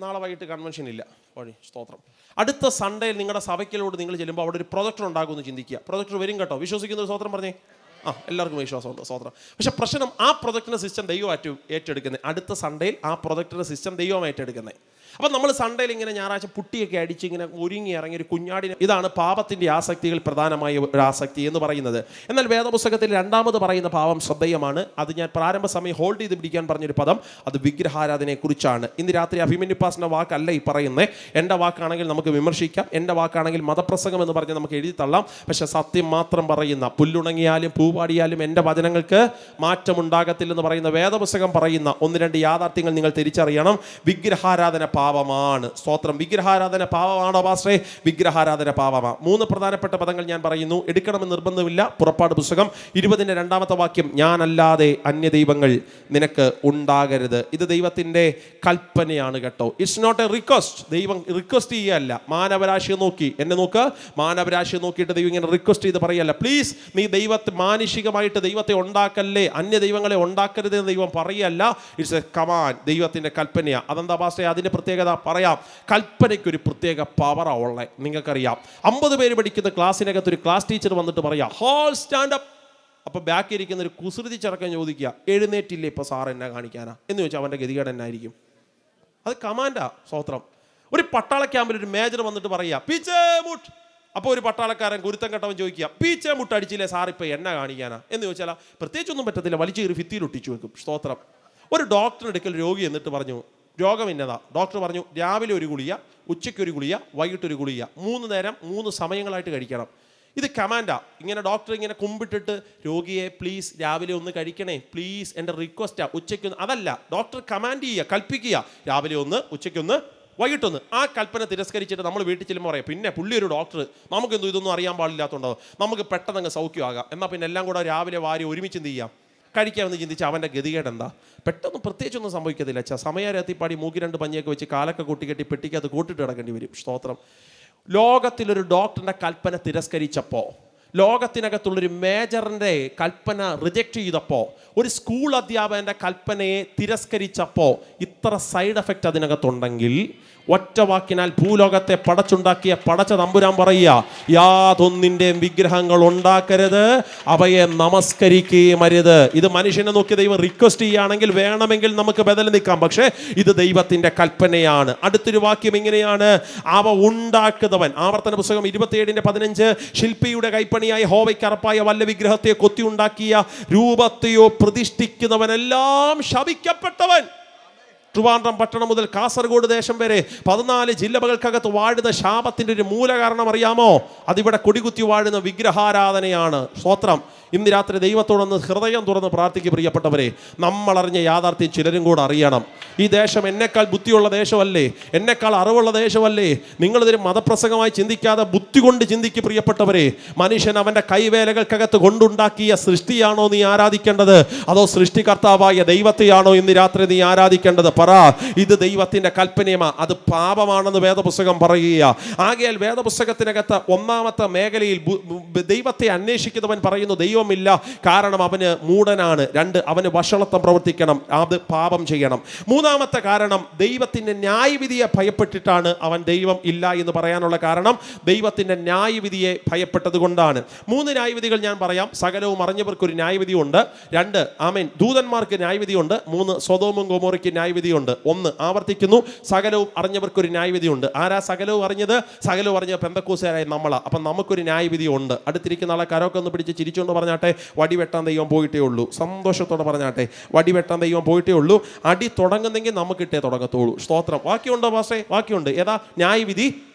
നാളെ വൈകിട്ട് കൺവെൻഷൻ ഇല്ല വഴി. സ്തോത്രം. അടുത്ത സൺഡേയിൽ നിങ്ങളുടെ സഭയ്ക്കലോട് നിങ്ങൾ ചെല്ലുമ്പോൾ അവിടെ ഒരു പ്രൊജക്ടർ ഉണ്ടാകുമെന്ന് ചിന്തിക്കുക. പ്രൊജക്ടർ വരും കേട്ടോ, വിശ്വസിക്കുന്ന ഒരു സ്തോത്രം പറഞ്ഞേ. എല്ലാവർക്കും വിശ്വാസമുണ്ട്. സ്തോത്രം. പക്ഷെ പ്രശ്നം, ആ പ്രൊജക്ടിൻ്റെ സിസ്റ്റം ദൈവമായിട്ട് ഏറ്റെടുക്കുന്നത്. അടുത്ത സൺഡേയിൽ ആ പ്രൊജക്ടിൻ്റെ സിസ്റ്റം ദൈവം ഏറ്റെടുക്കുന്നത്. അപ്പം നമ്മൾ സൺഡേയിൽ ഇങ്ങനെ ഞായറാഴ്ച പുട്ടിയൊക്കെ അടിച്ച് ഇങ്ങനെ ഒരുങ്ങി ഇറങ്ങി ഒരു കുഞ്ഞാടിനെ, ഇതാണ് പാപത്തിൻ്റെ ആസക്തികൾ പ്രധാനമായ ഒരു ആസക്തി എന്ന് പറയുന്നത്. എന്നാൽ വേദപുസ്തകത്തിൽ 2ാമത് പറയുന്ന പാപം ശ്രദ്ധേയമാണ്. അത് ഞാൻ പ്രാരംഭ സമയം ഹോൾഡ് ചെയ്ത് പിടിക്കാൻ പറഞ്ഞൊരു പദം, അത് വിഗ്രഹാരാധനയെക്കുറിച്ചാണ്. ഇന്ന് രാത്രി അഭിമന്യു പാസ്റ്ററിന്റെ വാക്കല്ല ഈ പറയുന്നത്. എൻ്റെ വാക്കാണെങ്കിൽ നമുക്ക് വിമർശിക്കാം, എൻ്റെ വാക്കാണെങ്കിൽ മതപ്രസംഗം എന്ന് പറഞ്ഞ് നമുക്ക് എഴുതി തള്ളാം. പക്ഷെ സത്യം മാത്രം പറയുന്ന, പുല്ലുണങ്ങിയാലും പൂവാടിയാലും എൻ്റെ വചനങ്ങൾക്ക് മാറ്റമുണ്ടാകത്തില്ലെന്ന് പറയുന്ന വേദപുസ്തകം പറയുന്ന 1-2 യാഥാർത്ഥ്യങ്ങൾ നിങ്ങൾ തിരിച്ചറിയണം. വിഗ്രഹാരാധന പാപമാണ്. സ്തോത്രം. വിഗ്രഹാരാധന പാപമാണോ പാസ്റ്ററേ? വിഗ്രഹാരാധന പാപമാണ്. 3 പ്രധാനപ്പെട്ട പദങ്ങൾ ഞാൻ പറയുന്നു, എടുക്കണമെന്ന് നിർബന്ധമില്ല. പുറപ്പാട് പുസ്തകം 20-ന്റെ 2 ഞാനല്ലാതെ അന്യദൈവങ്ങൾ നിനക്ക് ഉണ്ടാകരുത്. ഇത് ദൈവത്തിൻ്റെ കൽപ്പനയാണ് കേട്ടോ. It's not a request. ദൈവം റിക്വസ്റ്റ് ചെയ്യുകയല്ല. മാനവരാശിയെ നോക്കി, എന്നെ നോക്ക്, മാനവരാശിയെ നോക്കിയിട്ട് ദൈവം ഇങ്ങനെ റിക്വസ്റ്റ് ചെയ്ത് പറയല്ല, പ്ലീസ് നീ ദൈവത്തെ മാനുഷികമായിട്ട് ദൈവത്തെ ഉണ്ടാക്കല്ലേ, അന്യ ദൈവങ്ങളെ ഉണ്ടാക്കരുത് എന്ന് ദൈവം പറയല്ല. ഇറ്റ്സ് എ കമാൻഡ്, ദൈവത്തിൻ്റെ കൽപ്പനയാണ്. അതെന്താ പാസ്റ്റേ? അതിൻ്റെ പ്രത്യേകത പറയാം. കൽപ്പനയ്ക്കൊരു പ്രത്യേക പവറാണ് ഉള്ളത്. നിങ്ങൾക്കറിയാം, 50 പേര് പഠിക്കുന്ന ക്ലാസ്സിനകത്ത് ഒരു ക്ലാസ് ടീച്ചർ വന്നിട്ട് പറയാം, ഹോൾ സ്റ്റാൻഡ് അപ്പ്. അപ്പോൾ ബാക്കി ഇരിക്കുന്ന ഒരു കുസൃതി ചെറുക്കൻ ചോദിക്കുക, എഴുന്നേറ്റില്ലേ ഇപ്പോൾ സാർ എന്നെ കാണിക്കാനാ എന്ന് ചോദിച്ചാൽ അവൻ്റെ ഗതികേട് എന്നായിരിക്കും? അത് കമാൻഡാ. സ്തോത്രം. ഒരു പട്ടാള ക്യാമ്പിൽ ഒരു മേജർ വന്നിട്ട് പറയുക, പീച്ചേ മുട്ട്. അപ്പോൾ ഒരു പട്ടാളക്കാരൻ ഗുരുത്തം കെട്ടവൻ ചോദിക്കുക, പീച്ചേ മുട്ട് അടിച്ചില്ലേ സാർ ഇപ്പോൾ എന്നെ കാണിക്കാനാ എന്ന് ചോദിച്ചാൽ പ്രത്യേകിച്ചൊന്നും പറ്റത്തില്ല, വലിച്ചു കയറി ഭിത്തിയിൽ ഒട്ടിച്ചു വെക്കും. സ്തോത്രം. ഒരു ഡോക്ടർ എടുക്കൽ രോഗി എന്നിട്ട് പറഞ്ഞു, രോഗം ഇന്നതാ. ഡോക്ടർ പറഞ്ഞു, രാവിലെ ഒരു ഗുളിക, ഉച്ചയ്ക്കൊരു ഗുളിക, വൈകിട്ടൊരു ഗുളിക, 3 നേരം 3 സമയങ്ങളായിട്ട് കഴിക്കണം. ഇത് കമാൻഡാ. ഇങ്ങനെ ഡോക്ടർ ഇങ്ങനെ കുമ്പിട്ടിട്ട് രോഗിയെ പ്ലീസ് രാവിലെ ഒന്ന് കഴിക്കണേ, പ്ലീസ് എൻ്റെ റിക്വസ്റ്റാ, ഉച്ചയ്ക്കൊന്ന്. അതല്ല, ഡോക്ടർ കമാൻഡ് ചെയ്യുക, കൽപ്പിക്കുക, രാവിലെ ഒന്ന്, ഉച്ചയ്ക്കൊന്ന്, വൈകിട്ടൊന്ന്. ആ കൽപ്പന തിരസ്കരിച്ചിട്ട് നമ്മൾ വീട്ടിൽ ചെല്ലുമ്പോൾ പറയാം, പിന്നെ പുള്ളി ഒരു ഡോക്ടർ, നമുക്കെന്തോ ഇതൊന്നും അറിയാൻ പാടില്ലാത്തതുണ്ടോ, നമുക്ക് പെട്ടെന്ന് അങ്ങ് സൗഖ്യമാകാം, എന്നാൽ പിന്നെ എല്ലാം കൂടെ രാവിലെ വാരി ഒരുമിച്ച് എന്ത് ചെയ്യാം, കഴിക്കാമെന്ന് ചിന്തിച്ച് അവൻ്റെ ഗതികേട് എന്താ? പെട്ടെന്ന് പ്രത്യേകിച്ചൊന്നും സംഭവിക്കത്തില്ല. സമയരെത്തിപ്പാടി മൂക്കി 2 പഞ്ഞിയൊക്കെ വെച്ച് കാലൊക്കെ കൂട്ടിക്കെട്ടി പെട്ടിക്കകത്ത് കൂട്ടിട്ട് കിടക്കേണ്ടി വരും. സ്തോത്രം. ലോകത്തിലൊരു ഡോക്ടറിൻ്റെ കൽപ്പന തിരസ്കരിച്ചപ്പോൾ, ലോകത്തിനകത്തുള്ളൊരു മേജറിൻ്റെ കൽപ്പന റിജക്റ്റ് ചെയ്തപ്പോൾ, ഒരു സ്കൂൾ അധ്യാപകൻ്റെ കൽപ്പനയെ തിരസ്കരിച്ചപ്പോൾ ഇത്ര സൈഡ് എഫക്റ്റ് അതിനകത്തുണ്ടെങ്കിൽ, ഒറ്റ വാക്കിനാൽ ഭൂലോകത്തെ പടച്ചുണ്ടാക്കിയ പടച്ച തമ്പുരാൻ പറയുക, യാതൊന്നിൻ്റെയും വിഗ്രഹങ്ങൾ ഉണ്ടാക്കരുത്, അവയെ നമസ്കരിക്കുകയും അരുത്. ഇത് മനുഷ്യനെ നോക്കി ദൈവം റിക്വസ്റ്റ് ചെയ്യുകയാണെങ്കിൽ വേണമെങ്കിൽ നമുക്ക് ബദൽ നിൽക്കാം, പക്ഷേ ഇത് ദൈവത്തിൻ്റെ കൽപ്പനയാണ്. അടുത്തൊരു വാക്യം ഇങ്ങനെയാണ്, അവ ഉണ്ടാക്കുന്നവൻ. ആവർത്തന പുസ്തകം 27-15 ശില്പിയുടെ കൈപ്പണിയായ ഹോവയ്ക്ക് അറപ്പായ വല്ല വിഗ്രഹത്തെ കൊത്തി ഉണ്ടാക്കിയ രൂപത്തെയോ പ്രതിഷ്ഠിക്കുന്നവനെല്ലാം ശപിക്കപ്പെട്ടവൻ. ട്രിവാൻഡ്രം പട്ടണം മുതൽ കാസർഗോഡ് ദേശം വരെ 14 ജില്ലകൾക്കകത്ത് വാഴുന്ന ശാപത്തിൻ്റെ ഒരു മൂലകാരണം അറിയാമോ? അതിവിടെ കൊടികുത്തി വാഴുന്ന വിഗ്രഹാരാധനയാണ്. സ്തോത്രം. ഇന്ന് രാത്രി ദൈവത്തോടൊന്ന് ഹൃദയം തുറന്ന് പ്രാർത്ഥിക്കുക പ്രിയപ്പെട്ടവരെ. നമ്മളറിഞ്ഞ യാഥാർത്ഥ്യം ചിലരും കൂടെ അറിയണം. ഈ ദേശം എന്നെക്കാൾ ബുദ്ധിയുള്ള ദേശമല്ലേ, എന്നെക്കാൾ അറിവുള്ള ദേശമല്ലേ? നിങ്ങളിതൊരു മതപ്രസംഗമായി ചിന്തിക്കാതെ ബുദ്ധി കൊണ്ട് ചിന്തിക്കുക പ്രിയപ്പെട്ടവരെ. മനുഷ്യൻ അവൻ്റെ കൈവേലകൾക്കകത്ത് കൊണ്ടുണ്ടാക്കിയ സൃഷ്ടിയാണോ നീ ആരാധിക്കേണ്ടത്, അതോ സൃഷ്ടികർത്താവായ ദൈവത്തെയാണോ ഇന്ന് രാത്രി നീ ആരാധിക്കേണ്ടത്? പറ. ഇത് ദൈവത്തിൻ്റെ കൽപ്പനയുമാണ്, അത് പാപമാണെന്ന് വേദപുസ്തകം പറയുക. ആകയാൽ വേദപുസ്തകത്തിനകത്ത് 1-ാമത്തെ മേഖലയിൽ ദൈവത്തെ അന്വേഷിക്കുന്നവൻ പറയുന്നു ദൈവമില്ല, കാരണം അവന് മൂഢനാണ്. 2, അവന് വഷളത്വം പ്രവർത്തിക്കണം, അത് പാപം ചെയ്യണം. 3-ാമത്തെ കാരണം ദൈവത്തിൻ്റെ ന്യായവിധിയെ ഭയപ്പെട്ടിട്ടാണ് അവൻ ദൈവം ഇല്ല എന്ന് പറയാനുള്ള കാരണം ദൈവത്തിൻ്റെ ന്യായവിധിയെ ഭയപ്പെട്ടത് കൊണ്ടാണ്. 3 ന്യായവിധികൾ ഞാൻ പറയാം. സകലവും അറിഞ്ഞവർക്കൊരു ന്യായവിധിയുണ്ട്. 2 ആമേൻ ദൂതന്മാർക്ക് ന്യായവിധിയുണ്ട്. 3 സൊദോമും ഗൊമോറയ്ക്ക് ന്യായവിധിയുണ്ട്. 1 ആവർത്തിക്കുന്നു, സകലവും അറിഞ്ഞവർക്കൊരു ന്യായവിധിയുണ്ട്. ആരാ സകലവും അറിഞ്ഞത്? സകലവും അറിഞ്ഞ പെന്തക്കോസുകാരായ നമ്മളാ. അപ്പം നമുക്കൊരു ന്യായവിധി ഉണ്ട്. അടുത്തിരിക്കുന്ന ആളെ കരമൊക്കെ ഒന്ന് പിടിച്ച് ചിരിച്ചുകൊണ്ട് പറഞ്ഞാട്ടെ, വടിവെട്ടാൻ ദൈവം പോയിട്ടേ ഉള്ളൂ. സന്തോഷത്തോടെ പറഞ്ഞാട്ടെ, വടിവെട്ടാൻ ദൈവം പോയിട്ടേ ഉള്ളൂ. അടി തുടങ്ങുന്നെങ്കിൽ നമുക്കിട്ടേ തുടങ്ങത്തുള്ളൂ. സ്തോത്രം. ബാക്കിയുണ്ടോ പാസ്റ്റേ? ബാക്കിയുണ്ട്. ഏതാ ന്യായവിധി?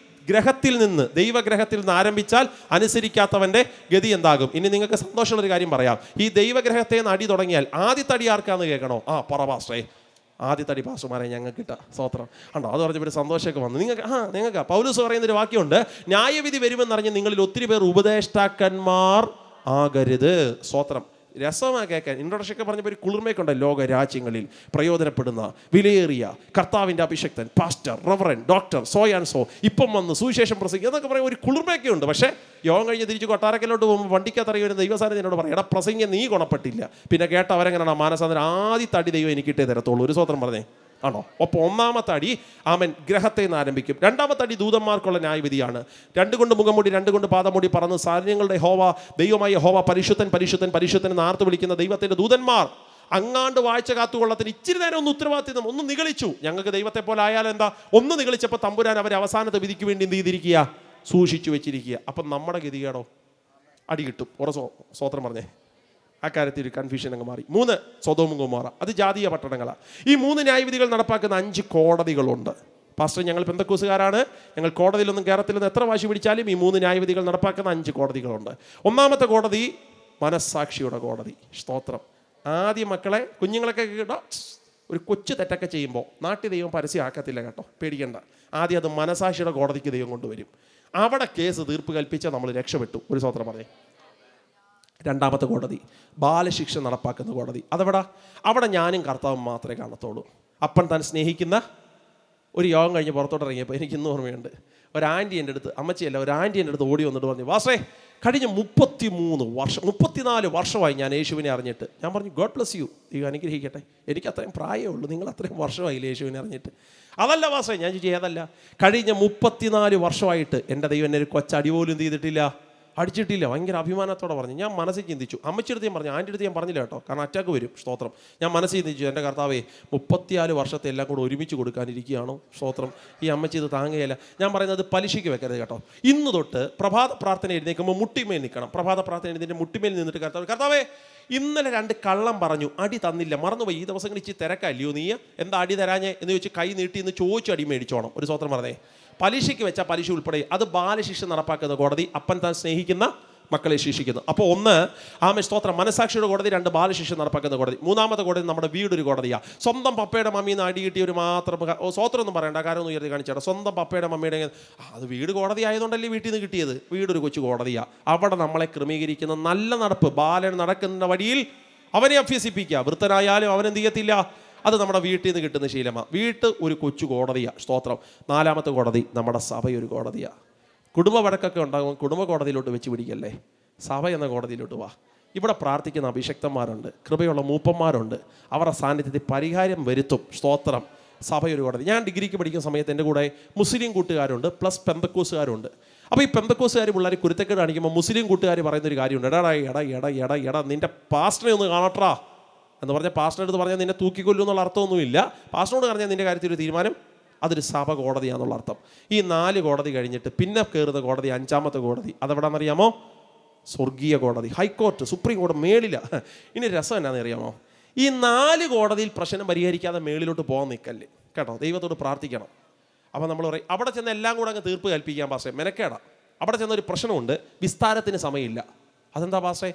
ഗ്രഹത്തിൽ നിന്ന്, ദൈവഗ്രഹത്തിൽ നിന്ന് ആരംഭിച്ചാൽ അനുസരിക്കാത്തവൻ്റെ ഗതി എന്താകും? ഇനി നിങ്ങൾക്ക് സന്തോഷമുള്ളൊരു കാര്യം പറയാം. ഈ ദൈവഗ്രഹത്തെ നിന്ന് അടി തുടങ്ങിയാൽ ആദ്യത്തെ അടി ആർക്കാന്ന് കേൾക്കണോ? പറ പാസ്റ്റേ. ആദ്യത്തെ അടി പാസ്റ്റർമാരെ ഞങ്ങൾക്ക് കിട്ടാം. സ്തോത്രം. ഉണ്ടോ? അത് പറഞ്ഞപ്പോൾ ഒരു സന്തോഷമൊക്കെ വന്നു നിങ്ങൾക്ക്. പൗലോസ് പറയുന്നൊരു വാക്യമുണ്ട്, ന്യായവിധി വരുമെന്നറിഞ്ഞ് നിങ്ങളിൽ ഒത്തിരി പേർ ഉപദേഷ്ടാക്കന്മാർ ആകരുത്. സ്തോത്രം. രസമാണ് കേൾക്കാൻ. ഇൻട്രൊഡക്ഷനൊക്കെ പറഞ്ഞപ്പോൾ ഒരു കുളിർമയൊക്കെ ലോക രാജ്യങ്ങളിൽ പ്രയോജനപ്പെടുന്ന വിലയേറിയ കർത്താവിൻ്റെ അഭിഷക്തൻ pastor, reverend, doctor, so and so, ഇപ്പം വന്ന് സുവിശേഷം പ്രസംഗിക്കുക എന്നൊക്കെ പറയുമ്പോൾ ഒരു കുളിർമയൊക്കെ ഉണ്ട്. പക്ഷേ യോഗം കഴിഞ്ഞ് തിരിച്ച് കൊട്ടാരക്കലോട്ട് പോകുമ്പോൾ വണ്ടിക്കകത്തറിയുന്ന ദൈവസാരം എന്നോട് പറയും, എടാ പ്രസംഗം നീ ഗുണപ്പെട്ടില്ല. പിന്നെ കേട്ട അവരെങ്ങനെയാണ് മാനസാന്തരം? ആദ്യത്തെ അടി ദൈവം എനിക്കിട്ടേ തരത്തുള്ളൂ. ഒരു സ്വത്രം പറഞ്ഞേ ആണോ? അപ്പോൾ 1-ാമത്തെ അടി ആമൻ ഗ്രഹത്തെ നിന്ന് ആരംഭിക്കും. 2-ാമത്തെ അടി ദൂതന്മാർക്കുള്ള ന്യായവിധിയാണ്. 2 കൊണ്ട് മുഖംമൂടി, 2 കൊണ്ട് പാദമൂടി പറന്ന് സൈന്യങ്ങളുടെ ഹോവ, ദൈവമായ ഹോവ പരിശുദ്ധൻ പരിശുദ്ധൻ പരിശുദ്ധൻ എന്ന് ആർത്ത് വിളിക്കുന്ന ദൈവത്തിൻ്റെ ദൂതന്മാർ അങ്ങാണ്ട് വാഴ്ച കാത്തുകൊള്ളത്തിന് ഇച്ചിരി നേരം ഒന്ന് ഉത്തരവാദിത്വം ഒന്ന് നിഗളിച്ചു. ഞങ്ങൾക്ക് ദൈവത്തെ പോലെ ആയാലെന്താ? ഒന്ന് നിഗളിച്ചപ്പോൾ തമ്പുരാൻ അവരെ അവസാനത്തെ വിധിക്ക് വേണ്ടി എന്ത് ചെയ്തിരിക്കുക? സൂക്ഷിച്ചു വെച്ചിരിക്കുക. അപ്പം നമ്മുടെ ഗതികേടോ? അടി കിട്ടും. സ്വോത്രം പറഞ്ഞേ. അക്കാര്യത്തിൽ ഒരു കൺഫ്യൂഷൻ അങ്ങ് മാറി. 3 സൊദോമും ഗൊമോറ, അത് ജാതീയ പട്ടണങ്ങളാണ്. ഈ 3 ന്യായവിധികൾ നടപ്പാക്കുന്ന 5 കോടതികളുണ്ട്. പാസ്റ്റർ, ഞങ്ങൾ പെന്തക്കോസുകാരാണ്, ഞങ്ങൾ കോടതിയിലൊന്നും കയറത്തില്ലെന്ന് എത്ര വാശി പിടിച്ചാലും ഈ 3 ന്യായവിധികൾ നടപ്പാക്കുന്ന 5 കോടതികളുണ്ട്. 1-ാമത്തെ കോടതി മനസ്സാക്ഷിയുടെ കോടതി. സ്തോത്രം. ആദ്യം മക്കളെ, കുഞ്ഞുങ്ങളൊക്കെ കേട്ടോ, ഒരു കൊച്ചു തെറ്റൊക്കെ ചെയ്യുമ്പോൾ നാട്ടിൽ ദൈവം പരസ്യമാക്കത്തില്ല കേട്ടോ, പേടിക്കേണ്ട. ആദ്യം അത് മനസാക്ഷിയുടെ കോടതിക്ക് ദൈവം കൊണ്ടുവരും. അവിടെ കേസ് തീർപ്പ് കൽപ്പിച്ചാൽ നമ്മൾ രക്ഷപ്പെട്ടു. ഒരു സ്വതന്ത്രം പറഞ്ഞേ. രണ്ടാമത്തെ കോടതി ബാലശിക്ഷ നടപ്പാക്കുന്ന കോടതി. അവിടെ ഞാനും കർത്താവും മാത്രമേ കാണത്തുള്ളൂ. അപ്പൻ താൻ സ്നേഹിക്കുന്ന ഒരു യോഗം കഴിഞ്ഞ് പുറത്തോട്ട് ഇറങ്ങിയപ്പോൾ എനിക്ക് ഇന്നും ഓർമ്മയുണ്ട്, ഒരു ആൻറ്റി എൻ്റെ അടുത്ത്, അമ്മച്ചിയല്ല, ഒരു ആൻറ്റി എൻ്റെ അടുത്ത് ഓടി വന്നിട്ട് പറഞ്ഞു, വാസേ കഴിഞ്ഞ 34 വർഷമായി ഞാൻ യേശുവിനെ അറിഞ്ഞിട്ട്. ഞാൻ പറഞ്ഞു, ഗോഡ് ബ്ലസ് യു, ദൈവം അനുഗ്രഹിക്കട്ടെ, എനിക്ക് അത്രയും പ്രായമേ ഉള്ളൂ, നിങ്ങൾ അത്രയും വർഷമായില്ലേ യേശുവിനെ അറിഞ്ഞിട്ട്. അതല്ല വാസേ. ഞാൻ ചോദിച്ചു, ഏതല്ല? കഴിഞ്ഞ 34 വർഷമായിട്ട് എൻ്റെ ദൈവം എന്നെ ഒരു കൊച്ചടി പോലും ചെയ്തിട്ടില്ല, അടിച്ചിട്ടില്ല. ഭയങ്കര അഭിമാനത്തോടെ പറഞ്ഞു. ഞാൻ മനസ്സിൽ ചിന്തിച്ചു, അമ്മച്ചിയെടുത്ത് ഞാൻ പറഞ്ഞു, ആൻ്റെ അടുത്ത് ഞാൻ പറഞ്ഞില്ല കേട്ടോ, കാരണം അറ്റാക്ക് വരും. സ്തോത്രം. ഞാൻ മനസ്സിൽ ചിന്തിച്ചു, എൻ്റെ കർത്താവേ 34 വർഷത്തെ എല്ലാം കൂടെ ഒരുമിച്ച് കൊടുക്കാനിരിക്കുകയാണോ? സ്തോത്രം. ഈ അമ്മച്ചി ഇത് താങ്ങുകയല്ല. ഞാൻ പറയുന്നത് പലിശയ്ക്ക് വെക്കരുത് കേട്ടോ. ഇന്ന് തൊട്ട് പ്രഭാത പ്രാർത്ഥന എഴുന്നേൽക്കുമ്പോൾ മുട്ടിമേൽ നിൽക്കണം. പ്രഭാത പ്രാർത്ഥന എഴുന്നേറ്റ് മുട്ടിമേൽ നിന്നിട്ട് കർത്താവേ ഇന്നലെ 2 കള്ളം പറഞ്ഞു, അടി തന്നില്ല, മറന്നുപോയി, ഈ ദിവസങ്ങളിൽ ഇച്ചിരി തിരക്കല്ലയോ നീ, എന്താ അടി തരാഞ്ഞേ എന്ന് ചോദിച്ച് കൈ നീട്ടി എന്ന് ചോദിച്ചു അടി മേടിച്ചോണം. ഒരു സ്വതന്ത്രം പറഞ്ഞേ. പലിശയ്ക്ക് വെച്ചാൽ പലിശ ഉൾപ്പെടെ അത് ബാലശിക്ഷ നടപ്പാക്കുന്ന കോടതി. അപ്പൻ താൻ സ്നേഹിക്കുന്ന മക്കളെ ശിക്ഷിക്കുന്നു. അപ്പോൾ 1 സ്തോത്രം മനസാക്ഷിയുടെ കോടതി, 2 ബാലശിക്ഷ നടപ്പാക്കുന്ന കോടതി. 3ാമത്തെ കോടതി നമ്മുടെ വീടൊരു കോടതിയാണ്. സ്വന്തം പപ്പയുടെ മമ്മിന്ന് അടി കിട്ടിയൊരു മാത്രം സ്തോത്രം ഒന്നും പറയണ്ട, കാര്യം ഒന്നും ഉയർത്തി കാണിച്ചാൽ സ്വന്തം പപ്പയുടെ മമ്മിയുടെ അത് വീട് കോടതി ആയതുകൊണ്ടല്ലേ വീട്ടിൽ നിന്ന് കിട്ടിയത്. വീടൊരു കൊച്ചു കോടതിയാണ്. അവിടെ നമ്മളെ ക്രമീകരിക്കുന്ന നല്ല നടപ്പ്, ബാലൻ നടക്കുന്ന വഴിയിൽ അവനെ അഭ്യസിപ്പിക്കുക. വൃത്തനായാലും അവനെന്ത് ചെയ്യത്തില്ല, അത് നമ്മുടെ വീട്ടിൽ നിന്ന് കിട്ടുന്ന ശീലമാണ്. വീട്ട് ഒരു കൊച്ചു കോടതിയാണ്. സ്തോത്രം. 4ാമത്തെ കോടതി നമ്മുടെ സഭയൊരു കോടതിയാണ്. കുടുംബ വഴക്കൊക്കെ ഉണ്ടാകും, കുടുംബ കോടതിയിലോട്ട് വെച്ച് പിടിക്കല്ലേ, സഭ എന്ന കോടതിയിലോട്ട് വാ. ഇവിടെ പ്രാർത്ഥിക്കുന്ന അഭിഷക്തന്മാരുണ്ട്, കൃപയുള്ള മൂപ്പന്മാരുണ്ട്, അവരുടെ സാന്നിധ്യത്തിൽ പരിഹാരം വരുത്തും. സ്തോത്രം. സഭയൊരു കോടതി. ഞാൻ ഡിഗ്രിക്ക് പഠിക്കുന്ന സമയത്ത് എൻ്റെ കൂടെ മുസ്ലിം കൂട്ടുകാരുണ്ട്, പ്ലസ് പെന്തക്കോസുകാരുണ്ട്. അപ്പോൾ ഈ പെന്തക്കോസുകാർ പിള്ളേർ കുരുത്തക്കേട് കാണിക്കുമ്പോൾ മുസ്ലിം കൂട്ടുകാർ പറയുന്നൊരു കാര്യമുണ്ട്, എടാ നിൻ്റെ പാസ്റ്ററെ ഒന്ന് കാണട്ടാ എന്ന് പറഞ്ഞാൽ പാസ്റ്റർ അടുത്ത് പറഞ്ഞാൽ നിന്നെ തൂക്കിക്കൊല്ലും എന്നുള്ള അർത്ഥമൊന്നുമില്ല. പാസ്റ്ററോട് പറഞ്ഞാൽ നിൻ്റെ കാര്യത്തിൽ ഒരു തീരുമാനം, അതൊരു സഭ കോടതിയാണെന്നുള്ള അർത്ഥം. ഈ 4 കോടതി കഴിഞ്ഞിട്ട് പിന്നെ കയറുന്ന കോടതി 5ാമത്തെ കോടതി. അതെവിടാണെന്നറിയാമോ? സ്വർഗീയ കോടതി, ഹൈക്കോർട്ട്, സുപ്രീം കോടതി, മേളില. ഇനി രസം എന്നാന്ന് അറിയാമോ? ഈ 4 കോടതിയിൽ പ്രശ്നം പരിഹരിക്കാതെ മേളിലോട്ട് പോകാൻ നിൽക്കല്ലേ കേട്ടോ. ദൈവത്തോട് പ്രാർത്ഥിക്കണം. അപ്പോൾ നമ്മൾ പറയും അവിടെ ചെന്ന് എല്ലാം കൂടെ അങ്ങ് തീർപ്പ് കൽപ്പിക്കാൻ പാസ്റ്റേ, മെനക്കേടാ. അവിടെ ചെന്നൊരു പ്രശ്നമുണ്ട്, വിസ്താരത്തിന് സമയമില്ല. അതെന്താ പാസ്റ്റേ?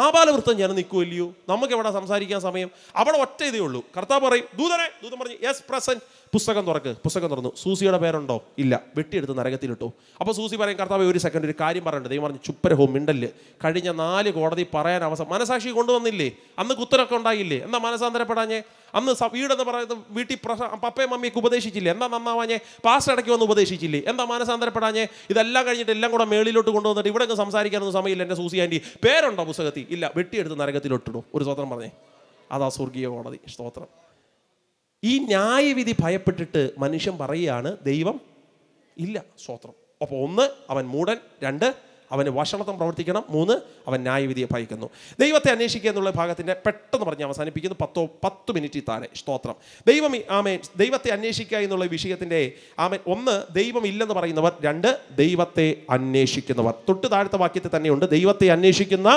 ആപാലവൃത്തം ഞാൻ നിൽക്കുമല്ലയോ, നമുക്ക് എവിടെ സംസാരിക്കാൻ സമയം? അവിടെ ഒറ്റ ഇതേ ഉള്ളൂ. കർത്താവ് പറയും, ദൂതൻ പറഞ്ഞു യെസ് പ്രസന്റ്, പുസ്തകം തുറക്ക്. പുസ്തകം തുറന്നു. സൂസിയുടെ പേരുണ്ടോ? ഇല്ല. വെട്ടിയെടുത്ത് നരകത്തിലിട്ടു. അപ്പോൾ സൂസി പറയും, കർത്താവ് ഒരു സെക്കൻഡ് ഒരു കാര്യം പറയണ്ടേ. ദൈവം പറഞ്ഞു, ചുപ്പരഹോ മിണ്ടല്. കഴിഞ്ഞ 4 കോടതി പറയാൻ അവസരം. മനസാക്ഷി കൊണ്ടുവന്നില്ലേ? അന്ന് കുത്തരൊക്കെ ഉണ്ടായില്ലേ? എന്താ മനസാന്തരപ്പെടാഞ്ഞേ? അന്ന് വീടെന്ന് പറയുന്നത് വീട്ടിൽ പപ്പയും മമ്മിയൊക്കെ ഉപദേശിച്ചില്ലേ? എന്താ നന്നാവാഞ്ഞേ? പാസ്റ്റർ ഇടയ്ക്ക് വന്ന് ഉപദേശിച്ചില്ലേ? എന്താ മനസാന്തരപ്പെടാഞ്ഞേ? ഇതെല്ലാം കഴിഞ്ഞിട്ട് എല്ലാം കൂടെ മേളിലോട്ട് കൊണ്ടുവന്നിട്ട് ഇവിടെ സംസാരിക്കാനൊന്നും സമയമില്ല. എൻ്റെ സൂസി ആൻറ്റി പേരുണ്ടോ പുസ്തകത്തിൽ? ഇല്ല. വെട്ടിയെടുത്ത് നരകത്തിലോട്ടിടും. ഒരു സ്തോത്രം പറഞ്ഞേ. അതാ സ്വർഗീയ കോടതി. സ്തോത്രം. ഈ ന്യായവിധി ഭയപ്പെട്ടിട്ട് മനുഷ്യൻ പറയുകയാണ് ദൈവം ഇല്ല. സ്തോത്രം. അപ്പോൾ 1 അവൻ മൂടൻ, 2 അവന് വഷളത്വം പ്രവർത്തിക്കണം, 3 അവൻ ന്യായവിധിയെ ഭയക്കുന്നു. ദൈവത്തെ അന്വേഷിക്കുക എന്നുള്ള ഭാഗത്തിൻ്റെ പെട്ടെന്ന് പറഞ്ഞ് അവസാനിപ്പിക്കുന്നു. 10 മിനിറ്റ് താഴെ. സ്തോത്രം. ദൈവത്തെ അന്വേഷിക്കുക എന്നുള്ള വിഷയത്തിൻ്റെ 1 ദൈവം ഇല്ലെന്ന് പറയുന്നവർ, 2 ദൈവത്തെ അന്വേഷിക്കുന്നവർ. തൊട്ട് താഴത്തെ വാക്യത്തിൽ തന്നെയുണ്ട്, ദൈവത്തെ അന്വേഷിക്കുന്ന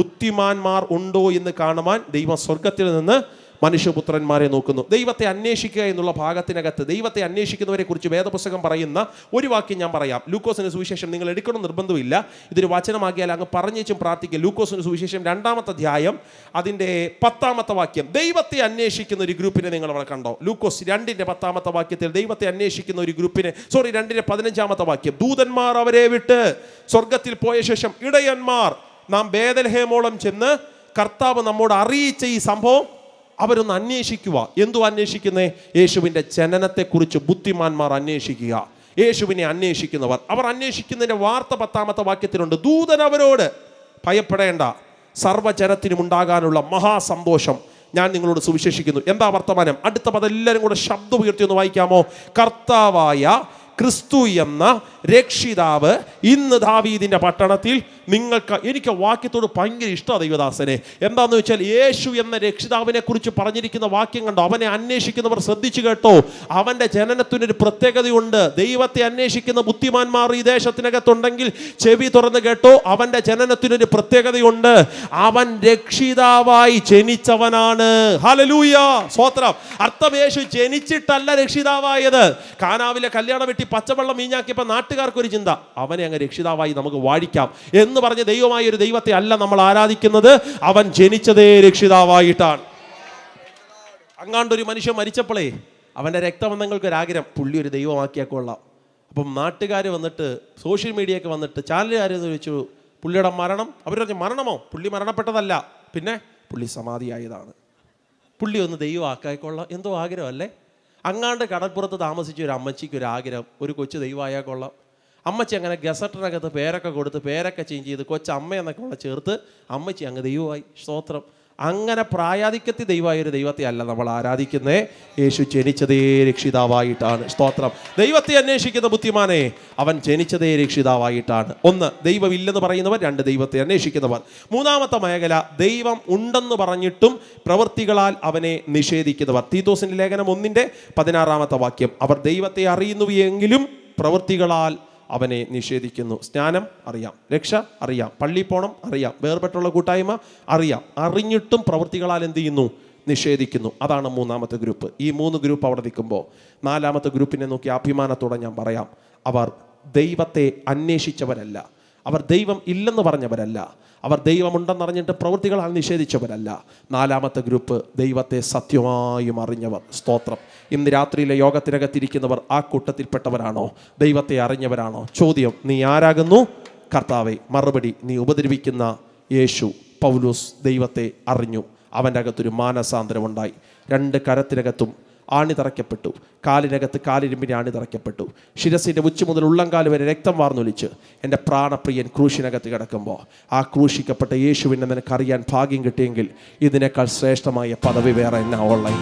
ബുദ്ധിമാന്മാർ ഉണ്ടോ എന്ന് കാണുവാൻ ദൈവം സ്വർഗത്തിൽ നിന്ന് മനുഷ്യപുത്രന്മാരെ നോക്കുന്നു. ദൈവത്തെ അന്വേഷിക്കുക എന്നുള്ള ഭാഗത്തിനകത്ത് ദൈവത്തെ അന്വേഷിക്കുന്നവരെ കുറിച്ച് വേദപുസ്തകം പറയുന്ന ഒരു വാക്യം ഞാൻ പറയാം. ലൂക്കോസിന്റെ സുവിശേഷം നിങ്ങൾ എടുക്കണം നിർബന്ധമില്ല, ഇതൊരു വചനമാക്കിയാൽ അങ്ങ് പറഞ്ഞേച്ചും പ്രാർത്ഥിക്കുക. ലൂക്കോസിന്റെ സുവിശേഷം 2-ാമത്തെ അധ്യായം അതിൻ്റെ 10-ാമത്തെ വാക്യം. ദൈവത്തെ അന്വേഷിക്കുന്ന ഒരു ഗ്രൂപ്പിനെ നിങ്ങൾ അവിടെ കണ്ടോ? ലൂക്കോസ് 2-ന്റെ 10-ാമത്തെ വാക്യത്തിൽ ദൈവത്തെ അന്വേഷിക്കുന്ന ഒരു ഗ്രൂപ്പിനെ, 2-ന്റെ 15-ാമത്തെ വാക്യം, ദൂതന്മാർ അവരെ വിട്ട് സ്വർഗത്തിൽ പോയ ശേഷം ഇടയന്മാർ നാം ബേഥലഹേമോളം ചെന്ന് കർത്താവ് നമ്മോട് അറിയിച്ച ഈ സംഭവം അവരൊന്ന് അന്വേഷിക്കുക. എന്തു അന്വേഷിക്കുന്നേ? യേശുവിൻ്റെ ജനനത്തെക്കുറിച്ച് ബുദ്ധിമാന്മാർ അന്വേഷിക്കുക. യേശുവിനെ അന്വേഷിക്കുന്നവർ, അവർ അന്വേഷിക്കുന്നതിൻ്റെ വാർത്ത 10-ാമത്തെ വാക്യത്തിലുണ്ട്. ദൂതൻ അവരോട് ഭയപ്പെടേണ്ട, സർവ്വജനത്തിനും ഉണ്ടാകാനുള്ള മഹാസന്തോഷം ഞാൻ നിങ്ങളോട് സുവിശേഷിക്കുന്നു. എന്താ വർത്തമാനം? അടുത്ത പദം എല്ലാവരും കൂടെ ശബ്ദം ഉയർത്തി ഒന്ന് വായിക്കാമോ? കർത്താവായ ക്രിസ്തു എന്ന രക്ഷിതാവ് ഇന്ന് ദാവീദിന്റെ പട്ടണത്തിൽ നിങ്ങൾക്ക്. എനിക്ക് വാക്യത്തോട് ഭയങ്കര ഇഷ്ടമാണ് ദൈവദാസനെ. എന്താണെന്ന് വെച്ചാൽ യേശു എന്ന രക്ഷിതാവിനെ കുറിച്ച് പറഞ്ഞിരിക്കുന്ന വാക്യം കണ്ടോ? അവനെ അന്വേഷിക്കുന്നവർ ശ്രദ്ധിച്ചു കേട്ടോ, അവൻ്റെ ജനനത്തിനൊരു പ്രത്യേകതയുണ്ട്. ദൈവത്തെ അന്വേഷിക്കുന്ന ബുദ്ധിമാന്മാർ ഈ ദേശത്തിനകത്തുണ്ടെങ്കിൽ ചെവി തുറന്ന് കേട്ടോ, അവൻ്റെ ജനനത്തിനൊരു പ്രത്യേകതയുണ്ട്. അവൻ രക്ഷിതാവായി ജനിച്ചവനാണ്. ഹല്ലേലൂയ, സ്തോത്രം. അർത്ഥം യേശു ജനിച്ചിട്ടല്ല രക്ഷിതാവായത്. കാനാവിലെ കല്യാണം വെട്ടി പച്ചവെള്ളം വീഞ്ഞാക്കിയപ്പോൾ നാട്ടുകാർക്കൊരു ചിന്ത, അവനെ അങ്ങ് രക്ഷിതാവായി നമുക്ക് വാഴിക്കാം എന്ന് പറഞ്ഞ ദൈവമായ ഒരു ദൈവത്തെ അല്ല നമ്മൾ ആരാധിക്കുന്നത്. അവൻ ജനിച്ചതേ രക്ഷിതാവായിട്ടാണ്. അങ്ങാണ്ടൊരു മനുഷ്യൻ മരിച്ചപ്പോഴേ അവൻ്റെ രക്തബന്ധങ്ങൾക്ക് ഒരാഗ്രഹം, പുള്ളി ഒരു ദൈവമാക്കിയാൽ കൊള്ളാം. അപ്പം നാട്ടുകാർ വന്നിട്ട്, സോഷ്യൽ മീഡിയയൊക്കെ വന്നിട്ട്, ചാനലുകാർ ചോദിച്ചു പുള്ളിയുടെ മരണം. അവർ പറഞ്ഞു മരണമോ? പുള്ളി മരണപ്പെട്ടതല്ല, പിന്നെ പുള്ളി സമാധിയായതാണ്. പുള്ളി ഒന്ന് ദൈവമാക്കിയാൽ എന്തോ ആഗ്രഹമല്ലേ. അങ്ങാണ്ട് കടൽപ്പുറത്ത് താമസിച്ച ഒരു അമ്മച്ചിക്ക് ഒരു ആഗ്രഹം, ഒരു കൊച്ചു ദൈവമായാൽ കൊള്ളാം. അമ്മച്ചി അങ്ങനെ ഗസറ്റിനകത്ത് പേരൊക്കെ കൊടുത്ത്, പേരൊക്കെ ചേഞ്ച് ചെയ്ത് കൊച്ചമ്മയെന്നൊക്കെ ഉള്ള ചേർത്ത് അമ്മച്ചി അങ്ങ് ദൈവമായി. സ്തോത്രം. അങ്ങനെ പ്രായാധിക്യത്തിൽ ദൈവമായ ഒരു ദൈവത്തെ അല്ല നമ്മൾ ആരാധിക്കുന്നേ. യേശു ജനിച്ചതേ രക്ഷിതാവായിട്ടാണ്. സ്തോത്രം. ദൈവത്തെ അന്വേഷിക്കുന്ന ബുദ്ധിമാനെ, അവൻ ജനിച്ചതേ രക്ഷിതാവായിട്ടാണ്. ഒന്ന്, ദൈവമില്ലെന്ന് പറയുന്നവർ. രണ്ട്, ദൈവത്തെ അന്വേഷിക്കുന്നവർ. മൂന്നാമത്തെ മേഖല, ദൈവം ഉണ്ടെന്ന് പറഞ്ഞിട്ടും പ്രവൃത്തികളാൽ അവനെ നിഷേധിക്കുന്നവർ. തീത്തോസിന്റെ ലേഖനം 1:16 അവർ ദൈവത്തെ അറിയുന്നു എങ്കിലും പ്രവൃത്തികളാൽ അവനെ നിഷേധിക്കുന്നു. സ്നാനം അറിയാം, രക്ഷ അറിയാം, പള്ളി പോണം അറിയാം, വേർപെട്ടുള്ള കൂട്ടായ്മ അറിയാം, അറിഞ്ഞിട്ടും പ്രവൃത്തികളാൽ എന്ത് ചെയ്യുന്നു? നിഷേധിക്കുന്നു. അതാണ് മൂന്നാമത്തെ ഗ്രൂപ്പ്. ഈ 3 ഗ്രൂപ്പ് അവിടെ നിൽക്കുമ്പോൾ നാലാമത്തെ ഗ്രൂപ്പിനെ നോക്കി അഭിമാനത്തോടെ ഞാൻ പറയാം, അവർ ദൈവത്തെ അന്വേഷിച്ചവരല്ല, അവർ ദൈവം ഇല്ലെന്ന് പറഞ്ഞവരല്ല, അവർ ദൈവമുണ്ടെന്നറിഞ്ഞിട്ട് പ്രവൃത്തികളാൽ നിഷേധിച്ചവരല്ല. നാലാമത്തെ ഗ്രൂപ്പ് ദൈവത്തെ സത്യമായും അറിഞ്ഞവർ. സ്തോത്രം. ഇന്ന് രാത്രിയിലെ യോഗത്തിനകത്തിരിക്കുന്നവർ ആ കൂട്ടത്തിൽപ്പെട്ടവരാണോ? ദൈവത്തെ അറിഞ്ഞവരാണോ? ചോദ്യം, നീ ആരാകുന്നു? കർത്താവേ. മറുപടി, നീ ഉപദ്രവിക്കുന്ന യേശു. പൗലോസ് ദൈവത്തെ അറിഞ്ഞു. അവൻ്റെ അകത്തൊരു മാനസാന്തരമുണ്ടായി. 2 കരത്തിനകത്തും ആണി തറയ്ക്കപ്പെട്ടു, കാലിനകത്ത് കാലിരുമ്പിന് ആണി തറയ്ക്കപ്പെട്ടു, ശിരസിൻ്റെ ഉച്ച മുതൽ ഉള്ളംകാല് വരെ രക്തം വാർന്നൊലിച്ച് എൻ്റെ പ്രാണപ്രിയൻ ക്രൂശിനകത്ത് കിടക്കുമ്പോൾ ആ ക്രൂശിക്കപ്പെട്ട യേശുവിനെ നിനക്കറിയാൻ ഭാഗ്യം കിട്ടിയെങ്കിൽ ഇതിനേക്കാൾ ശ്രേഷ്ഠമായ പദവി വേറെ എന്നാ ഉള്ളത്?